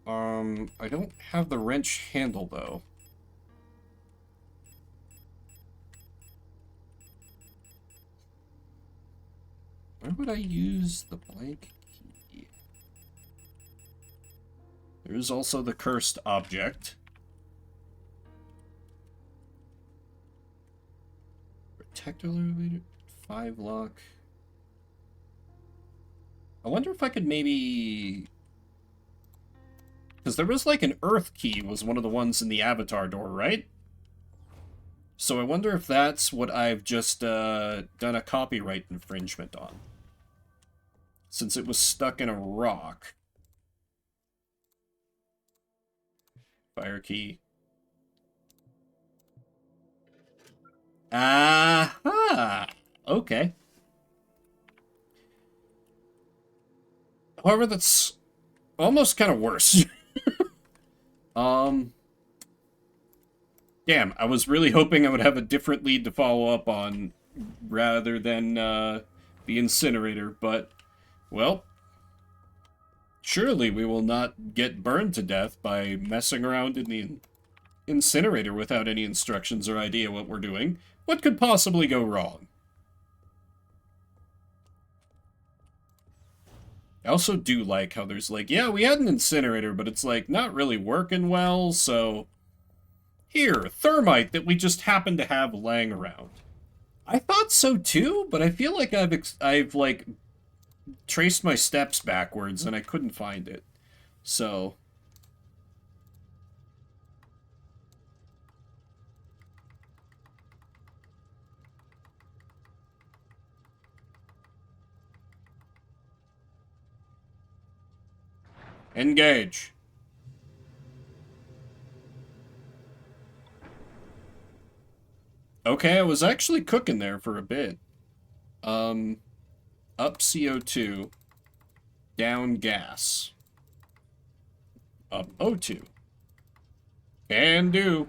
I don't have the wrench handle, though. Where would I use the blank key? There's also the cursed object. Protector elevator, 5 lock. I wonder if I could maybe... Because there was like an earth key was one of the ones in the avatar door, right? So I wonder if that's what I've just done a copyright infringement on. Since it was stuck in a rock. Fire key. Aha! Okay. However, that's almost kind of worse. Damn, I was really hoping I would have a different lead to follow up on rather than the incinerator, but, well, surely we will not get burned to death by messing around in the incinerator without any instructions or idea what we're doing. What could possibly go wrong? I also do like how there's like, yeah, we had an incinerator, but it's like not really working well, so here, thermite that we just happen to have laying around. I thought so too, but I feel like I've like traced my steps backwards and I couldn't find it. So engage. Okay, I was actually cooking there for a bit. Up CO2, down gas. Up O2. Can do.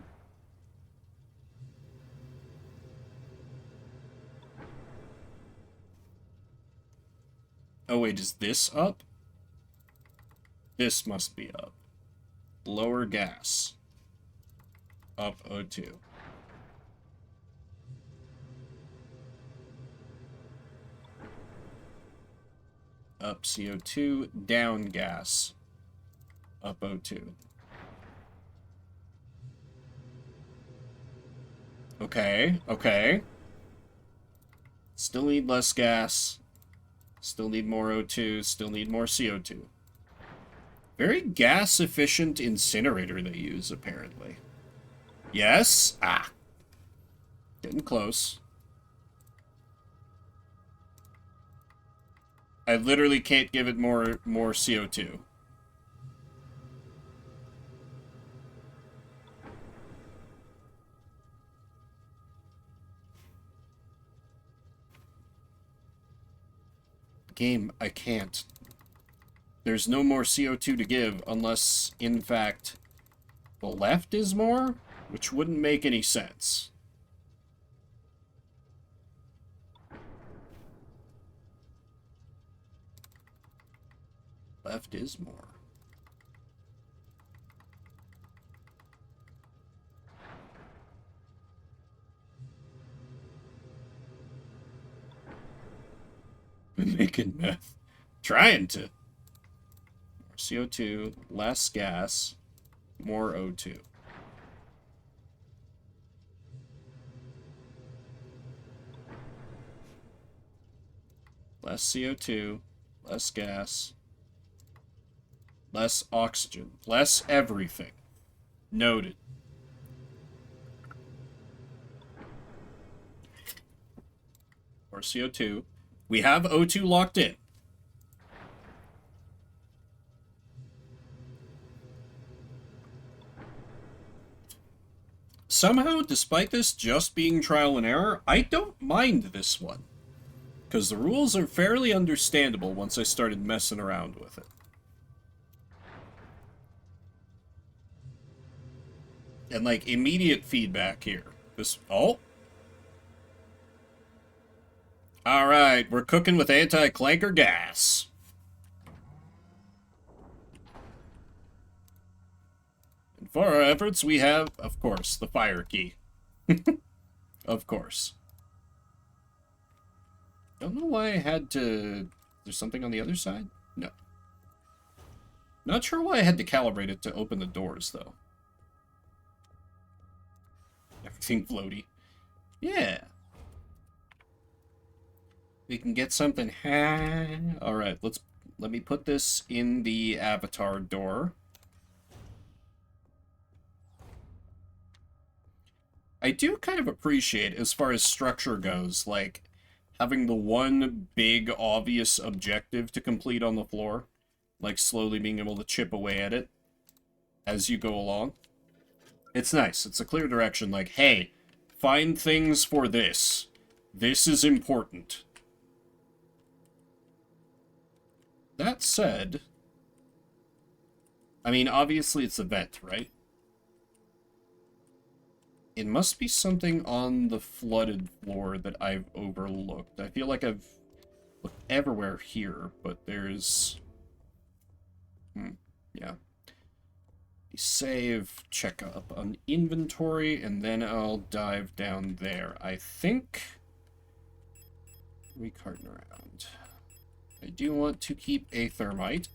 Oh wait, is this up? This must be up. Lower gas. Up O2. Up CO2, down gas. Up O2. Okay, okay. Still need less gas. Still need more O2. Still need more CO2. Very gas-efficient incinerator they use, apparently. Yes? Ah. Getting close. I literally can't give it more CO2. Game, I can't. There's no more CO2 to give unless, in fact, the left is more, which wouldn't make any sense. Left is more. Making meth. Trying to. More CO2, less gas, more O2. Less CO2, less gas, less oxygen, less everything. Noted. More CO2. We have O2 locked in. Somehow, despite this just being trial and error, I don't mind this one. Because the rules are fairly understandable once I started messing around with it. And, like, immediate feedback here. This... Oh! Alright, we're cooking with anti-clanker gas. And for our efforts, we have, of course, the fire key. Of course. Don't know why I had to... There's something on the other side? No. Not sure why I had to calibrate it to open the doors, though. Everything floaty. Yeah. We can get something. Alright, let me put this in the avatar door. I do kind of appreciate, as far as structure goes, like, having the one big, obvious objective to complete on the floor. Like, slowly being able to chip away at it as you go along. It's nice. It's a clear direction, like, hey, find things for this. This is important. That said, I mean, obviously it's a vent, right? It must be something on the flooded floor that I've overlooked. I feel like I've looked everywhere here, but there's... yeah. Save, check up on inventory, and then I'll dive down there. I think... we carting around. I do want to keep a thermite.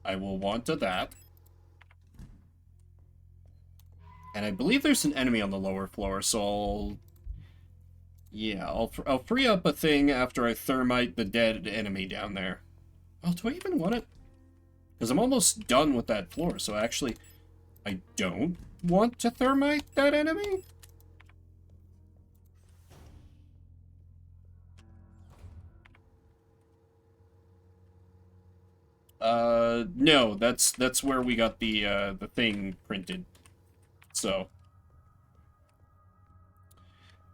I will want that. And I believe there's an enemy on the lower floor, so I'll... yeah, I'll free up a thing after I thermite the dead enemy down there. Oh, do I even want it? Because I'm almost done with that floor, so actually, I don't want to thermite that enemy? No, that's where we got the thing printed. So.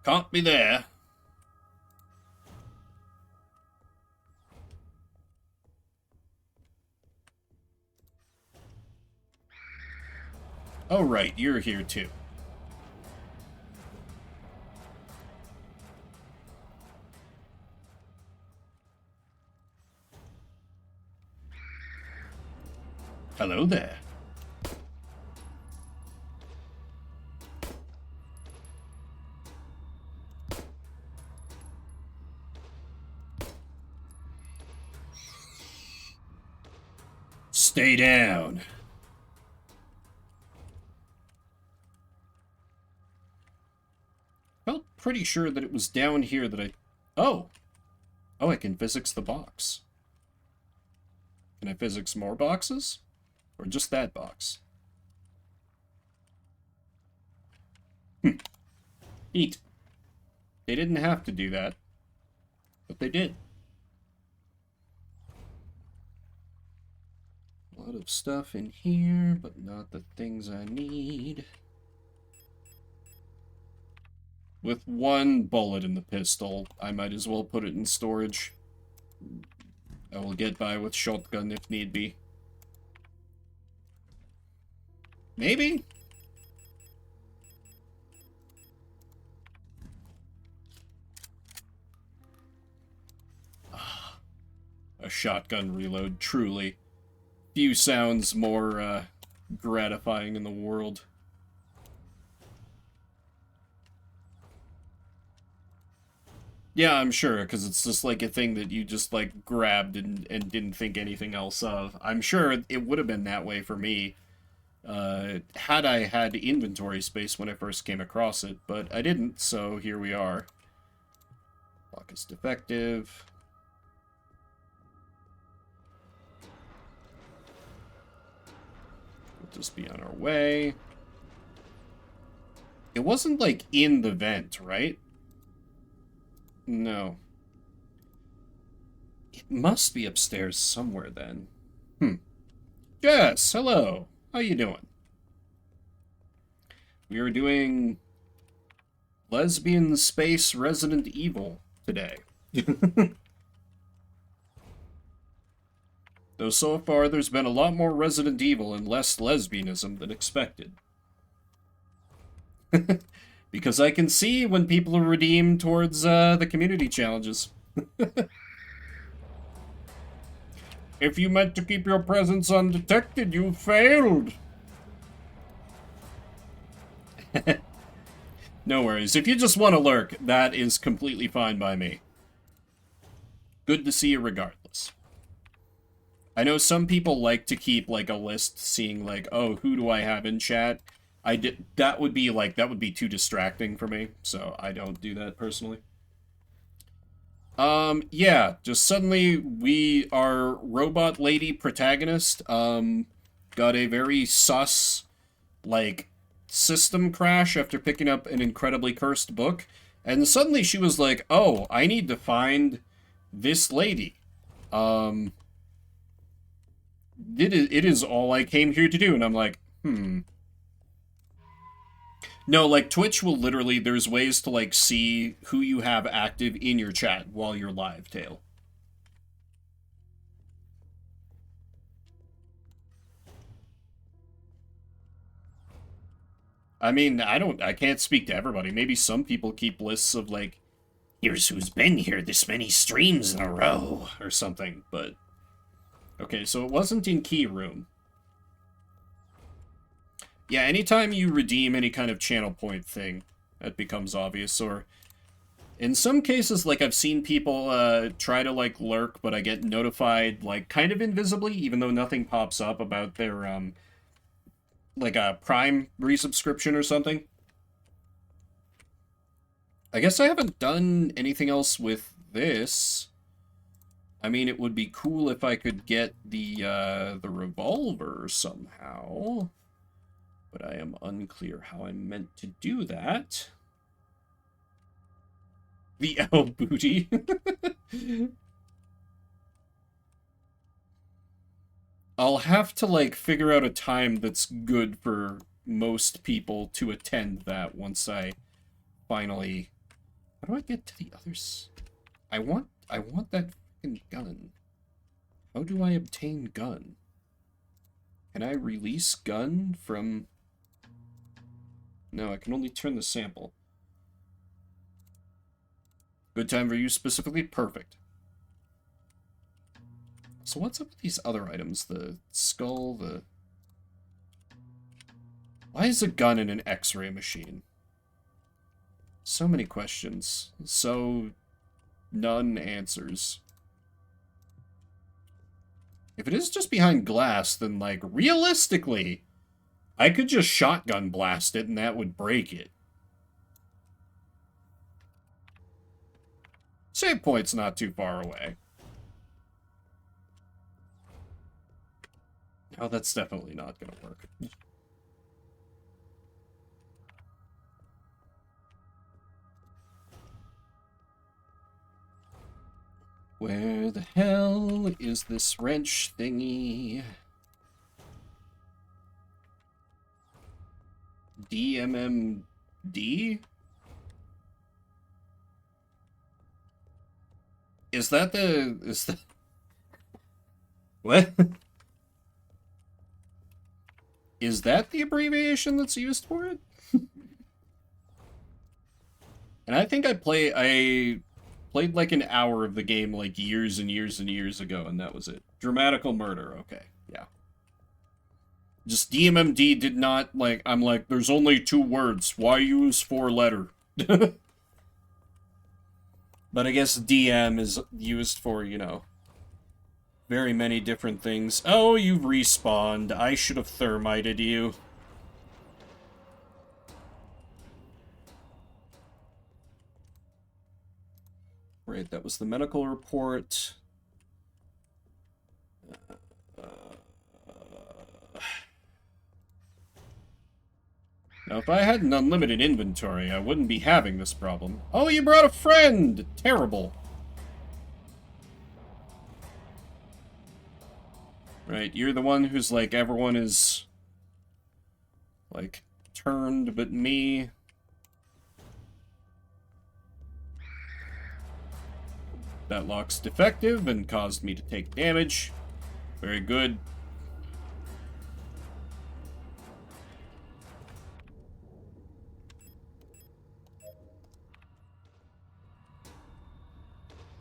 Can't be there. Oh, right, you're here too. Hello there. Stay down. Felt pretty sure that it was down here that I... oh! Oh, I can physics the box. Can I physics more boxes? Or just that box? Neat. They didn't have to do that. But they did. A lot of stuff in here, but not the things I need. With one bullet in the pistol, I might as well put it in storage. I will get by with shotgun if need be. Maybe? A shotgun reload, truly. Few sounds more gratifying in the world. Yeah, I'm sure, because it's just like a thing that you just like grabbed and didn't think anything else of. I'm sure it would have been that way for me had I had inventory space when I first came across it, but I didn't, so here we are. Lock is defective. We'll just be on our way. It wasn't like in the vent, right? No. It must be upstairs somewhere then. Jess, hello. How you doing? We are doing Lesbian Space Resident Evil today. Though so far there's been a lot more Resident Evil and less lesbianism than expected. Because I can see when people are redeemed towards the community challenges. If you meant to keep your presence undetected, you failed. No worries. If you just want to lurk, that is completely fine by me. Good to see you regardless. I know some people like to keep like a list seeing like, oh, who do I have in chat? That would be too distracting for me, so I don't do that personally. Yeah, just suddenly our robot lady protagonist, got a very sus, like, system crash after picking up an incredibly cursed book, and suddenly she was like, oh, I need to find this lady. It is all I came here to do, and I'm like, No, like, Twitch will literally, there's ways to, like, see who you have active in your chat while you're live, Tail. I mean, I can't speak to everybody. Maybe some people keep lists of, like, here's who's been here this many streams in a row, or something, but... Okay, so it wasn't in Key Room. Yeah, anytime you redeem any kind of channel point thing, that becomes obvious, or... In some cases, like, I've seen people try to, like, lurk, but I get notified, like, kind of invisibly, even though nothing pops up about their, like, a Prime resubscription or something. I guess I haven't done anything else with this. I mean, it would be cool if I could get the revolver somehow. But I am unclear how I'm meant to do that. The L booty. I'll have to, like, figure out a time that's good for most people to attend that once I finally... How do I get to the others? I want that fucking gun. How do I obtain gun? Can I release gun from... No, I can only turn the sample. Good time for you specifically? Perfect. So what's up with these other items? The skull, the... Why is a gun in an X-ray machine? So many questions. So... none answers. If it is just behind glass, then, like, realistically, I could just shotgun blast it and that would break it. Save point's not too far away. Oh, that's definitely not gonna work. Where the hell is this wrench thingy? DMMD? Is that the... What? Is that the abbreviation that's used for it? And I think I played like an hour of the game like years and years and years ago, and that was it. Dramatical murder, okay, yeah. Just DMMD did not, like, I'm like, there's only 2 words. Why use 4-letter? But I guess DM is used for, you know, very many different things. Oh, you've respawned. I should have thermited you. Right, that was the medical report. Now, if I had an unlimited inventory, I wouldn't be having this problem. Oh, you brought a friend! Terrible. Right, you're the one who's like, everyone is, like, turned but me. That lock's defective and caused me to take damage. Very good.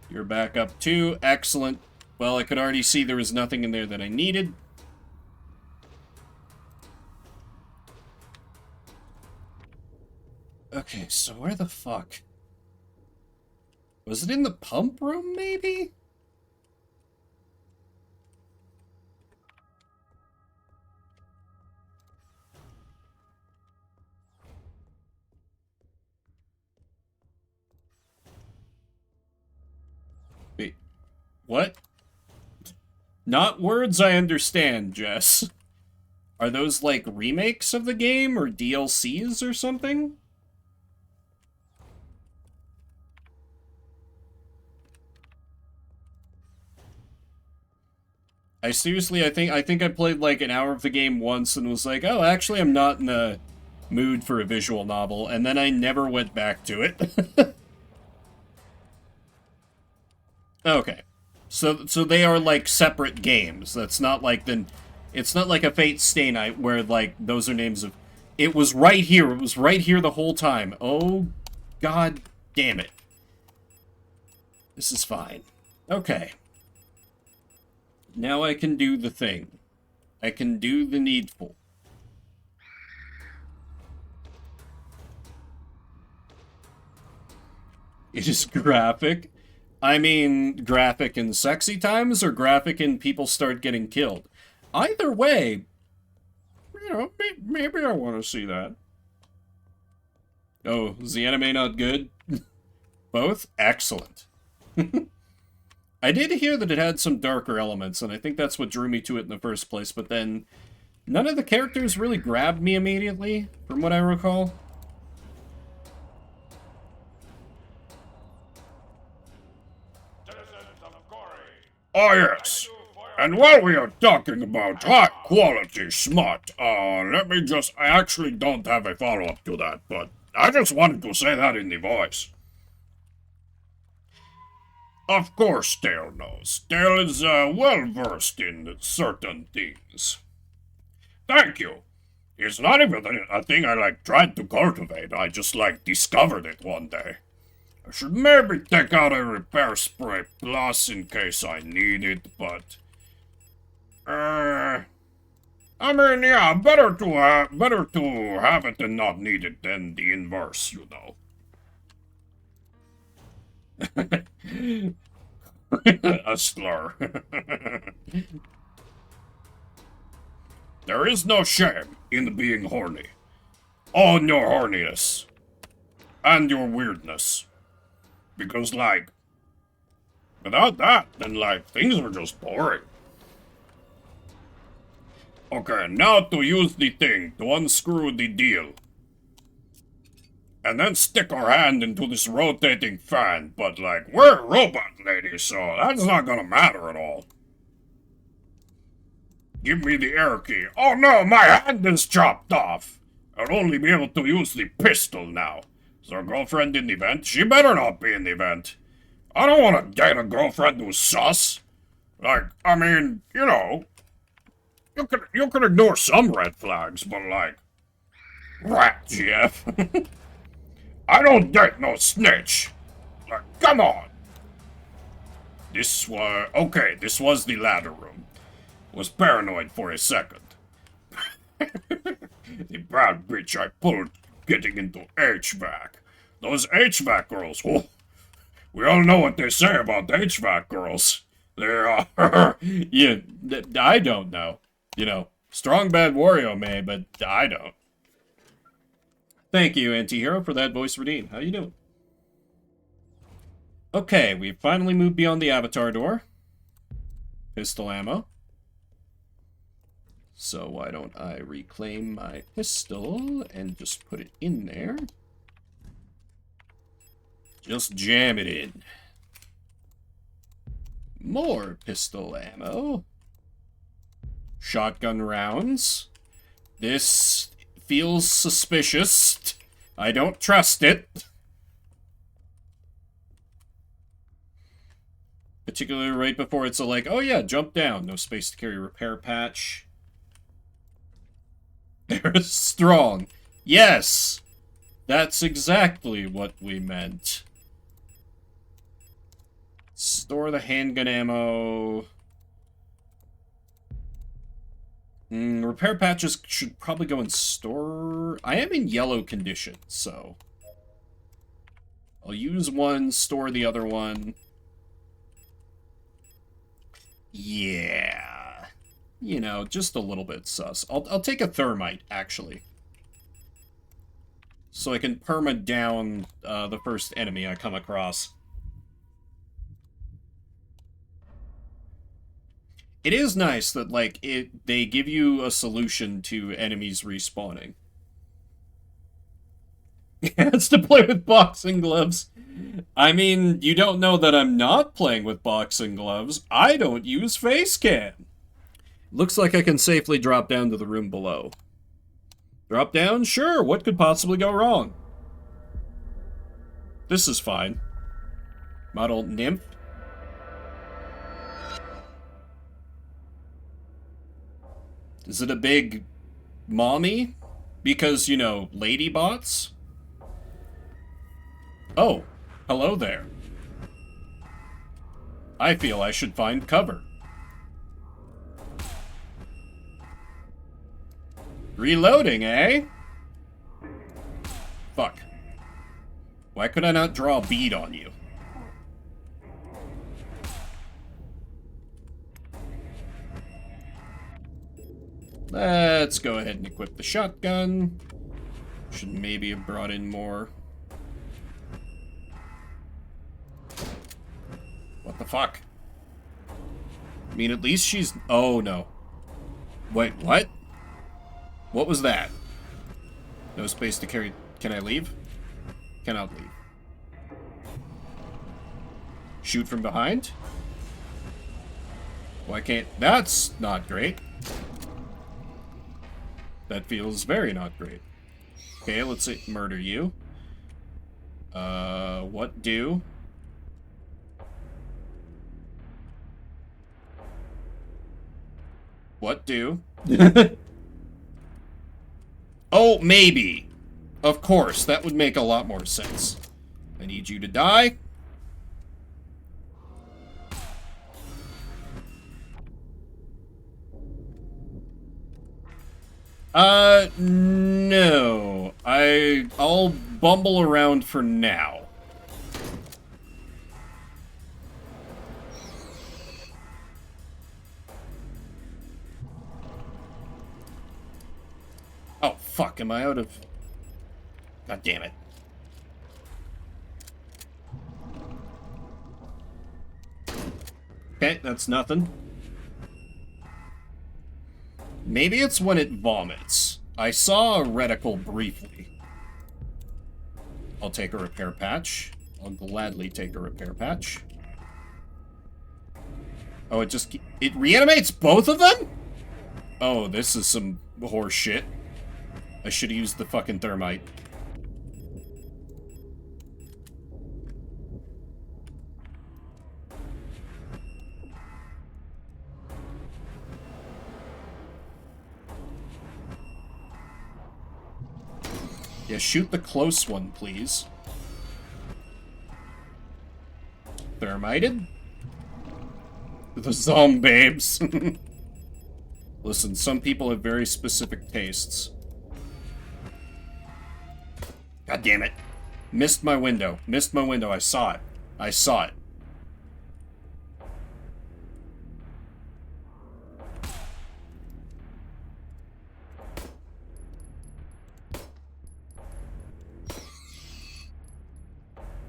You're back up too. Excellent. Well, I could already see there was nothing in there that I needed. Okay, so where the fuck? Was it in the pump room, maybe? Wait, what? Not words I understand, Jess. Are those, like, remakes of the game, or DLCs or something? I seriously, I think I played like an hour of the game once and was like, oh, actually I'm not in the mood for a visual novel, and then I never went back to it. Okay. So they are like separate games. That's not like it's not like a Fate Stay Night where like those are names of It was right here. It was right here the whole time. Oh, god damn it. This is fine. Okay. Now I can do the thing. I can do the needful. It is graphic. I mean, graphic in sexy times or graphic in people start getting killed. Either way, you know, maybe I want to see that. Oh, is the anime not good? Both? Excellent. I did hear that it had some darker elements, and I think that's what drew me to it in the first place, but then none of the characters really grabbed me immediately, from what I recall. Oh yes, and while we are talking about high-quality smut, let me just... I actually don't have a follow-up to that, but I just wanted to say that in the voice. Of course Dale knows. Dale is, well-versed in certain things. Thank you. It's not even a thing I, tried to cultivate. I just, discovered it one day. I should maybe take out a repair spray plus in case I need it, but... I mean, yeah, better to have it and not need it than the inverse, you know. A slur. There is no shame in being horny. Own your horniness. And your weirdness. Because, without that, then, things are just boring. Okay, now to use the thing, to unscrew the deal. And then stick our hand into this rotating fan, but, we're a robot, lady, so that's not gonna matter at all. Give me the air key. Oh no, my hand is chopped off! I'll only be able to use the pistol now. Is our girlfriend in the vent? She better not be in the vent. I don't want to date a girlfriend who's sus. I mean, you know, you can ignore some red flags, but rat, Jeff. I don't date no snitch. Come on. This was the ladder room. Was paranoid for a second. The bad bitch I pulled getting into HVAC. Those HVAC girls, oh, we all know what they say about HVAC girls. They are... Yeah, I don't know. You know, strong bad Wario may, but I don't. Thank you, Antihero, for that voice redeem. How you doing? Okay, we've finally moved beyond the avatar door. Pistol ammo. So why don't I reclaim my pistol and just put it in there? Just jam it in. More pistol ammo. Shotgun rounds. This feels suspicious. I don't trust it. Particularly right before it's oh yeah, jump down. No space to carry repair patch. They're strong. Yes! That's exactly what we meant. Store the handgun ammo. Repair patches should probably go in store. I am in yellow condition, so I'll use one, store the other one. Yeah. You know, just a little bit sus. I'll take a thermite, actually. So I can perma down the first enemy I come across. It is nice that, they give you a solution to enemies respawning. It's to play with boxing gloves. I mean, you don't know that I'm not playing with boxing gloves. I don't use face cam. Looks like I can safely drop down to the room below. Drop down? Sure, what could possibly go wrong? This is fine. Model nymph. Is it a big mommy? Because, you know, lady bots? Oh, hello there. I feel I should find cover. Reloading, eh? Fuck. Why could I not draw a bead on you? Let's go ahead and equip the shotgun. Should maybe have brought in more. What the fuck? I mean, at least she's... Oh, no. Wait, what? What was that? No space to carry... Can I leave? Cannot leave. Shoot from behind? Why can't... That's not great. That feels very not great. Okay, let's say murder you. What do? What do? Oh, maybe. Of course, that would make a lot more sense. I need you to die. No. I'll bumble around for now. Oh, fuck, am I out of... God damn it. Okay, that's nothing. Maybe it's when it vomits. I saw a reticle briefly. I'll take a repair patch. I'll gladly take a repair patch. Oh, it reanimates both of them? Oh, this is some horse shit. I should have used the fucking thermite. Yeah, shoot the close one, please. Thermited? The zombies. Listen, some people have very specific tastes. God damn it. Missed my window. Missed my window. I saw it. I saw it.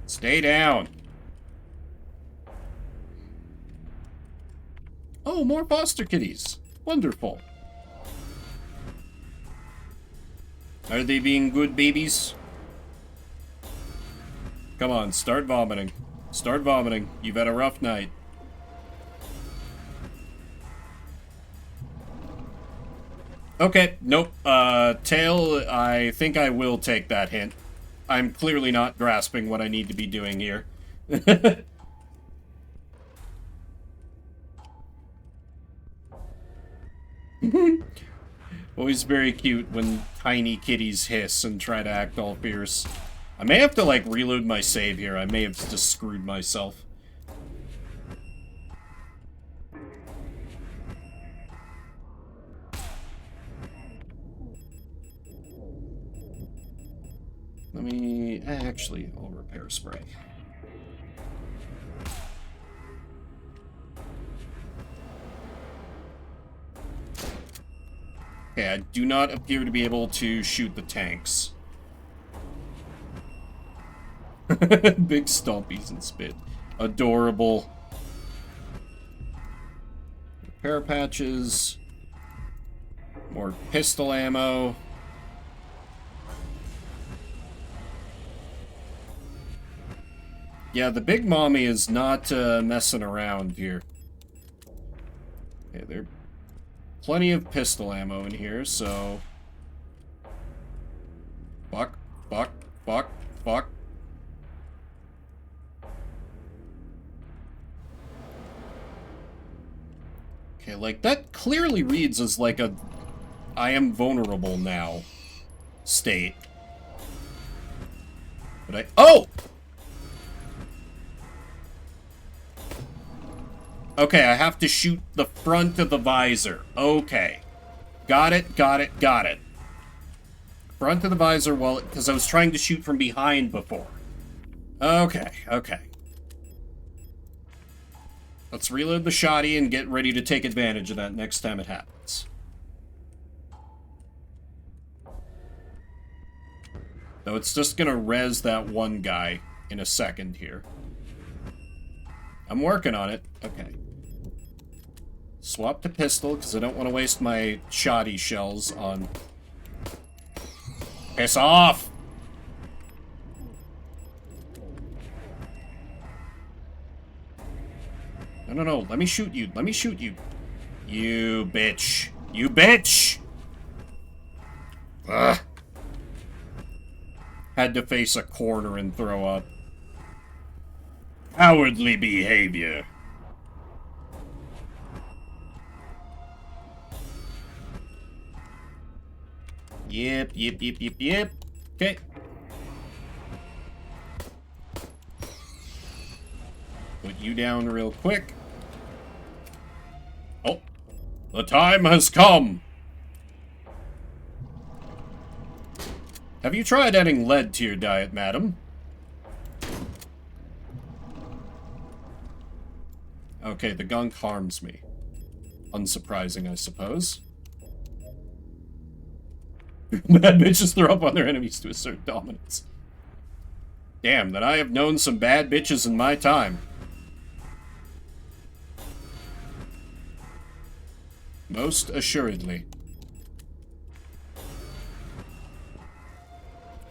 Stay down. Oh, more foster kitties. Wonderful. Are they being good babies? Come on, start vomiting. Start vomiting. You've had a rough night. Okay, nope. Tail, I think I will take that hint. I'm clearly not grasping what I need to be doing here. Always very cute when tiny kitties hiss and try to act all fierce. I may have to, like, reload my save here. I may have just screwed myself. Let me... Actually, I'll repair spray. Okay, I do not appear to be able to shoot the tanks. Big stompies and spit. Adorable. Repair patches. More pistol ammo. Yeah, the big mommy is not messing around here. Okay, there... Plenty of pistol ammo in here, so... Fuck, fuck, fuck, fuck. Okay, like, that clearly reads as like a... I am vulnerable now. state. But I... Oh! Okay, I have to shoot the front of the visor. Okay. Got it, got it, got it. Front of the visor, well, because I was trying to shoot from behind before. Okay, okay. Let's reload the shotty and get ready to take advantage of that next time it happens. Though it's just gonna res that one guy in a second here. I'm working on it. Okay. Swap to pistol, because I don't want to waste my shoddy shells on... Piss off! No, no, no. Let me shoot you. Let me shoot you. You bitch. You bitch! Ugh. Had to face a corner and throw up. Cowardly behavior. Yep, yep, yep, yep, yep. Okay. Put you down real quick. Oh, the time has come. Have you tried adding lead to your diet, madam? Okay, the gunk harms me. Unsurprising, I suppose. Bad bitches throw up on their enemies to assert dominance. Damn, then I have known some bad bitches in my time. Most assuredly.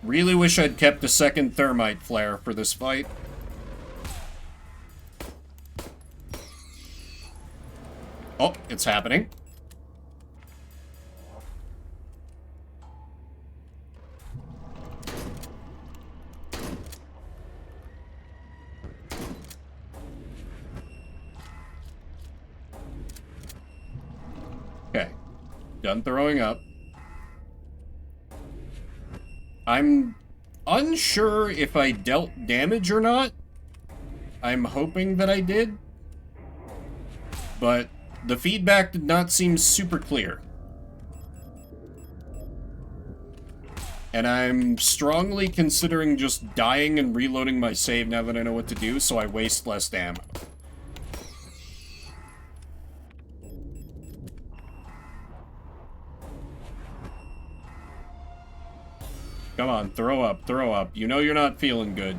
Really wish I'd kept a second thermite flare for this fight. Oh, it's happening. Okay. Done throwing up. I'm unsure if I dealt damage or not. I'm hoping that I did. But the feedback did not seem super clear. And I'm strongly considering just dying and reloading my save now that I know what to do, so I waste less ammo. Come on, throw up, throw up. You know you're not feeling good.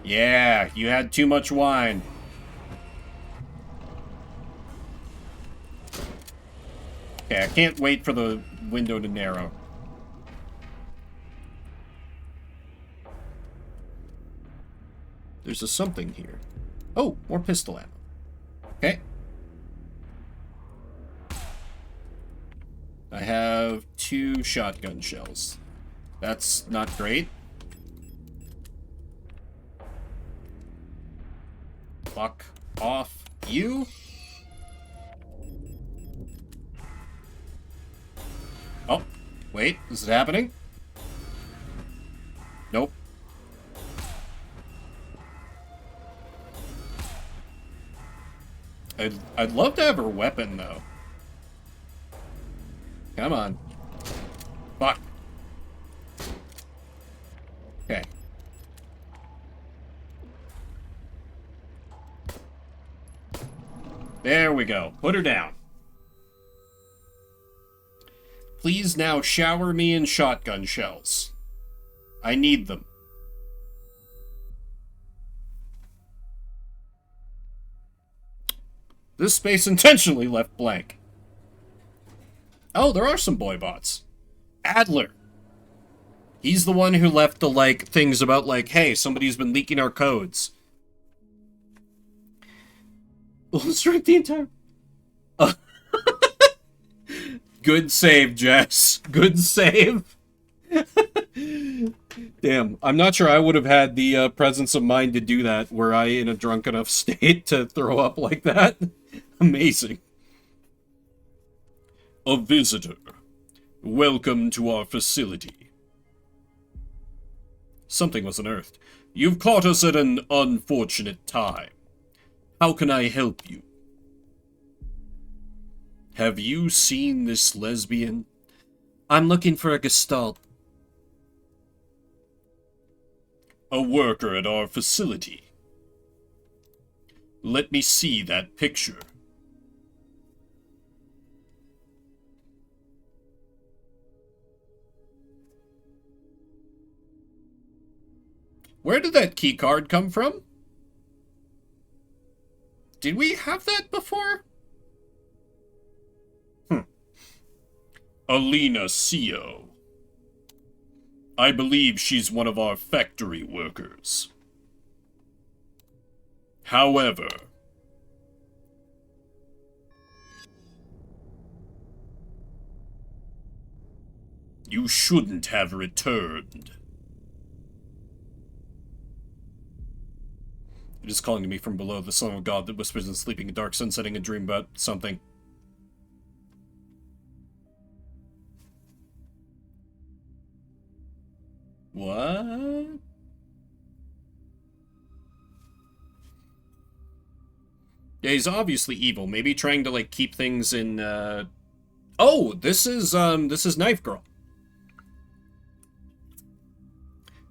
Yeah, you had too much wine. Okay, I can't wait for the window to narrow. There's a something here. Oh, more pistol ammo. Okay. I have 2 shotgun shells. That's not great. Fuck off, you. Oh, wait, is it happening? Nope. I'd love to have her weapon, though. Come on. Fuck. Okay. There we go. Put her down. Please now shower me in shotgun shells. I need them. This space intentionally left blank. Oh, there are some boy bots. Adler. He's the one who left the, like, things about, like, hey, somebody's been leaking our codes. Let's drink the entire... Good save, Jess. Good save. Damn, I'm not sure I would have had the presence of mind to do that were I in a drunk enough state to throw up like that. Amazing. A visitor. Welcome to our facility. Something was unearthed. You've caught us at an unfortunate time. How can I help you? Have you seen this lesbian? I'm looking for a gestalt. A worker at our facility. Let me see that picture. Where did that keycard come from? Did we have that before? Alina Seo. I believe she's one of our factory workers. However, you shouldn't have returned. It is calling to me from below, the son of God that whispers in sleeping in dark sun, setting a dream about something. What? Yeah, he's obviously evil. Maybe trying to, like, keep things in, Oh, this is Knife Girl.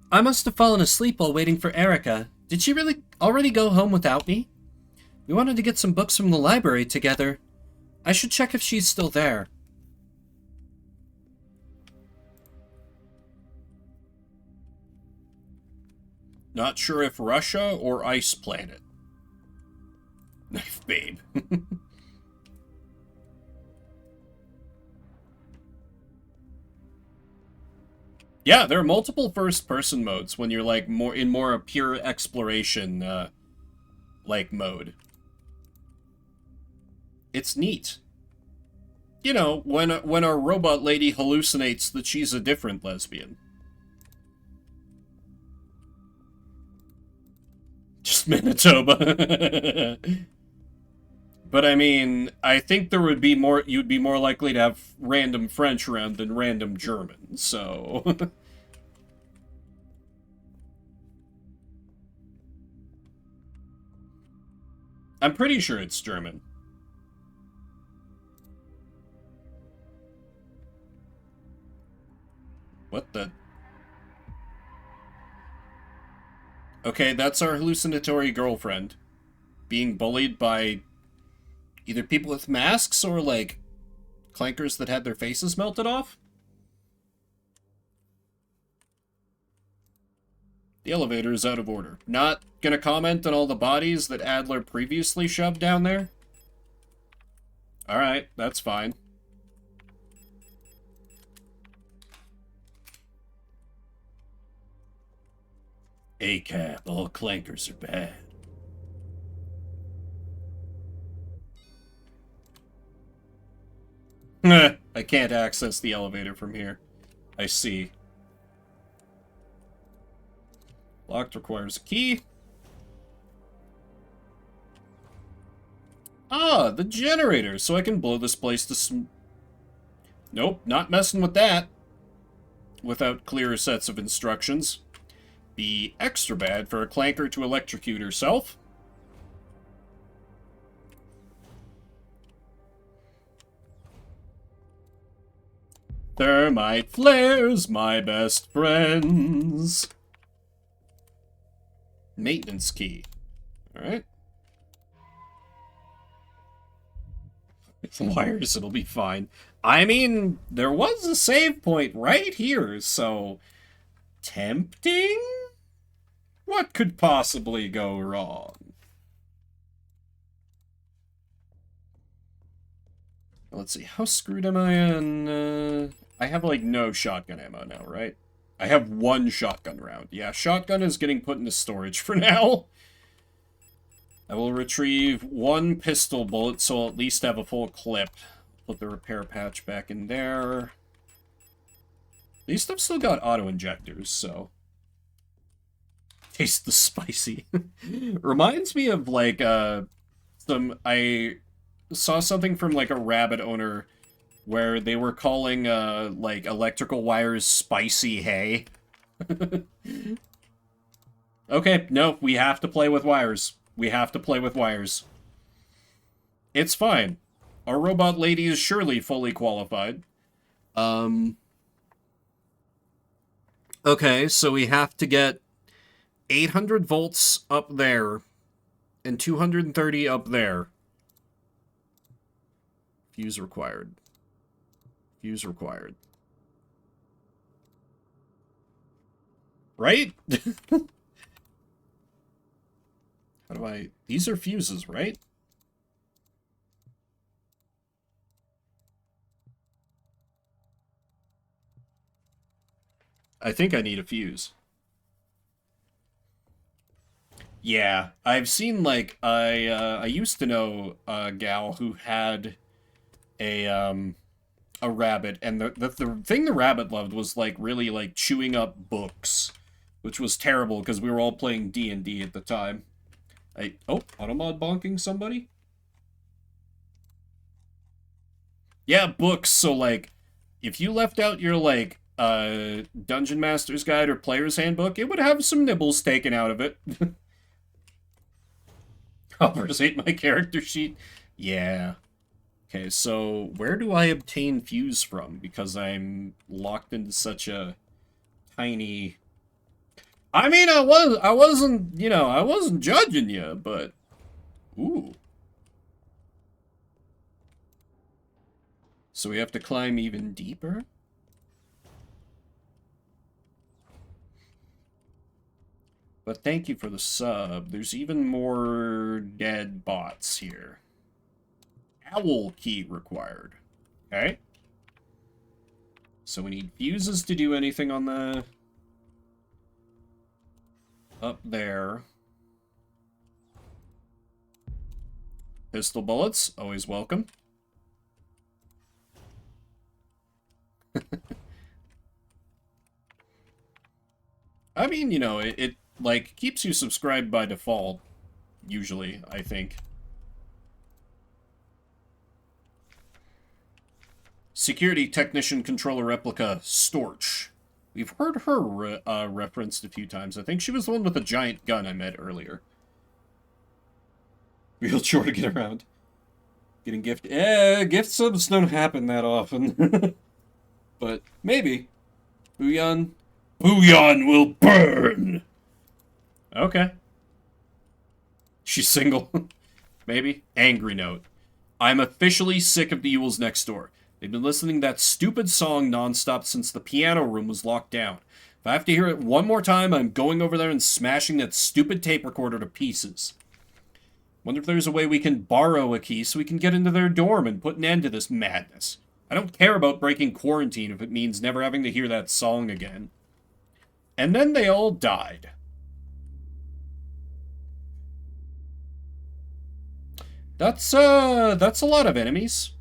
I must have fallen asleep while waiting for Erica. Did she really already go home without me? We wanted to get some books from the library together. I should check if she's still there. Not sure if Russia or Ice Planet. Knife Babe. Yeah, there are multiple first-person modes when you're like more a pure exploration like mode. It's neat. You know, when our robot lady hallucinates that she's a different lesbian. Just Manitoba. But I mean, I think there would be more, you'd be more likely to have random French around than random German, so... I'm pretty sure it's German. What the... Okay, that's our hallucinatory girlfriend. Being bullied by... either people with masks or, like, clankers that had their faces melted off? The elevator is out of order. Not gonna comment on all the bodies that Adler previously shoved down there? Alright, that's fine. ACAP, all clankers are bad. I can't access the elevator from here. I see. Locked requires a key. Ah, the generator, so I can blow this place to Nope, not messing with that. Without clearer sets of instructions. Be extra bad for a clanker to electrocute herself. Thermite flares, my best friends. Maintenance key. Alright. If the wires, it'll be fine. I mean, there was a save point right here, so... tempting? What could possibly go wrong? Let's see, how screwed am I on... I have, like, no shotgun ammo now, right? I have one shotgun round. Yeah, shotgun is getting put into storage for now. I will retrieve one pistol bullet, so I'll at least have a full clip. Put the repair patch back in there. These stuff still got auto-injectors, so... Taste the spicy. Reminds me of, like, I saw something from, like, a rabbit owner where they were calling, like, electrical wires spicy hay. Okay, no, we have to play with wires. We have to play with wires. It's fine. Our robot lady is surely fully qualified. Okay, so we have to get 800 volts up there and 230 up there. Fuse required. Fuse required. Right? How do I... These are fuses, right? I think I need a fuse. Yeah, I've seen, like, I used to know a gal who had a rabbit, and the thing the rabbit loved was, like, really, like, chewing up books, which was terrible, because we were all playing D&D at the time. Oh, automod bonking somebody? Yeah, books, so, like, if you left out your, like, Dungeon Master's Guide or Player's Handbook, it would have some nibbles taken out of it. Conversate my character sheet. Yeah. Okay, so where do I obtain fuse from? Because I'm locked into such a tiny... I mean, I wasn't, you know, I wasn't judging you, but... Ooh. So we have to climb even deeper? But thank you for the sub. There's even more dead bots here. Owl key required. Okay. So we need fuses to do anything on the... up there. Pistol bullets, always welcome. I mean, you know, it like, keeps you subscribed by default, usually, I think. Security Technician Controller Replica, Storch. We've heard her referenced a few times. I think she was the one with the giant gun I met earlier. Real chore to get around. Getting gift... gift subs don't happen that often. But maybe. Booyan. Booyan will burn! Okay. She's single. Maybe. Angry note. I'm officially sick of the Ewells next door. They've been listening to that stupid song nonstop since the piano room was locked down. If I have to hear it one more time, I'm going over there and smashing that stupid tape recorder to pieces. Wonder if there's a way we can borrow a key so we can get into their dorm and put an end to this madness. I don't care about breaking quarantine if it means never having to hear that song again. And then they all died. That's a lot of enemies.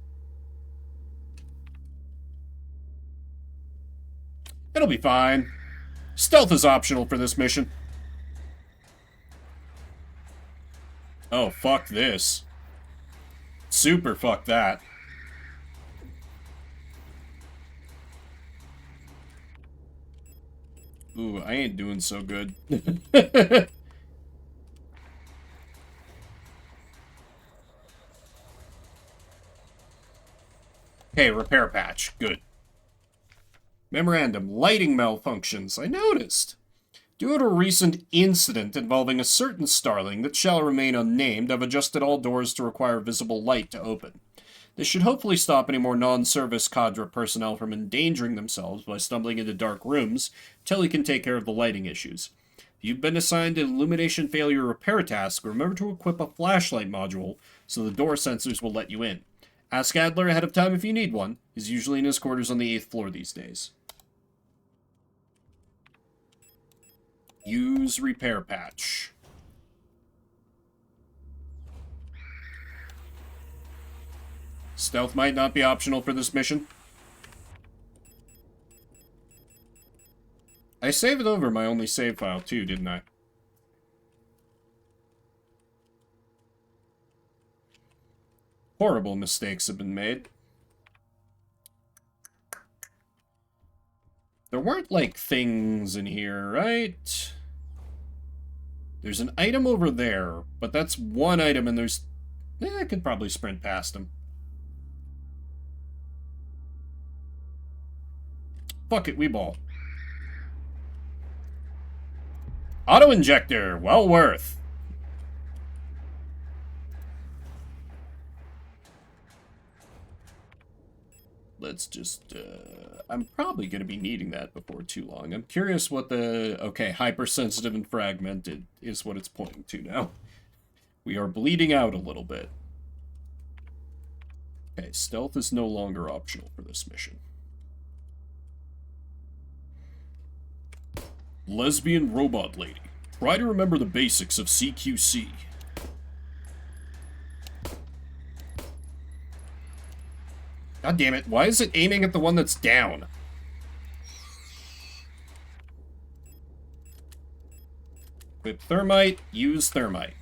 It'll be fine. Stealth is optional for this mission. Oh, fuck this. Super fuck that. Ooh, I ain't doing so good. Okay, repair patch. Good. Memorandum. Lighting malfunctions. I noticed. Due to a recent incident involving a certain starling that shall remain unnamed, I've adjusted all doors to require visible light to open. This should hopefully stop any more non-service cadre personnel from endangering themselves by stumbling into dark rooms until he can take care of the lighting issues. If you've been assigned an illumination failure repair task, remember to equip a flashlight module so the door sensors will let you in. Ask Adler ahead of time if you need one. He's usually in his quarters on the 8th floor these days. Use repair patch. Stealth might not be optional for this mission. I saved over my only save file too, didn't I? Horrible mistakes have been made. There weren't, like, things in here, right? There's an item over there, but that's one item and there's... I could probably sprint past him. Fuck it, we ball. Auto-injector, well worth. Let's just, I'm probably going to be needing that before too long. I'm curious what the, okay, hypersensitive and fragmented is what it's pointing to now. We are bleeding out a little bit. Okay, stealth is no longer optional for this mission. Lesbian robot lady. Try to remember the basics of CQC. God damn it, why is it aiming at the one that's down? Equip thermite, use thermite.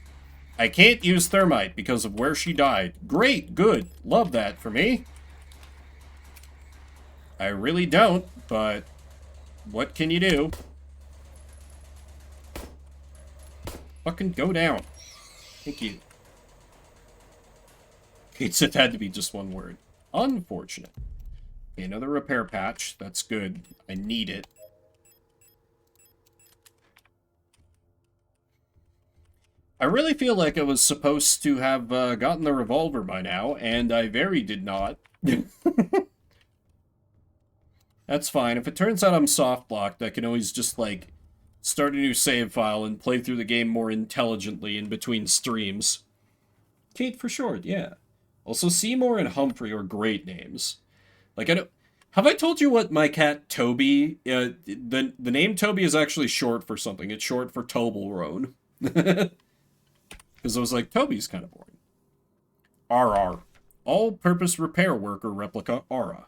I can't use thermite because of where she died. Great, good, love that for me. I really don't, but what can you do? Fucking go down. Thank you. It had to be just one word. Unfortunate. Okay, another repair patch. That's good. I need it. I really feel like I was supposed to have gotten the revolver by now, and I very did not. That's fine. If it turns out I'm soft-blocked, I can always just, like, start a new save file and play through the game more intelligently in between streams. Kate for short, yeah. Also, Seymour and Humphrey are great names. Like, I don't... Have I told you what my cat Toby... the name Toby is actually short for something. It's short for Toblerone. Because I was like, Toby's kind of boring. RR. All-purpose repair worker replica Aura.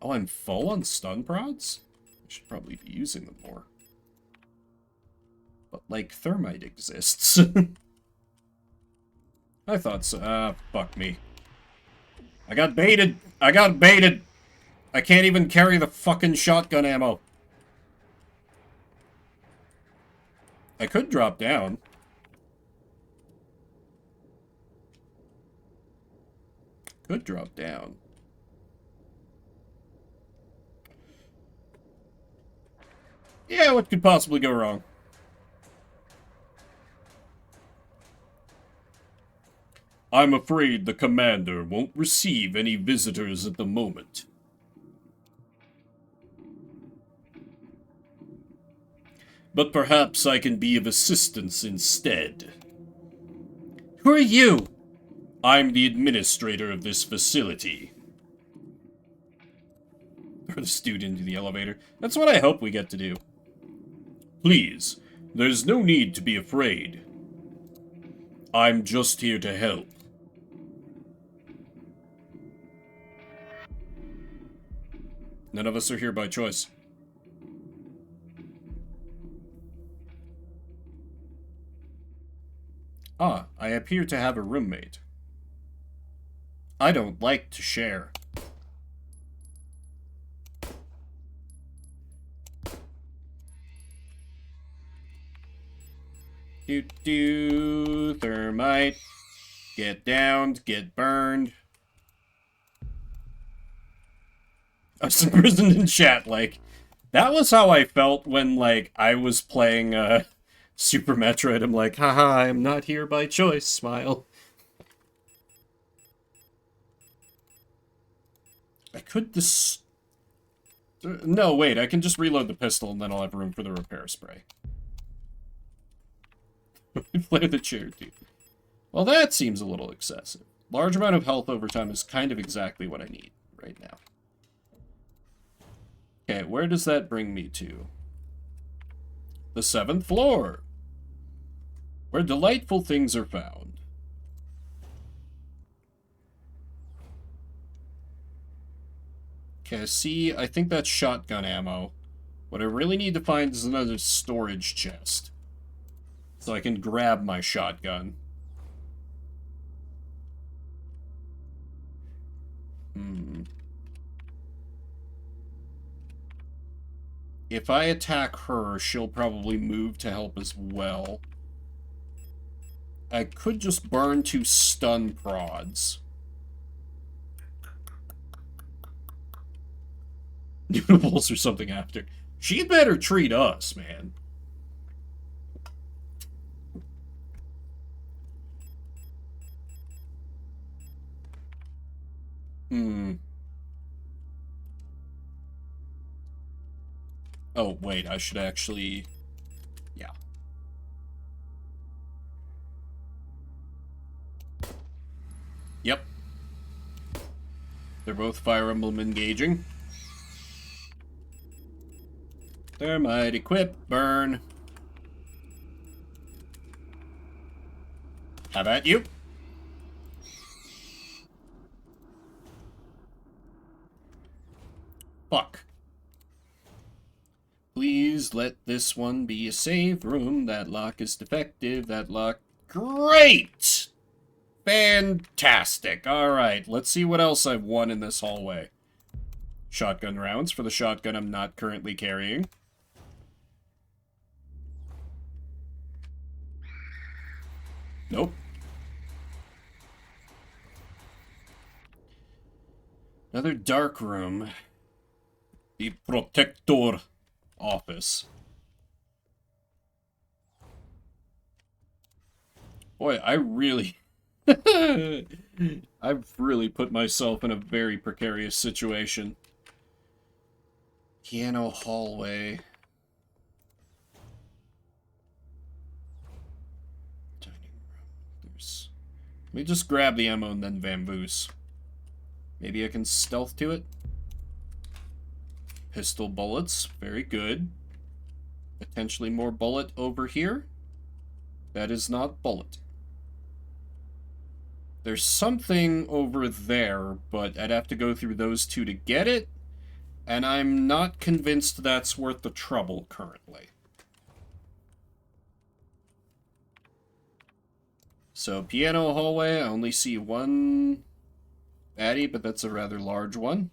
Oh, I'm full on stun prods? I should probably be using them more. But, like, thermite exists. I thought so. Ah, fuck me. I got baited! I got baited! I can't even carry the fucking shotgun ammo. I could drop down. Could drop down. Yeah, what could possibly go wrong? I'm afraid the commander won't receive any visitors at the moment. But perhaps I can be of assistance instead. Who are you? I'm the administrator of this facility. Throw the student into the elevator. That's what I hope we get to do. Please, there's no need to be afraid. I'm just here to help. None of us are here by choice. Ah, I appear to have a roommate. I don't like to share. Do thermite. Get downed, get burned. I was imprisoned in chat, like, that was how I felt when, like, I was playing, Super Metroid. I'm like, haha, I'm not here by choice, smile. I could no, wait, I can just reload the pistol and then I'll have room for the repair spray. Play the chair, dude. Well, that seems a little excessive. Large amount of health over time is kind of exactly what I need right now. Okay, where does that bring me to? The 7th floor, where delightful things are found. Okay, see, I think that's shotgun ammo. What I really need to find is another storage chest, so I can grab my shotgun. If I attack her, she'll probably move to help as well. I could just burn 2 stun prods. Noodles or something after. She better treat us, man. Oh, wait, I should actually... Yeah. Yep. They're both Fire Emblem engaging. Thermite, equip, burn. How about you? Fuck. Please let this one be a save room. That lock is defective. That lock... Great! Fantastic. Alright, let's see what else I've won in this hallway. Shotgun rounds for the shotgun I'm not currently carrying. Nope. Another dark room. The Protector office. Boy, I really... I've really put myself in a very precarious situation. Piano hallway. Dining room. There's... Let me just grab the ammo and then vamoose. Maybe I can stealth to it. Pistol bullets. Very good. Potentially more bullet over here. That is not bullet. There's something over there, but I'd have to go through those two to get it, and I'm not convinced that's worth the trouble currently. So, piano hallway, I only see one baddie, but that's a rather large one.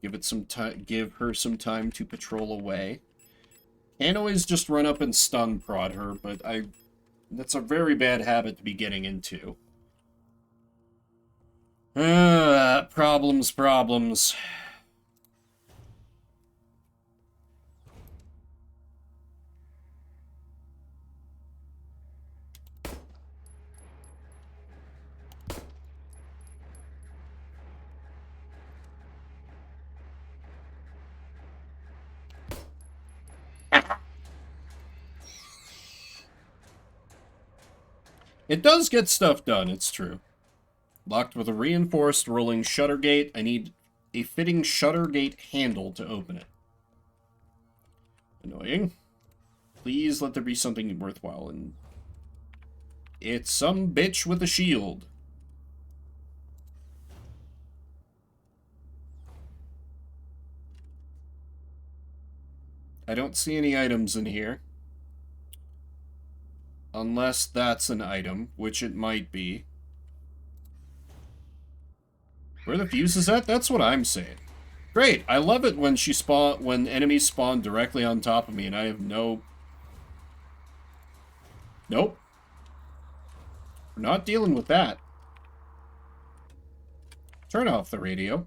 Give it some time. Give her some time to patrol away. Can't always just run up and stun prod her, but that's a very bad habit to be getting into. Problems. It does get stuff done, it's true. Locked with a reinforced rolling shutter gate. I need a fitting shutter gate handle to open it. Annoying. Please let there be something worthwhile. And it's some bitch with a shield. I don't see any items in here. Unless that's an item, which it might be. Where the fuse is at? That's what I'm saying. Great. I love it when when enemies spawn directly on top of me and I have no... Nope. We're not dealing with that. Turn off the radio.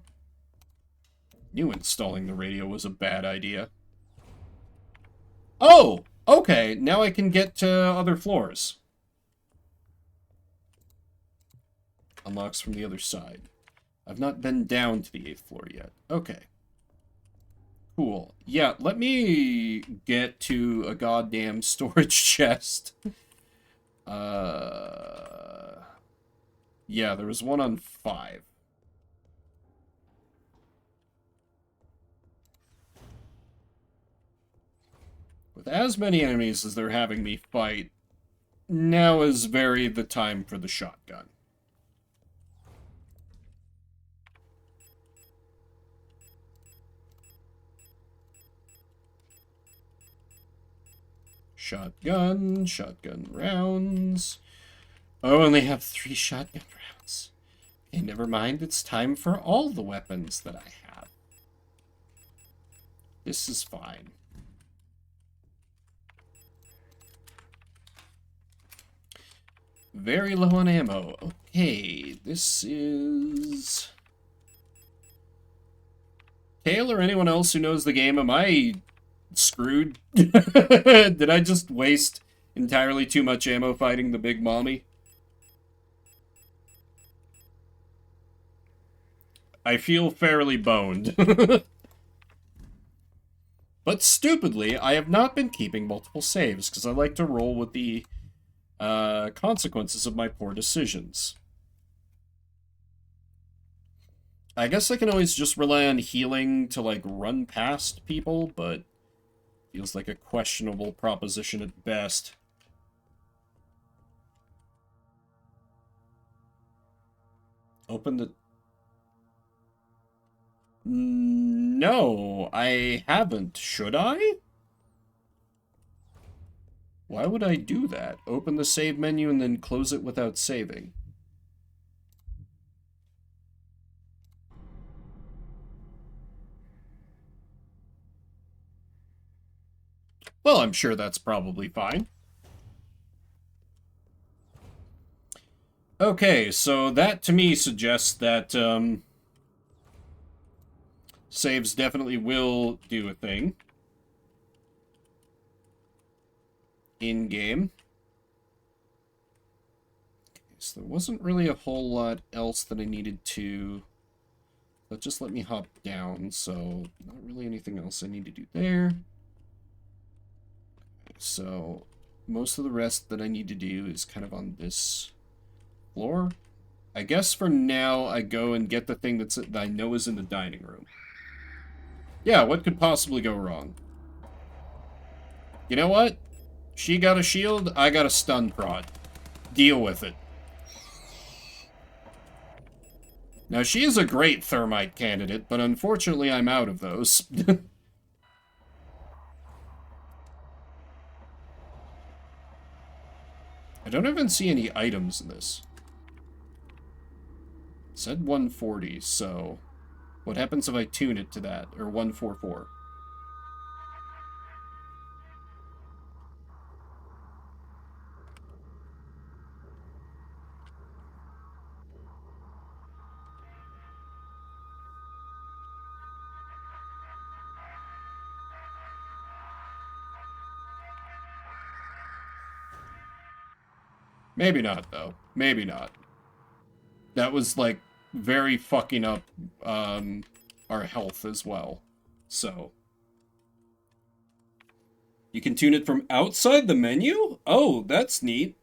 Knew installing the radio was a bad idea. Oh! Okay, now I can get to other floors. Unlocks from the other side. I've not been down to the 8th floor yet. Okay. Cool. Yeah, let me get to a goddamn storage chest. Yeah, there was one on 5. With as many enemies as they're having me fight, now is very the time for the shotgun. Shotgun rounds. Oh, I only have 3 shotgun rounds. Okay, never mind, it's time for all the weapons that I have. This is fine. Very low on ammo. Okay, this is... Kale or anyone else who knows the game, am I screwed? Did I just waste entirely too much ammo fighting the big mommy? I feel fairly boned. But stupidly, I have not been keeping multiple saves, because I like to roll with the consequences of my poor decisions. I guess I can always just rely on healing to, like, run past people, but feels like a questionable proposition at best. Open the... No, I haven't. Should I? Why would I do that? Open the save menu and then close it without saving. Well, I'm sure that's probably fine. Okay, so that to me suggests that saves definitely will do a thing in-game. Okay, so there wasn't really a whole lot else that I needed to... But just let me hop down, so not really anything else I need to do there. So most of the rest that I need to do is kind of on this floor. I guess for now I go and get the thing that I know is in the dining room. Yeah, what could possibly go wrong? You know what? She got a shield, I got a stun prod. Deal with it. Now, she is a great thermite candidate, but unfortunately I'm out of those. I don't even see any items in this. It said 140, so... What happens if I tune it to that? Or 144? Maybe not, though. Maybe not. That was, like, very fucking up our health as well. So. You can tune it from outside the menu? Oh, that's neat.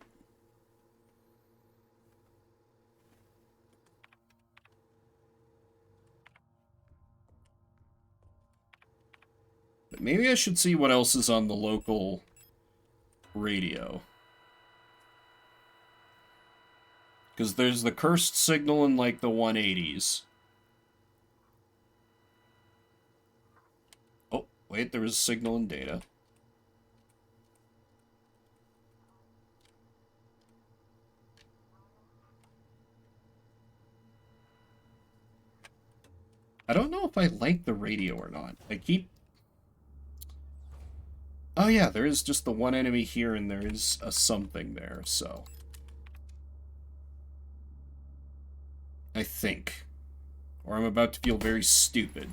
But maybe I should see what else is on the local radio. Because there's the cursed signal in, like, the 180s. Oh, wait, there was a signal in data. I don't know if I like the radio or not. I keep... Oh yeah, there is just the one enemy here and there is a something there, so... I think. Or I'm about to feel very stupid.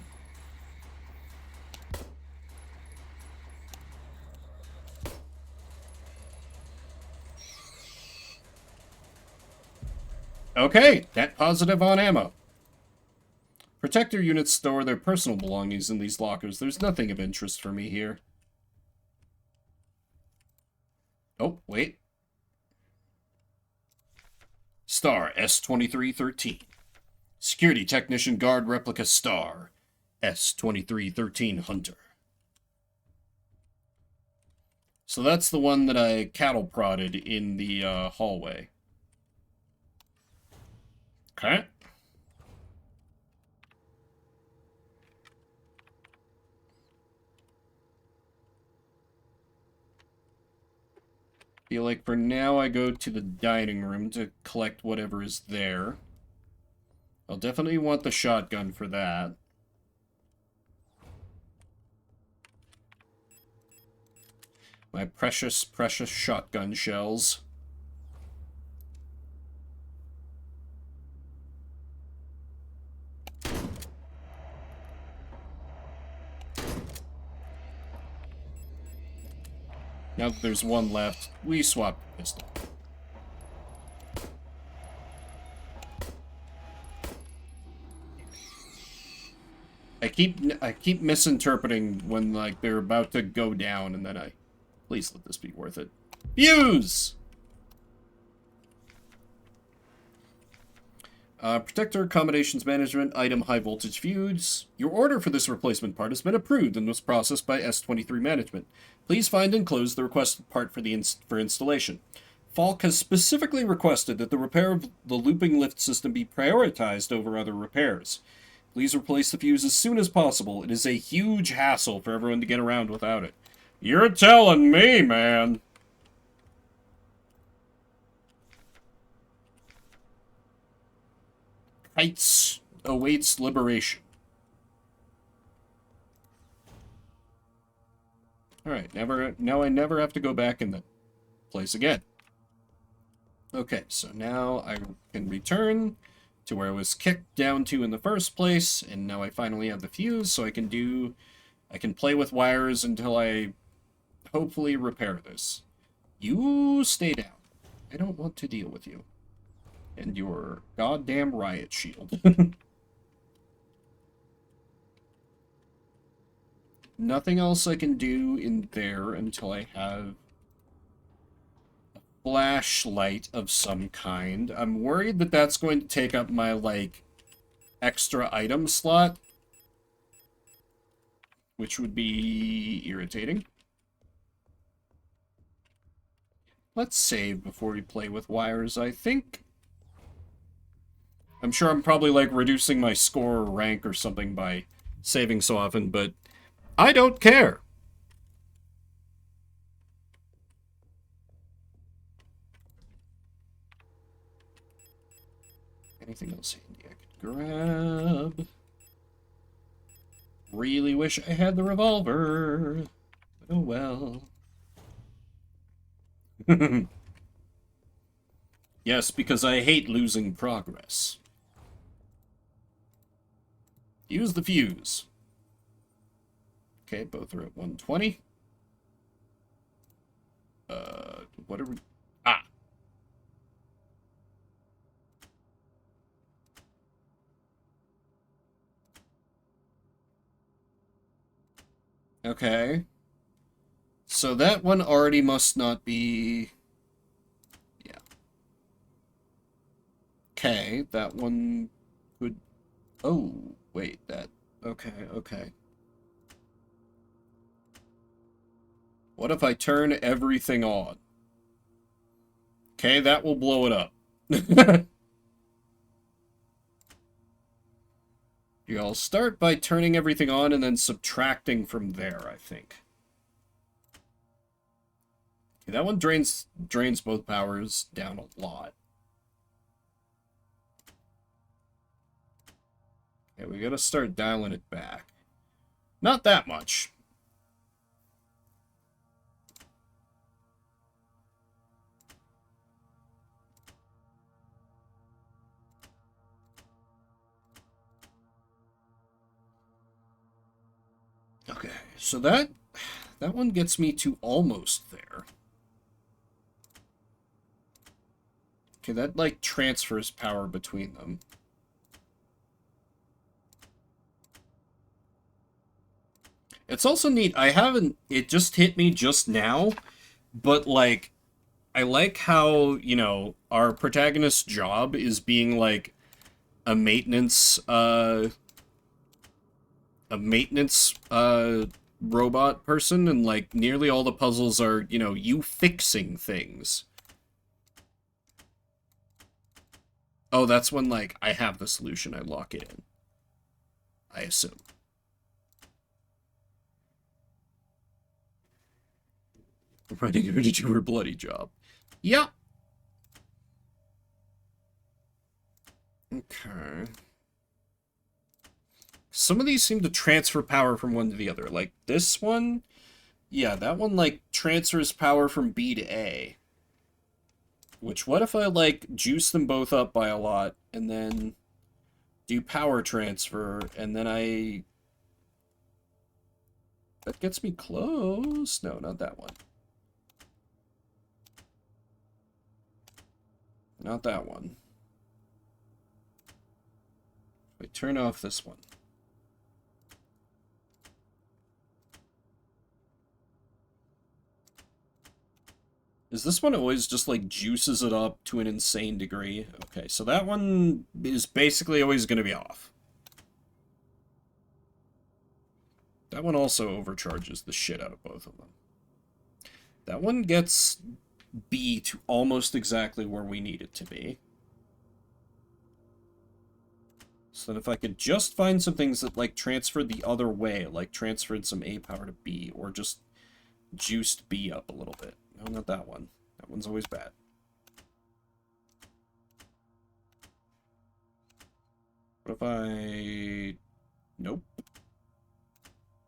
Okay, net positive on ammo. Protector units store their personal belongings in these lockers. There's nothing of interest for me here. Oh, wait. Star S2313. Security Technician Guard Replica Star S2313 Hunter. So that's the one that I cattle prodded in the hallway. Okay. Feel like for now I go to the dining room to collect whatever is there. I'll definitely want the shotgun for that. My precious, precious shotgun shells. Now that there's one left, we swap the pistol. I keep misinterpreting when, like, they're about to go down, and then please let this be worth it. Fuse! Protector Accommodations Management, item high voltage fuse. Your order for this replacement part has been approved and was processed by S23 Management. Please find and enclose the requested part for installation. Falk has specifically requested that the repair of the looping lift system be prioritized over other repairs. Please replace the fuse as soon as possible. It is a huge hassle for everyone to get around without it. You're telling me, man. Heights awaits liberation. Alright, now I never have to go back in the place again. Okay, so now I can return to where I was kicked down to in the first place, and now I finally have the fuse, so I can play with wires until I hopefully repair this. You stay down. I don't want to deal with you. And your goddamn riot shield. Nothing else I can do in there until I have a flashlight of some kind. I'm worried that that's going to take up my, like, extra item slot, which would be irritating. Let's save before we play with wires, I think. I'm sure I'm probably, like, reducing my score or rank or something by saving so often, but I don't care. Anything else handy I could grab? Really wish I had the revolver. Oh well. Yes, because I hate losing progress. Use the fuse. Okay, both are at 120. What are we... Ah! Okay. So that one already must not be... Yeah. Okay, that one could... Oh, wait, that... Okay, okay. What if I turn everything on? Okay, that will blow it up. I'll start by turning everything on and then subtracting from there, I think. Okay, that one drains both powers down a lot. Okay, we gotta start dialing it back. Not that much. Okay, so that one gets me to almost there. Okay, that, like, transfers power between them. It's also neat, it just hit me just now, but, like, I like how, you know, our protagonist's job is being, like, a maintenance robot person, and, like, nearly all the puzzles are, you know, you fixing things. Oh, that's when, like, I have the solution, I lock it in. I assume. Writing her to do her bloody job. Yeah. Okay. Some of these seem to transfer power from one to the other. Like, this one Yeah, that one, like, transfers power from B to A. Which, what if I, like, juice them both up by a lot, and then do power transfer, and then I... That gets me close. No, not that one. Not that one. I turn off this one. Is this one always just, like, juices it up to an insane degree? Okay, so that one is basically always going to be off. That one also overcharges the shit out of both of them. That one gets B to almost exactly where we need it to be. So then if I could just find some things that, like, transferred the other way, like transferred some A power to B, or just juiced B up a little bit. No, not that one. That one's always bad. What if I... Nope.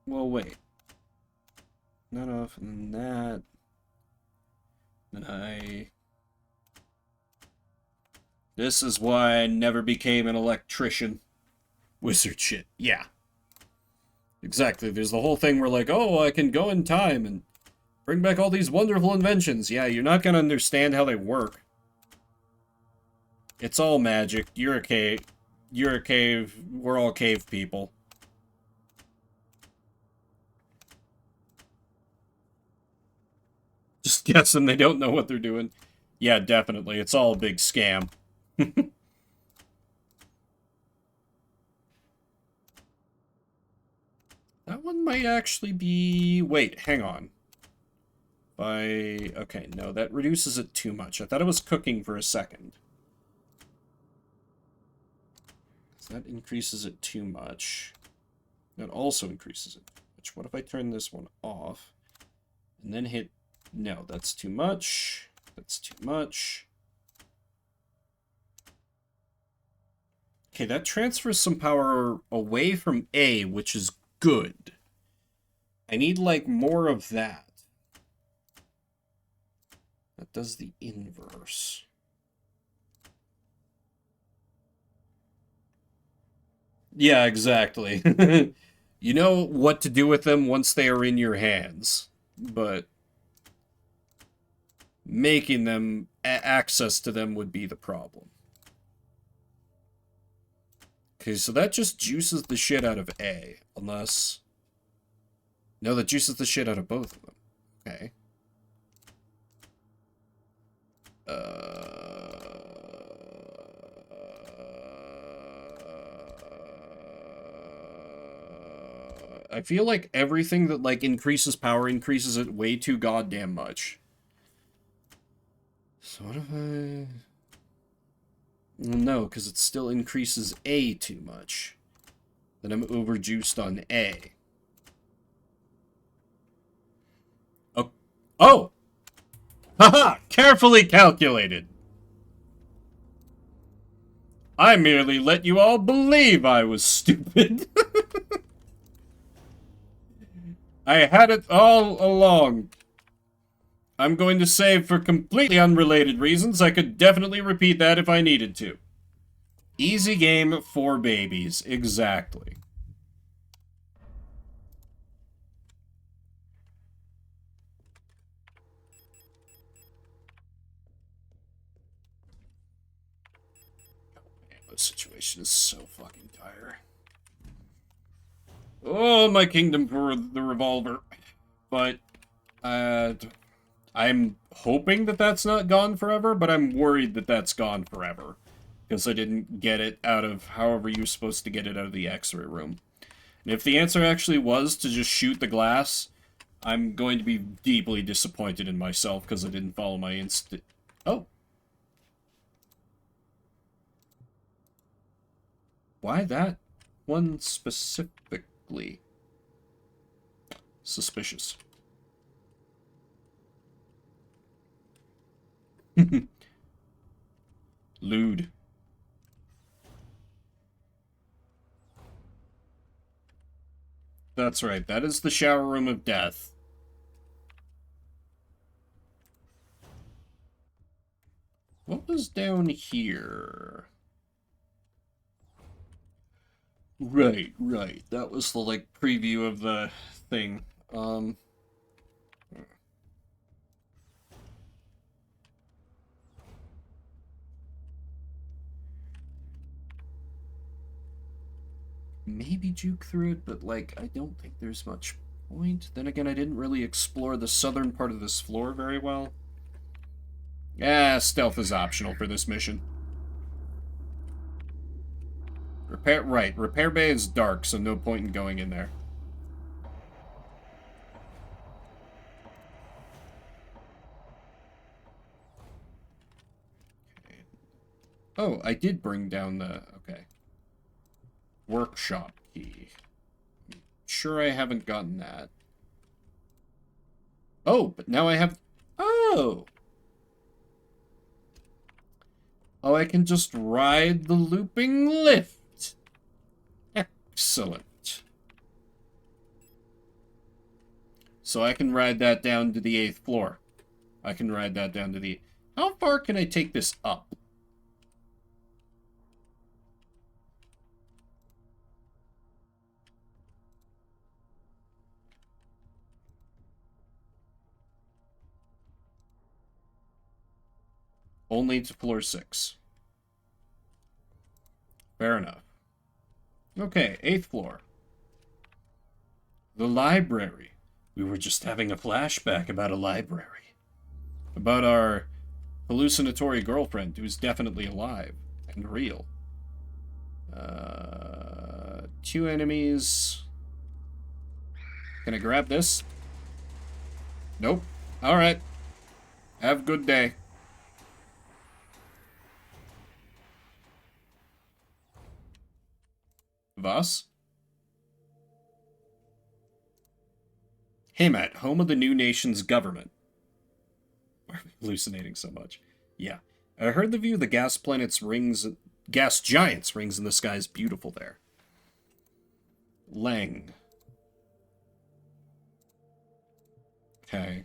Well, wait. Not off, and then that. Then I... This is why I never became an electrician. Wizard shit. Yeah. Exactly. There's the whole thing where, like, oh, I can go in time and bring back all these wonderful inventions. Yeah, you're not gonna understand how they work. It's all magic. You're a cave. You're a cave. We're all cave people. Just guessing they don't know what they're doing. Yeah, definitely. It's all a big scam. That one might actually be... Wait, hang on. Okay, no, that reduces it too much. I thought it was cooking for a second. So that increases it too much. That also increases it too much. What if I turn this one off? And then hit... No, that's too much. That's too much. Okay, that transfers some power away from A, which is good. I need, like, more of that. That does the inverse. Yeah, exactly. You know what to do with them once they are in your hands. But making them access to them would be the problem. Okay, so that just juices the shit out of A, unless... No, that juices the shit out of both of them. Okay. I feel like everything that, like, increases power increases it way too goddamn much. So what if I... Well, no, because it still increases A too much. Then I'm overjuiced on A. Oh! Oh! Haha! Carefully calculated! I merely let you all believe I was stupid. I had it all along. I'm going to say for completely unrelated reasons. I could definitely repeat that if I needed to. Easy game for babies. Exactly. Oh man, this situation is so fucking dire. Oh, my kingdom for the revolver. But, I'm hoping that that's not gone forever, but I'm worried that that's gone forever. Because I didn't get it out of however you're supposed to get it out of the X-ray room. And if the answer actually was to just shoot the glass, I'm going to be deeply disappointed in myself because I didn't follow my instinct. Oh. Why that one specifically? Suspicious. Lewd. That's right, that is the shower room of death. What was down here? Right, right. That was the, like, preview of the thing. Maybe juke through it, but, like, I don't think there's much point. Then again, I didn't really explore the southern part of this floor very well. Yeah, stealth is optional for this mission. Repair bay is dark, so no point in going in there. Okay. Oh, I did bring down the... Okay. Workshop key. Sure I haven't gotten that. Oh, but now I have... Oh! Oh, I can just ride the looping lift. Excellent. So I can ride that down to the 8th floor. I can ride that down to the... How far can I take this up? Only to floor 6. Fair enough. Okay, 8th floor. The library. We were just having a flashback about a library. About our hallucinatory girlfriend who's definitely alive and real. 2 enemies. Can I grab this? Nope. Alright. Have a good day. Voss? Haymat, home of the new nation's government. Why are we hallucinating so much? Yeah. I heard the view of the gas giants rings in the sky is beautiful there. Lang. Okay.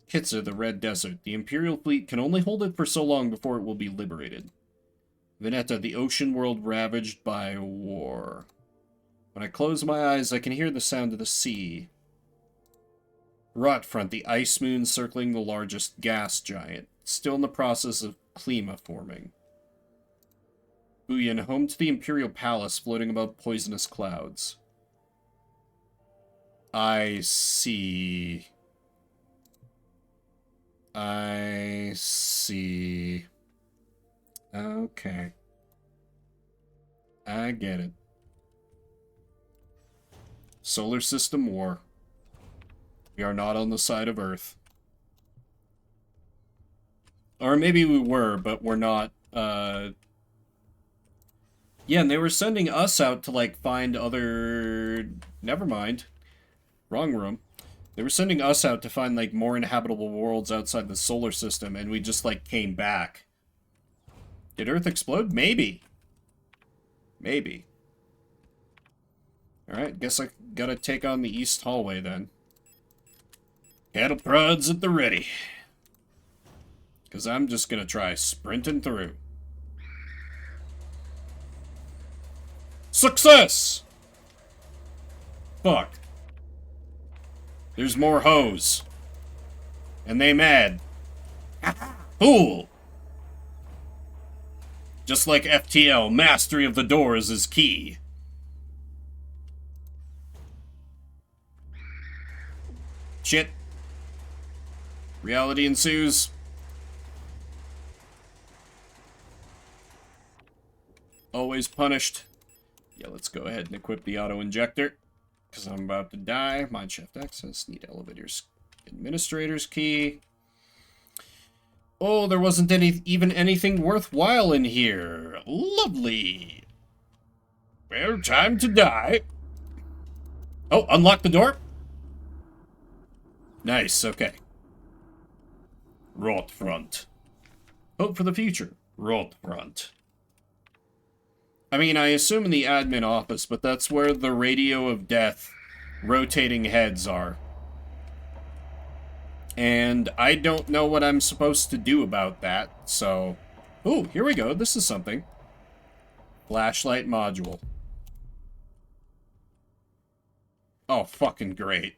Kitsa, the Red Desert. The Imperial fleet can only hold it for so long before it will be liberated. Veneta, the ocean world ravaged by war. When I close my eyes, I can hear the sound of the sea. Rotfront, the ice moon circling the largest gas giant. Still in the process of clima forming. Buyan, home to the Imperial Palace floating above poisonous clouds. I see. I see. Okay. I get it. Solar system war. We are not on the side of Earth. Or maybe we were, but we're not, Yeah, and they were sending us out to, like, find other... Never mind. Wrong room. They were sending us out to find, like, more inhabitable worlds outside the solar system, and we just, like, came back. Did Earth explode? Maybe. Maybe. Alright, guess I gotta take on the east hallway then. Cattle prods at the ready. Because I'm just gonna try sprinting through. Success! Fuck. There's more hoes. And they mad. Fool! Just like FTL, mastery of the doors is key. Shit. Reality ensues. Always punished. Yeah, let's go ahead and equip the auto-injector. Because I'm about to die. Mineshaft access. Need elevators. Administrator's key. Oh, there wasn't even anything worthwhile in here. Lovely. Well, time to die. Oh, unlock the door? Nice, okay. Rotfront. Hope for the future. Rotfront. I mean, I assume in the admin office, but that's where the radio of death rotating heads are. And I don't know what I'm supposed to do about that, so... Ooh, here we go. This is something. Flashlight module. Oh, fucking great.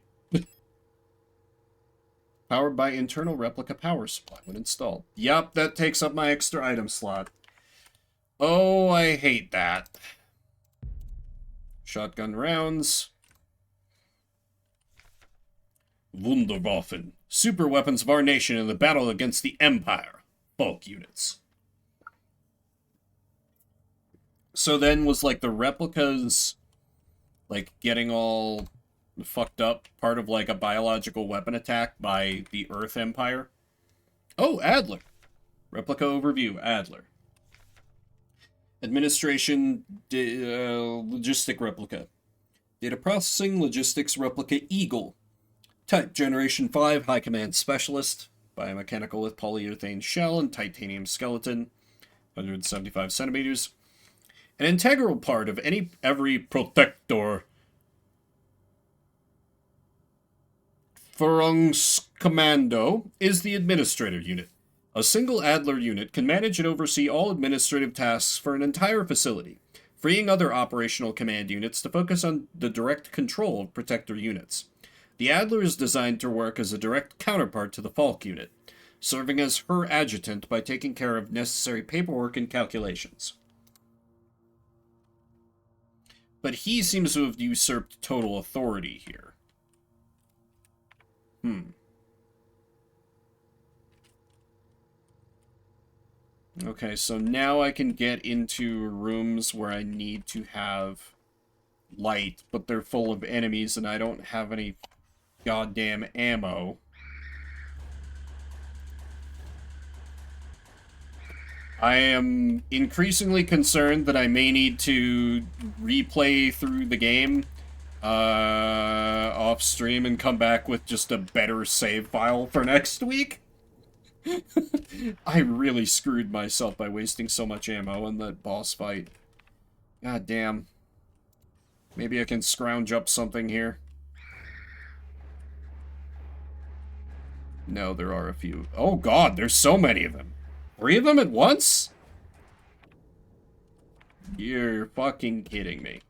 Powered by internal replica power supply when installed. Yup, that takes up my extra item slot. Oh, I hate that. Shotgun rounds. Wunderwaffen. Super weapons of our nation in the battle against the Empire. Bulk units. So then was like the replicas like getting all fucked up part of like a biological weapon attack by the Earth Empire? Oh, Adler. Replica overview, Adler. Administration, logistic replica. Data processing, logistics replica, Eagle. Type, Generation 5, High Command Specialist. Biomechanical with polyurethane shell and titanium skeleton. 175 centimeters. An integral part of every protector. Führungskommando is the administrator unit. A single Adler unit can manage and oversee all administrative tasks for an entire facility, freeing other operational command units to focus on the direct control of protector units. The Adler is designed to work as a direct counterpart to the Falk unit, serving as her adjutant by taking care of necessary paperwork and calculations. But he seems to have usurped total authority here. Okay, so now I can get into rooms where I need to have light, but they're full of enemies and I don't have any goddamn ammo. I am increasingly concerned that I may need to replay through the game off stream and come back with just a better save file for next week. I really screwed myself by wasting so much ammo in that boss fight. God damn. Maybe I can scrounge up something here. No, there are a few. Oh god, there's so many of them. 3 of them at once? You're fucking kidding me.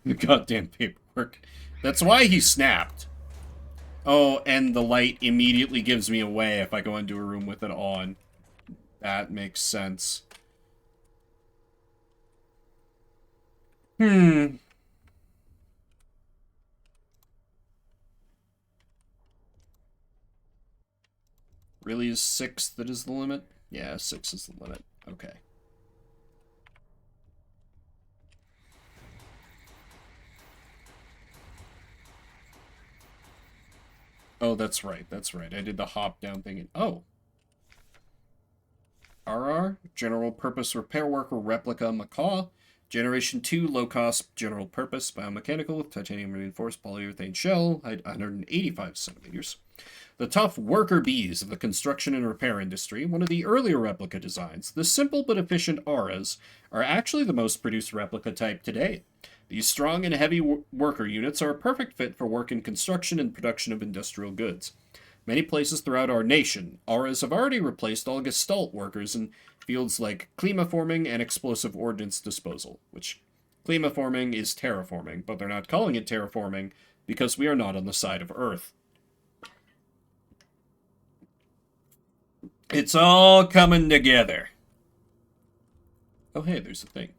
Goddamn paperwork. That's why he snapped. Oh, and the light immediately gives me away if I go into a room with it on. That makes sense. Really is 6 that is the limit? Yeah, 6 is the limit. Okay. Oh, that's right. That's right. I did the hop down thing. Oh. RR, General Purpose Repair Worker Replica Macaw. Generation 2, low-cost general purpose, biomechanical with titanium reinforced polyurethane shell, height 185 centimeters. The tough worker bees of the construction and repair industry, one of the earlier replica designs, the simple but efficient auras are actually the most produced replica type today. These strong and heavy worker units are a perfect fit for work in construction and production of industrial goods. Many places throughout our nation, auras have already replaced all Gestalt workers in fields like climaforming and explosive ordnance disposal, which climaforming is terraforming, but they're not calling it terraforming because we are not on the side of Earth. It's all coming together. Oh, hey, there's a thing.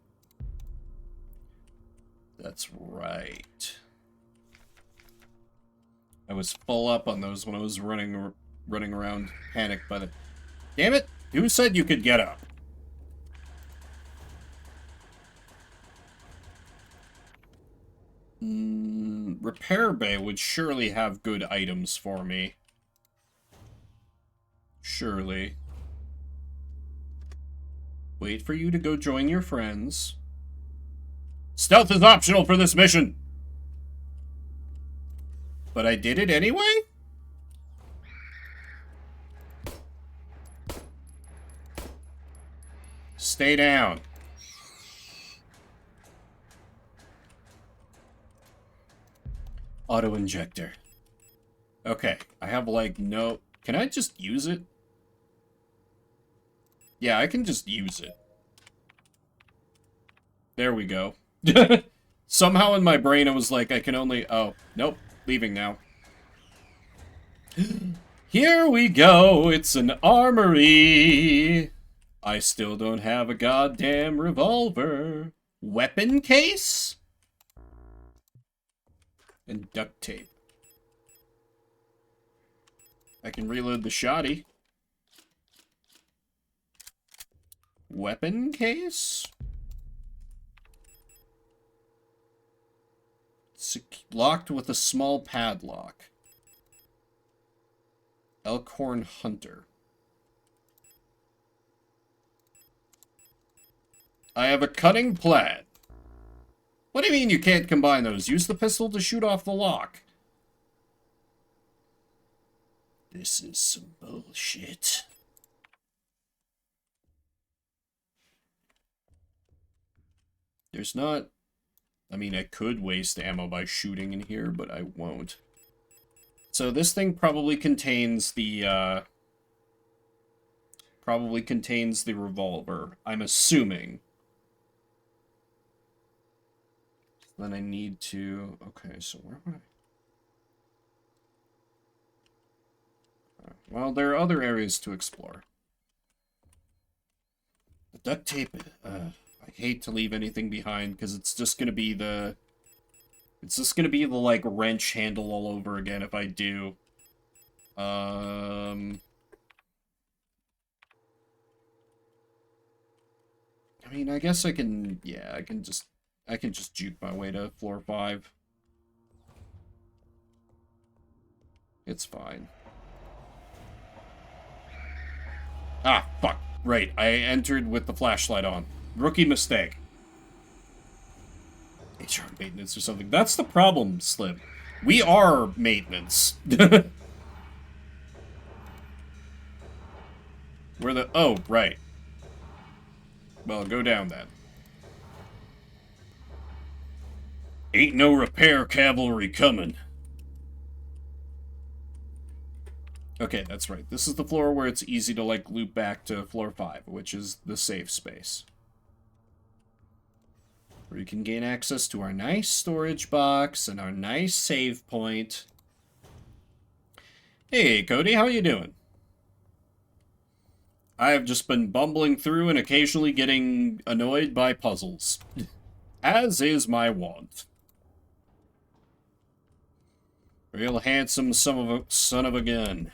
That's right. I was full up on those when I was running around panicked by the... Damn it! Who said you could get up? Repair bay would surely have good items for me. Surely. Wait for you to go join your friends. Stealth is optional for this mission! But I did it anyway? Stay down. Auto-injector. Okay, I have, like, no... Can I just use it? Yeah, I can just use it. There we go. Somehow in my brain it was like, I can only... Oh, nope. Leaving now. Here we go, it's an armory. I still don't have a goddamn revolver. Weapon case? And duct tape. I can reload the shoddy. Weapon case? Locked with a small padlock. Elkhorn Hunter. I have a cunning plan. What do you mean you can't combine those? Use the pistol to shoot off the lock. This is some bullshit. There's not... I mean, I could waste ammo by shooting in here, but I won't. So this thing probably contains the, revolver. I'm assuming. Then I need to... Okay, so where would I... Well, there are other areas to explore. The duct tape, I hate to leave anything behind, because it's just gonna be the... It's just gonna be the, like, wrench handle all over again if I do. I mean, I guess I can... Yeah, I can just juke my way to floor 5. It's fine. Ah, fuck. Right, I entered with the flashlight on. Rookie mistake. HR maintenance or something. That's the problem, Slim. We are maintenance. We're the... Oh, right. Well, go down then. Ain't no repair cavalry coming. Okay, that's right. This is the floor where it's easy to, like, loop back to floor 5, which is the safe space. Where you can gain access to our nice storage box and our nice save point. Hey, Cody, how you doing? I have just been bumbling through and occasionally getting annoyed by puzzles. As is my wont. Real handsome son of a gun.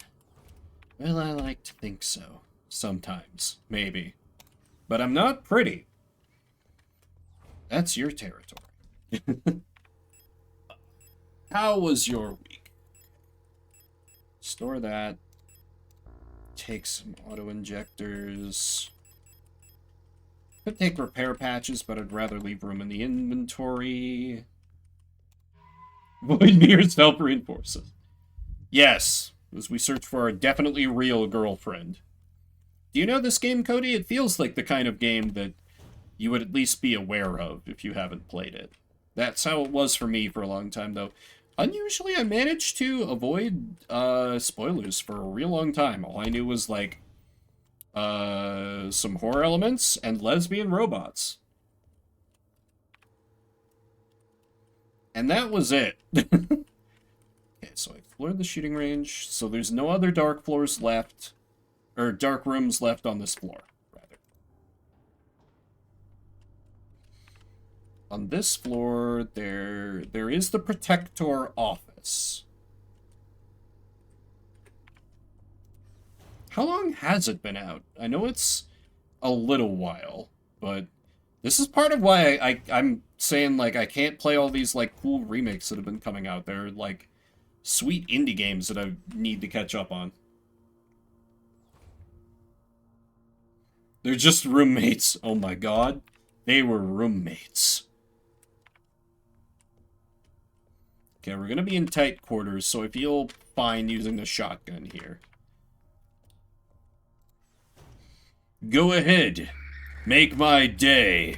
Well, I like to think so. Sometimes. Maybe. But I'm not pretty. That's your territory. How was your week? Store that. Take some auto-injectors. Could take repair patches, but I'd rather leave room in the inventory. Void mirrors help reinforce us. Yes, as we search for our definitely real girlfriend. Do you know this game, Cody? It feels like the kind of game that you would at least be aware of if you haven't played it. That's how it was for me for a long time, though. Unusually, I managed to avoid spoilers for a real long time. All I knew was, like, some horror elements and lesbian robots. And that was it. Okay, so I explored the shooting range, so there's no other dark floors left, or dark rooms left on this floor, rather. On this floor, there is the Protector office. How long has it been out? I know it's a little while, but this is part of why I'm saying, like, I can't play all these, like, cool remakes that have been coming out. They're, like, sweet indie games that I need to catch up on. They're just roommates. Oh my god. They were roommates. Okay, we're gonna be in tight quarters, so I feel fine using the shotgun here. Go ahead. Make my day.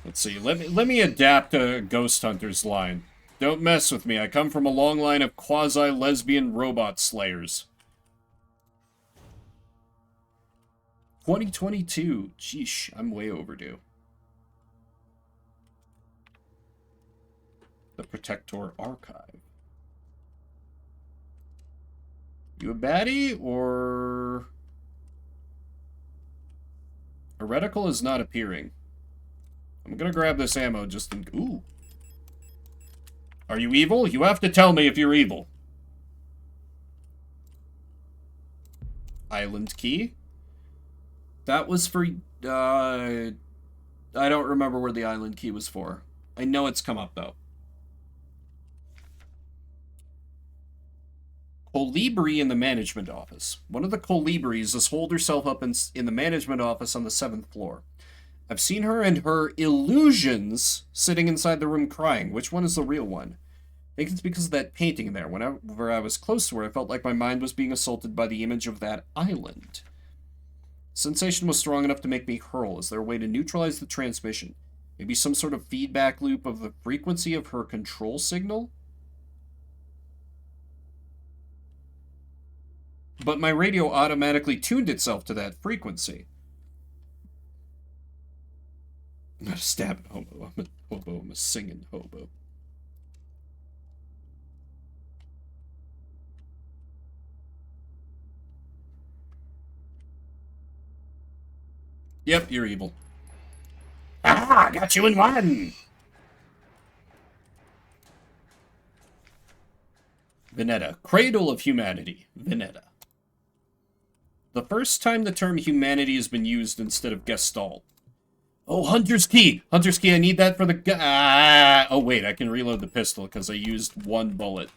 Let's see. Let me adapt a Ghost Hunter's line. Don't mess with me. I come from a long line of quasi-lesbian robot slayers. 2022. Sheesh, I'm way overdue. The Protector Archive. You a baddie, or... Heretical is not appearing. I'm gonna grab this ammo just in... Ooh. Are you evil? You have to tell me if you're evil. Island key. That was for... I don't remember where the island key was for. I know it's come up, though. Colibri in the management office. One of the Colibris has holed herself up in the management office on the 7th floor. I've seen her and her illusions sitting inside the room crying. Which one is the real one? I think it's because of that painting there. Whenever I was close to her, I felt like my mind was being assaulted by the image of that island. Sensation was strong enough to make me hurl. Is there a way to neutralize the transmission? Maybe some sort of feedback loop of the frequency of her control signal? But my radio automatically tuned itself to that frequency. I'm not a stabbing hobo. I'm a hobo. I'm a singing hobo. Yep, you're evil. Ah, got you in one! Veneta. Cradle of humanity. Veneta. The first time the term humanity has been used instead of Gestalt. Oh, Hunter's Key! Hunter's Key, I need that for the... Oh, wait, I can reload the pistol because I used one bullet.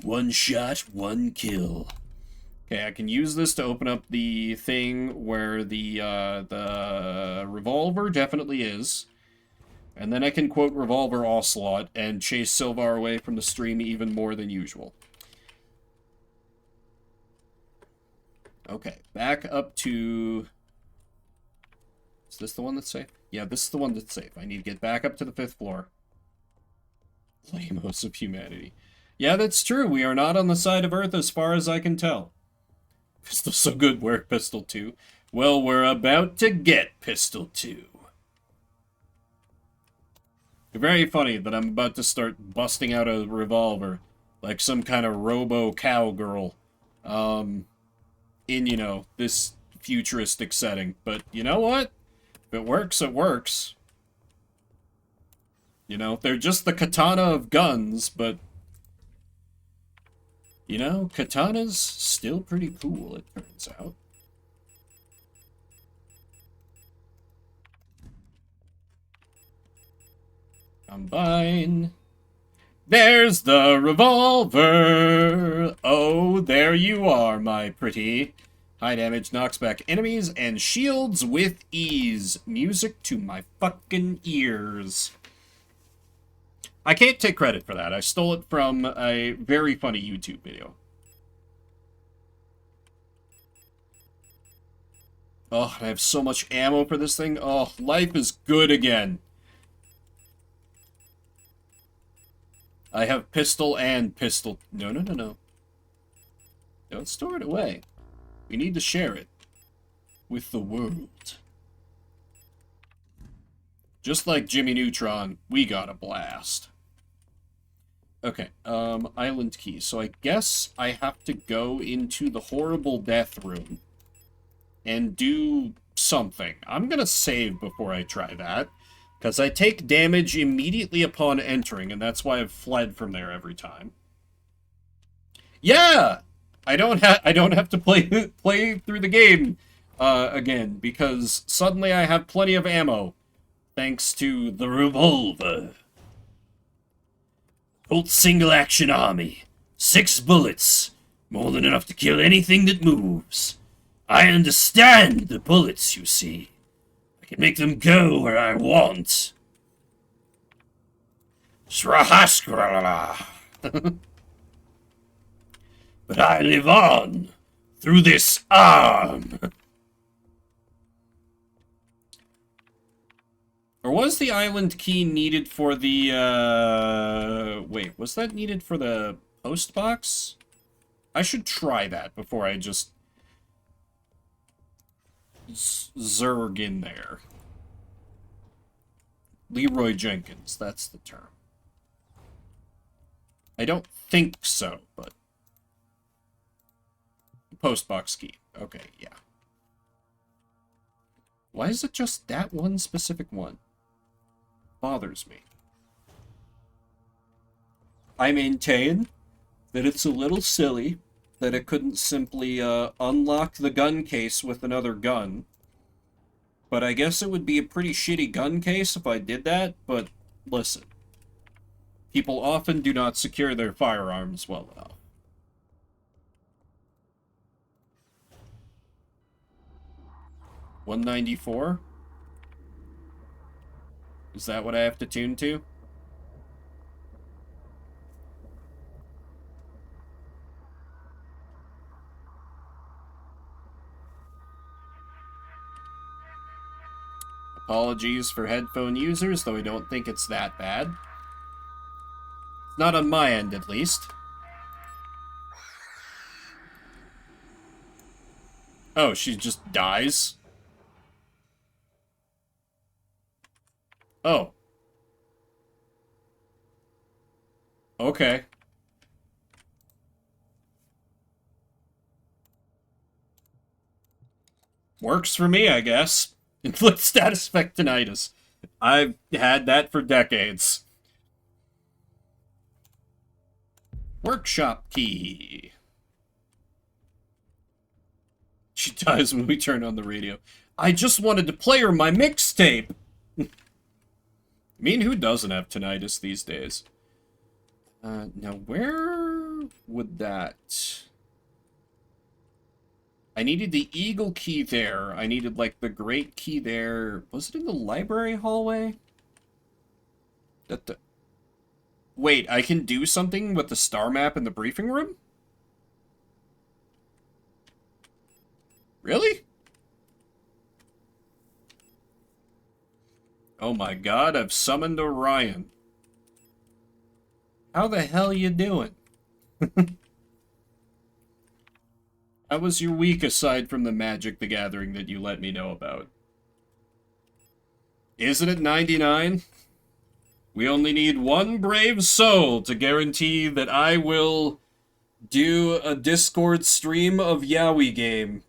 One shot, one kill. Okay, I can use this to open up the thing where the revolver definitely is. And then I can quote Revolver Ocelot and chase Sylvar away from the stream even more than usual. Okay, back up to... Is this the one that's safe? Yeah, this is the one that's safe. I need to get back up to the 5th floor. Lamos of humanity. Yeah, that's true. We are not on the side of Earth as far as I can tell. Pistol so good, where Pistol 2? Well, we're about to get Pistol 2. Very funny that I'm about to start busting out a revolver like some kind of robo-cowgirl. In, you know, this futuristic setting. But you know what? If it works, it works. You know, they're just the katana of guns, but... You know, katana's still pretty cool, it turns out. Combine. There's the revolver! Oh, there you are, my pretty. High damage knocks back enemies and shields with ease. Music to my fucking ears. I can't take credit for that. I stole it from a very funny YouTube video. Oh, I have so much ammo for this thing. Oh, life is good again. I have pistol and pistol. No, no, no, no. Don't store it away. We need to share it with the world. Just like Jimmy Neutron, we got a blast. Okay, island key. So I guess I have to go into the horrible death room and do something. I'm gonna save before I try that, because I take damage immediately upon entering, and that's why I've fled from there every time. Yeah! I don't have to play through the game again, because suddenly I have plenty of ammo, thanks to the revolver. Colt single-action army. 6 bullets. More than enough to kill anything that moves. I understand the bullets, you see. I can make them go where I want. Srahaskrala. But I live on through this arm. Or Or was the island key needed for the, wait, was that needed for the post box? I should try that before I just zerg in there. Leroy Jenkins, that's the term. I don't think so, but... Postbox key. Okay, yeah. Why is it just that one specific one? Bothers me. I maintain that it's a little silly that it couldn't simply unlock the gun case with another gun. But I guess it would be a pretty shitty gun case if I did that, but listen. People often do not secure their firearms well enough. $194? Is that what I have to tune to? Apologies for headphone users, though I don't think it's that bad. Not on my end, at least. Oh, she just dies? Oh. Okay. Works for me, I guess. Inflict status effect tinnitus. I've had that for decades. Workshop key. She dies when we turn on the radio. I just wanted to play her my mixtape. I mean, who doesn't have tinnitus these days? Now, where would that... I needed the eagle key there. I needed, like, the great key there. Was it in the library hallway? Wait, I can do something with the star map in the briefing room? Really? Oh my god, I've summoned Orion. How the hell you doing? How was your week aside from the Magic the Gathering that you let me know about? Isn't it 99? We only need one brave soul to guarantee that I will do a Discord stream of Yowie game.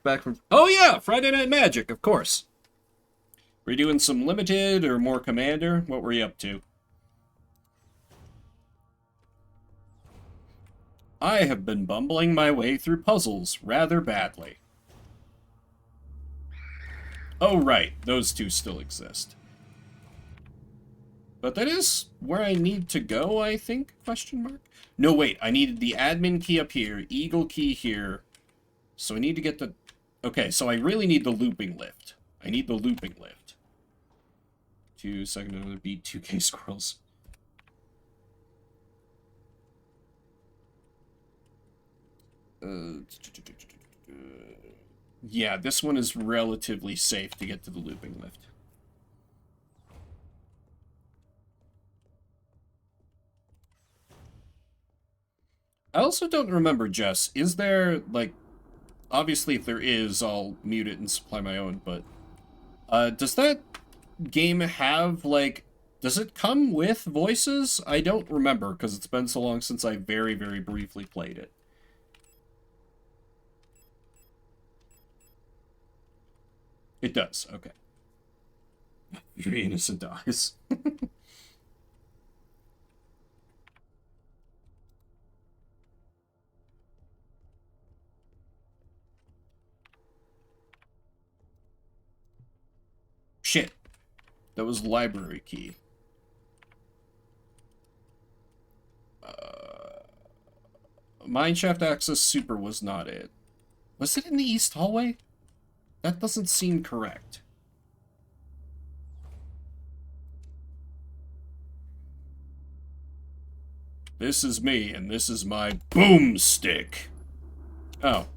Back from... Oh yeah, Friday Night Magic, of course. Were you doing some Limited or more Commander? What were you up to? I have been bumbling my way through puzzles rather badly. Oh right, those two still exist. But that is where I need to go, I think? Question mark? No, wait, I needed the admin key up here, eagle key here. So I need to get the... Okay, so I really need the looping lift. I need the looping lift. 2 seconds, another beat, 2K squirrels. Yeah, this one is relatively safe to get to the looping lift. I also don't remember, Jess. Is there, like... Obviously, if there is, I'll mute it and supply my own, but... does that game have, like... Does it come with voices? I don't remember, because it's been so long since I very, very briefly played it. It does, okay. Very innocent dies. Shit. That was library key. Mineshaft Access Super was not it. Was it in the East Hallway? That doesn't seem correct. This is me, and this is my boomstick. Oh,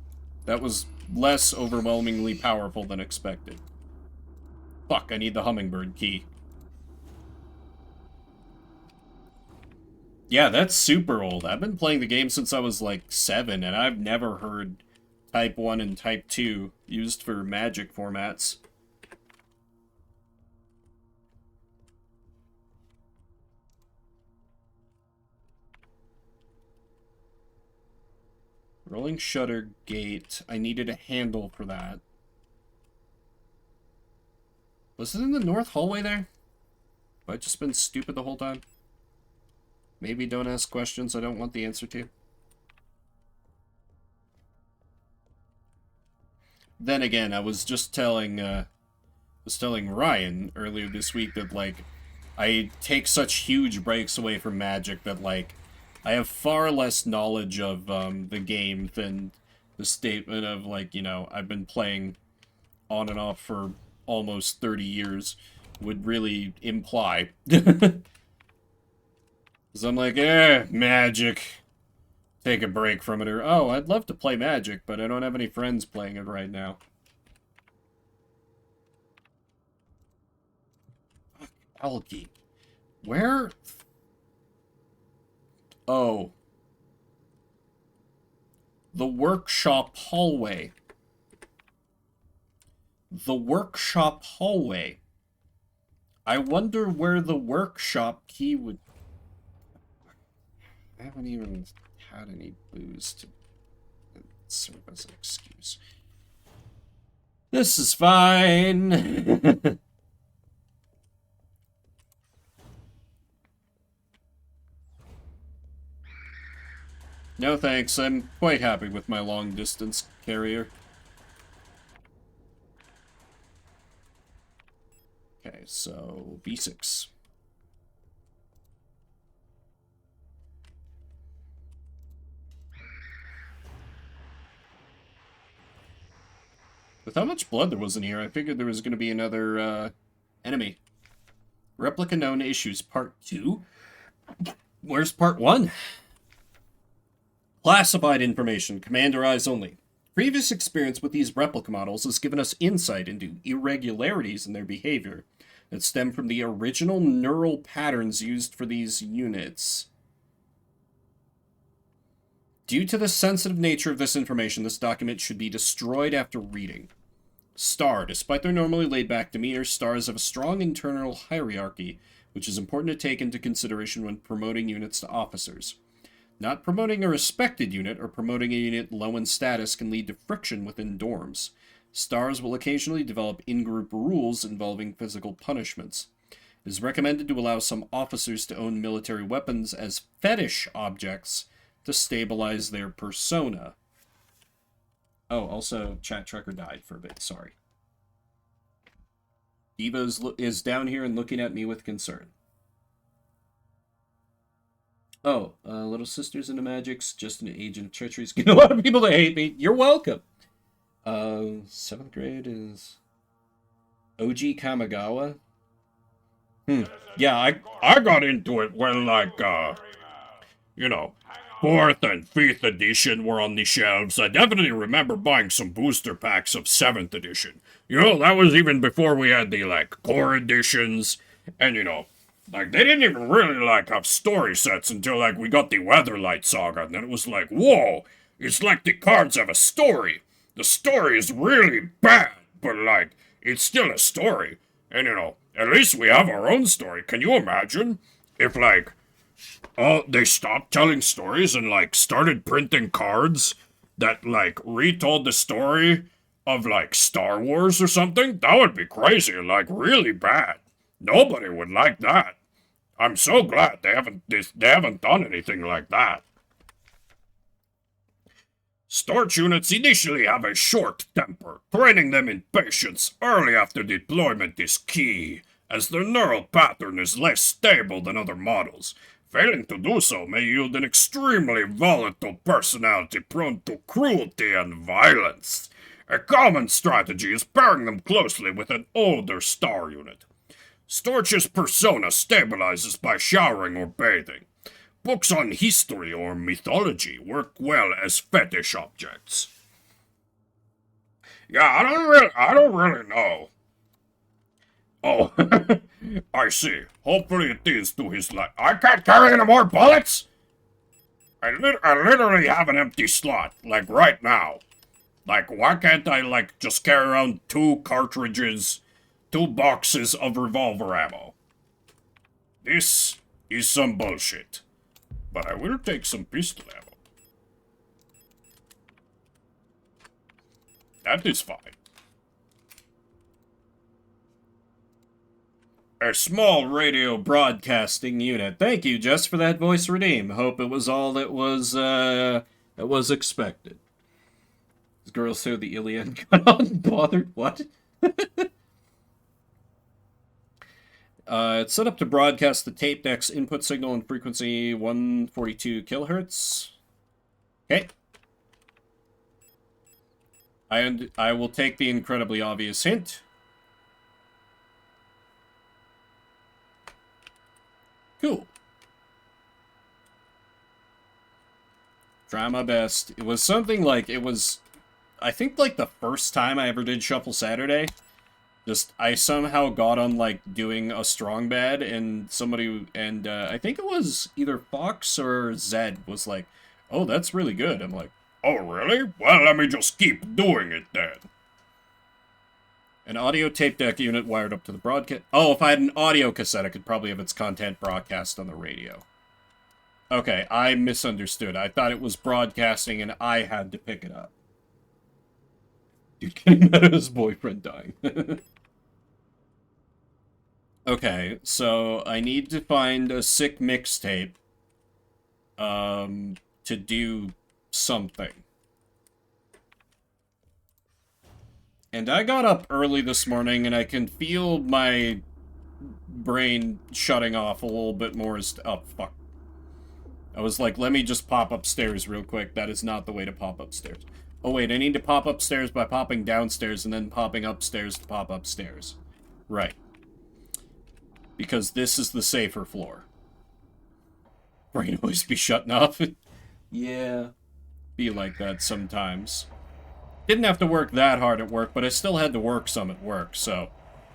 that was less overwhelmingly powerful than expected. Fuck, I need the hummingbird key. Yeah, that's super old. I've been playing the game since I was like 7, and I've never heard Type 1 and Type 2 used for magic formats. Rolling shutter gate. I needed a handle for that. Was it in the north hallway there? Have I just been stupid the whole time? Maybe don't ask questions I don't want the answer to. Then again, I was just telling Ryan earlier this week that, like, I take such huge breaks away from Magic that, like, I have far less knowledge of the game than the statement of, like, you know, I've been playing on and off for almost 30 years would really imply. Because I'm like, Magic. Take a break from it. Or, oh, I'd love to play Magic, but I don't have any friends playing it right now. Fuck, algae. Where? Oh. The workshop hallway. The workshop hallway. I wonder where the workshop key would... I haven't even had any booze to serve as an excuse. This is fine. No thanks, I'm quite happy with my long-distance carrier. Okay, so B6. With how much blood there was in here, I figured there was going to be another, enemy. Replica Known Issues Part 2? Where's Part 1? Classified information, Commander Eyes Only. Previous experience with these replica models has given us insight into irregularities in their behavior that stem from the original neural patterns used for these units. Due to the sensitive nature of this information, this document should be destroyed after reading. Star. Despite their normally laid-back demeanor, stars have a strong internal hierarchy, which is important to take into consideration when promoting units to officers. Not promoting a respected unit or promoting a unit low in status can lead to friction within dorms. Stars will occasionally develop in-group rules involving physical punishments. It is recommended to allow some officers to own military weapons as fetish objects to stabilize their persona. Oh, also, Chat Trekker died for a bit, sorry. Eva is down here and looking at me with concern. Oh, Little Sisters into Magic's just an agent of treachery's getting a lot of people to hate me. You're welcome. 7th grade is OG Kamigawa. Yeah, I got into it when, like, you know, 4th and 5th edition were on the shelves. I definitely remember buying some booster packs of 7th edition. You know, that was even before we had the, like, core editions. And, you know, like, they didn't even really, like, have story sets until, like, we got the Weatherlight Saga. And then it was like, whoa, it's like the cards have a story. The story is really bad, but, like, it's still a story. And, you know, at least we have our own story. Can you imagine if, like, they stopped telling stories and, like, started printing cards that, like, retold the story of, like, Star Wars or something? That would be crazy, like, really bad. Nobody would like that. I'm so glad they haven't done anything like that. Storch units initially have a short temper. Training them in patience early after deployment is key, as their neural pattern is less stable than other models. Failing to do so may yield an extremely volatile personality prone to cruelty and violence. A common strategy is pairing them closely with an older star unit. Storch's persona stabilizes by showering or bathing. Books on history or mythology work well as fetish objects. Yeah, I don't really know. Oh, I see. Hopefully it is to his life. I can't carry any more bullets? I literally have an empty slot, like right now. Like, why can't I, like, just carry around 2 cartridges, 2 boxes of revolver ammo? This is some bullshit. But I will take some pistol ammo. That is fine. A small radio broadcasting unit. Thank you, Jess, for that voice redeem. Hope it was all that was expected. This girl so the Iliad got unbothered. What? It's set up to broadcast the tape deck's input signal and frequency 142 kilohertz. Okay. I will take the incredibly obvious hint. Cool. Try my best. It was something like, I think like the first time I ever did Shuffle Saturday. Just, I somehow got on, like, doing a strong bad, and somebody, and I think it was either Fox or Zed was like, oh, that's really good. I'm like, oh, really? Well, let me just keep doing it then. An audio tape deck unit wired up to the broadcast. Oh, if I had an audio cassette, I could probably have its content broadcast on the radio. Okay, I misunderstood. I thought it was broadcasting and I had to pick it up. Dude getting mad at his boyfriend dying. Okay, so I need to find a sick mixtape to do something. And I got up early this morning, and I can feel my brain shutting off a little bit more. Oh, fuck. I was like, let me just pop upstairs real quick. That is not the way to pop upstairs. Oh, wait, I need to pop upstairs by popping downstairs and then popping upstairs to pop upstairs. Right. Because this is the safer floor. Brain always be shutting off. Yeah. Be like that sometimes. Didn't have to work that hard at work, but I still had to work some at work, so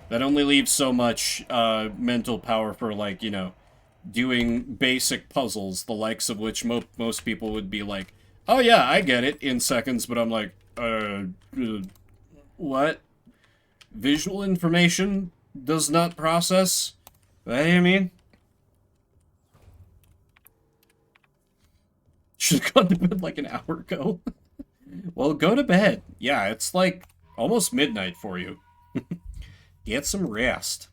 that only leaves so much mental power for, like, you know, doing basic puzzles, the likes of which most people would be like, oh yeah, I get it, in seconds, but I'm like, what? Visual information does not process? What do you mean? Should have gone to bed like an hour ago. Well, go to bed. Yeah, it's like almost midnight for you. Get some rest.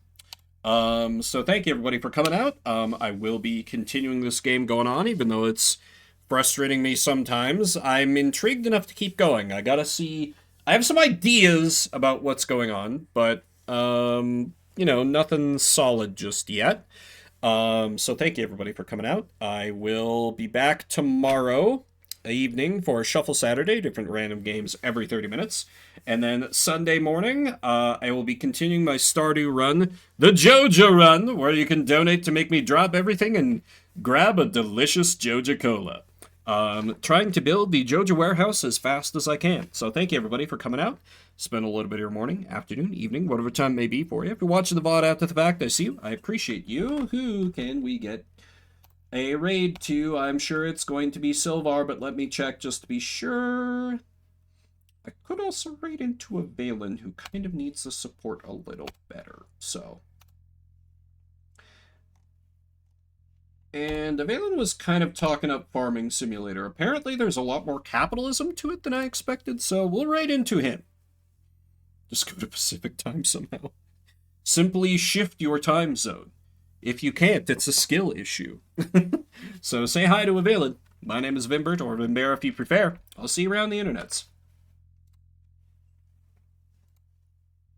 So thank you everybody for coming out. I will be continuing this game going on, even though it's frustrating me sometimes. I'm intrigued enough to keep going. I gotta see... I have some ideas about what's going on, but, you know, nothing solid just yet. So thank you everybody for coming out. I will be back tomorrow evening for Shuffle Saturday, different random games every 30 minutes. And then Sunday morning, I will be continuing my Stardew run, the Joja run, where you can donate to make me drop everything and grab a delicious Joja Cola. Trying to build the Joja warehouse as fast as I can. So thank you everybody for coming out. Spend a little bit of your morning, afternoon, evening, whatever time it may be for you. If you're watching the VOD after the fact, I see you. I appreciate you. Who can we get a raid to? I'm sure it's going to be Silvar, but let me check just to be sure. I could also raid into a Valen who kind of needs the support a little better, so. And Valen was kind of talking up Farming Simulator. Apparently there's a lot more capitalism to it than I expected, so we'll raid into him. Just go to Pacific time somehow. Simply shift your time zone. If you can't, it's a skill issue. So say hi to a Valen. My name is Vimbert, or Vimbear if you prefer. I'll see you around the internets.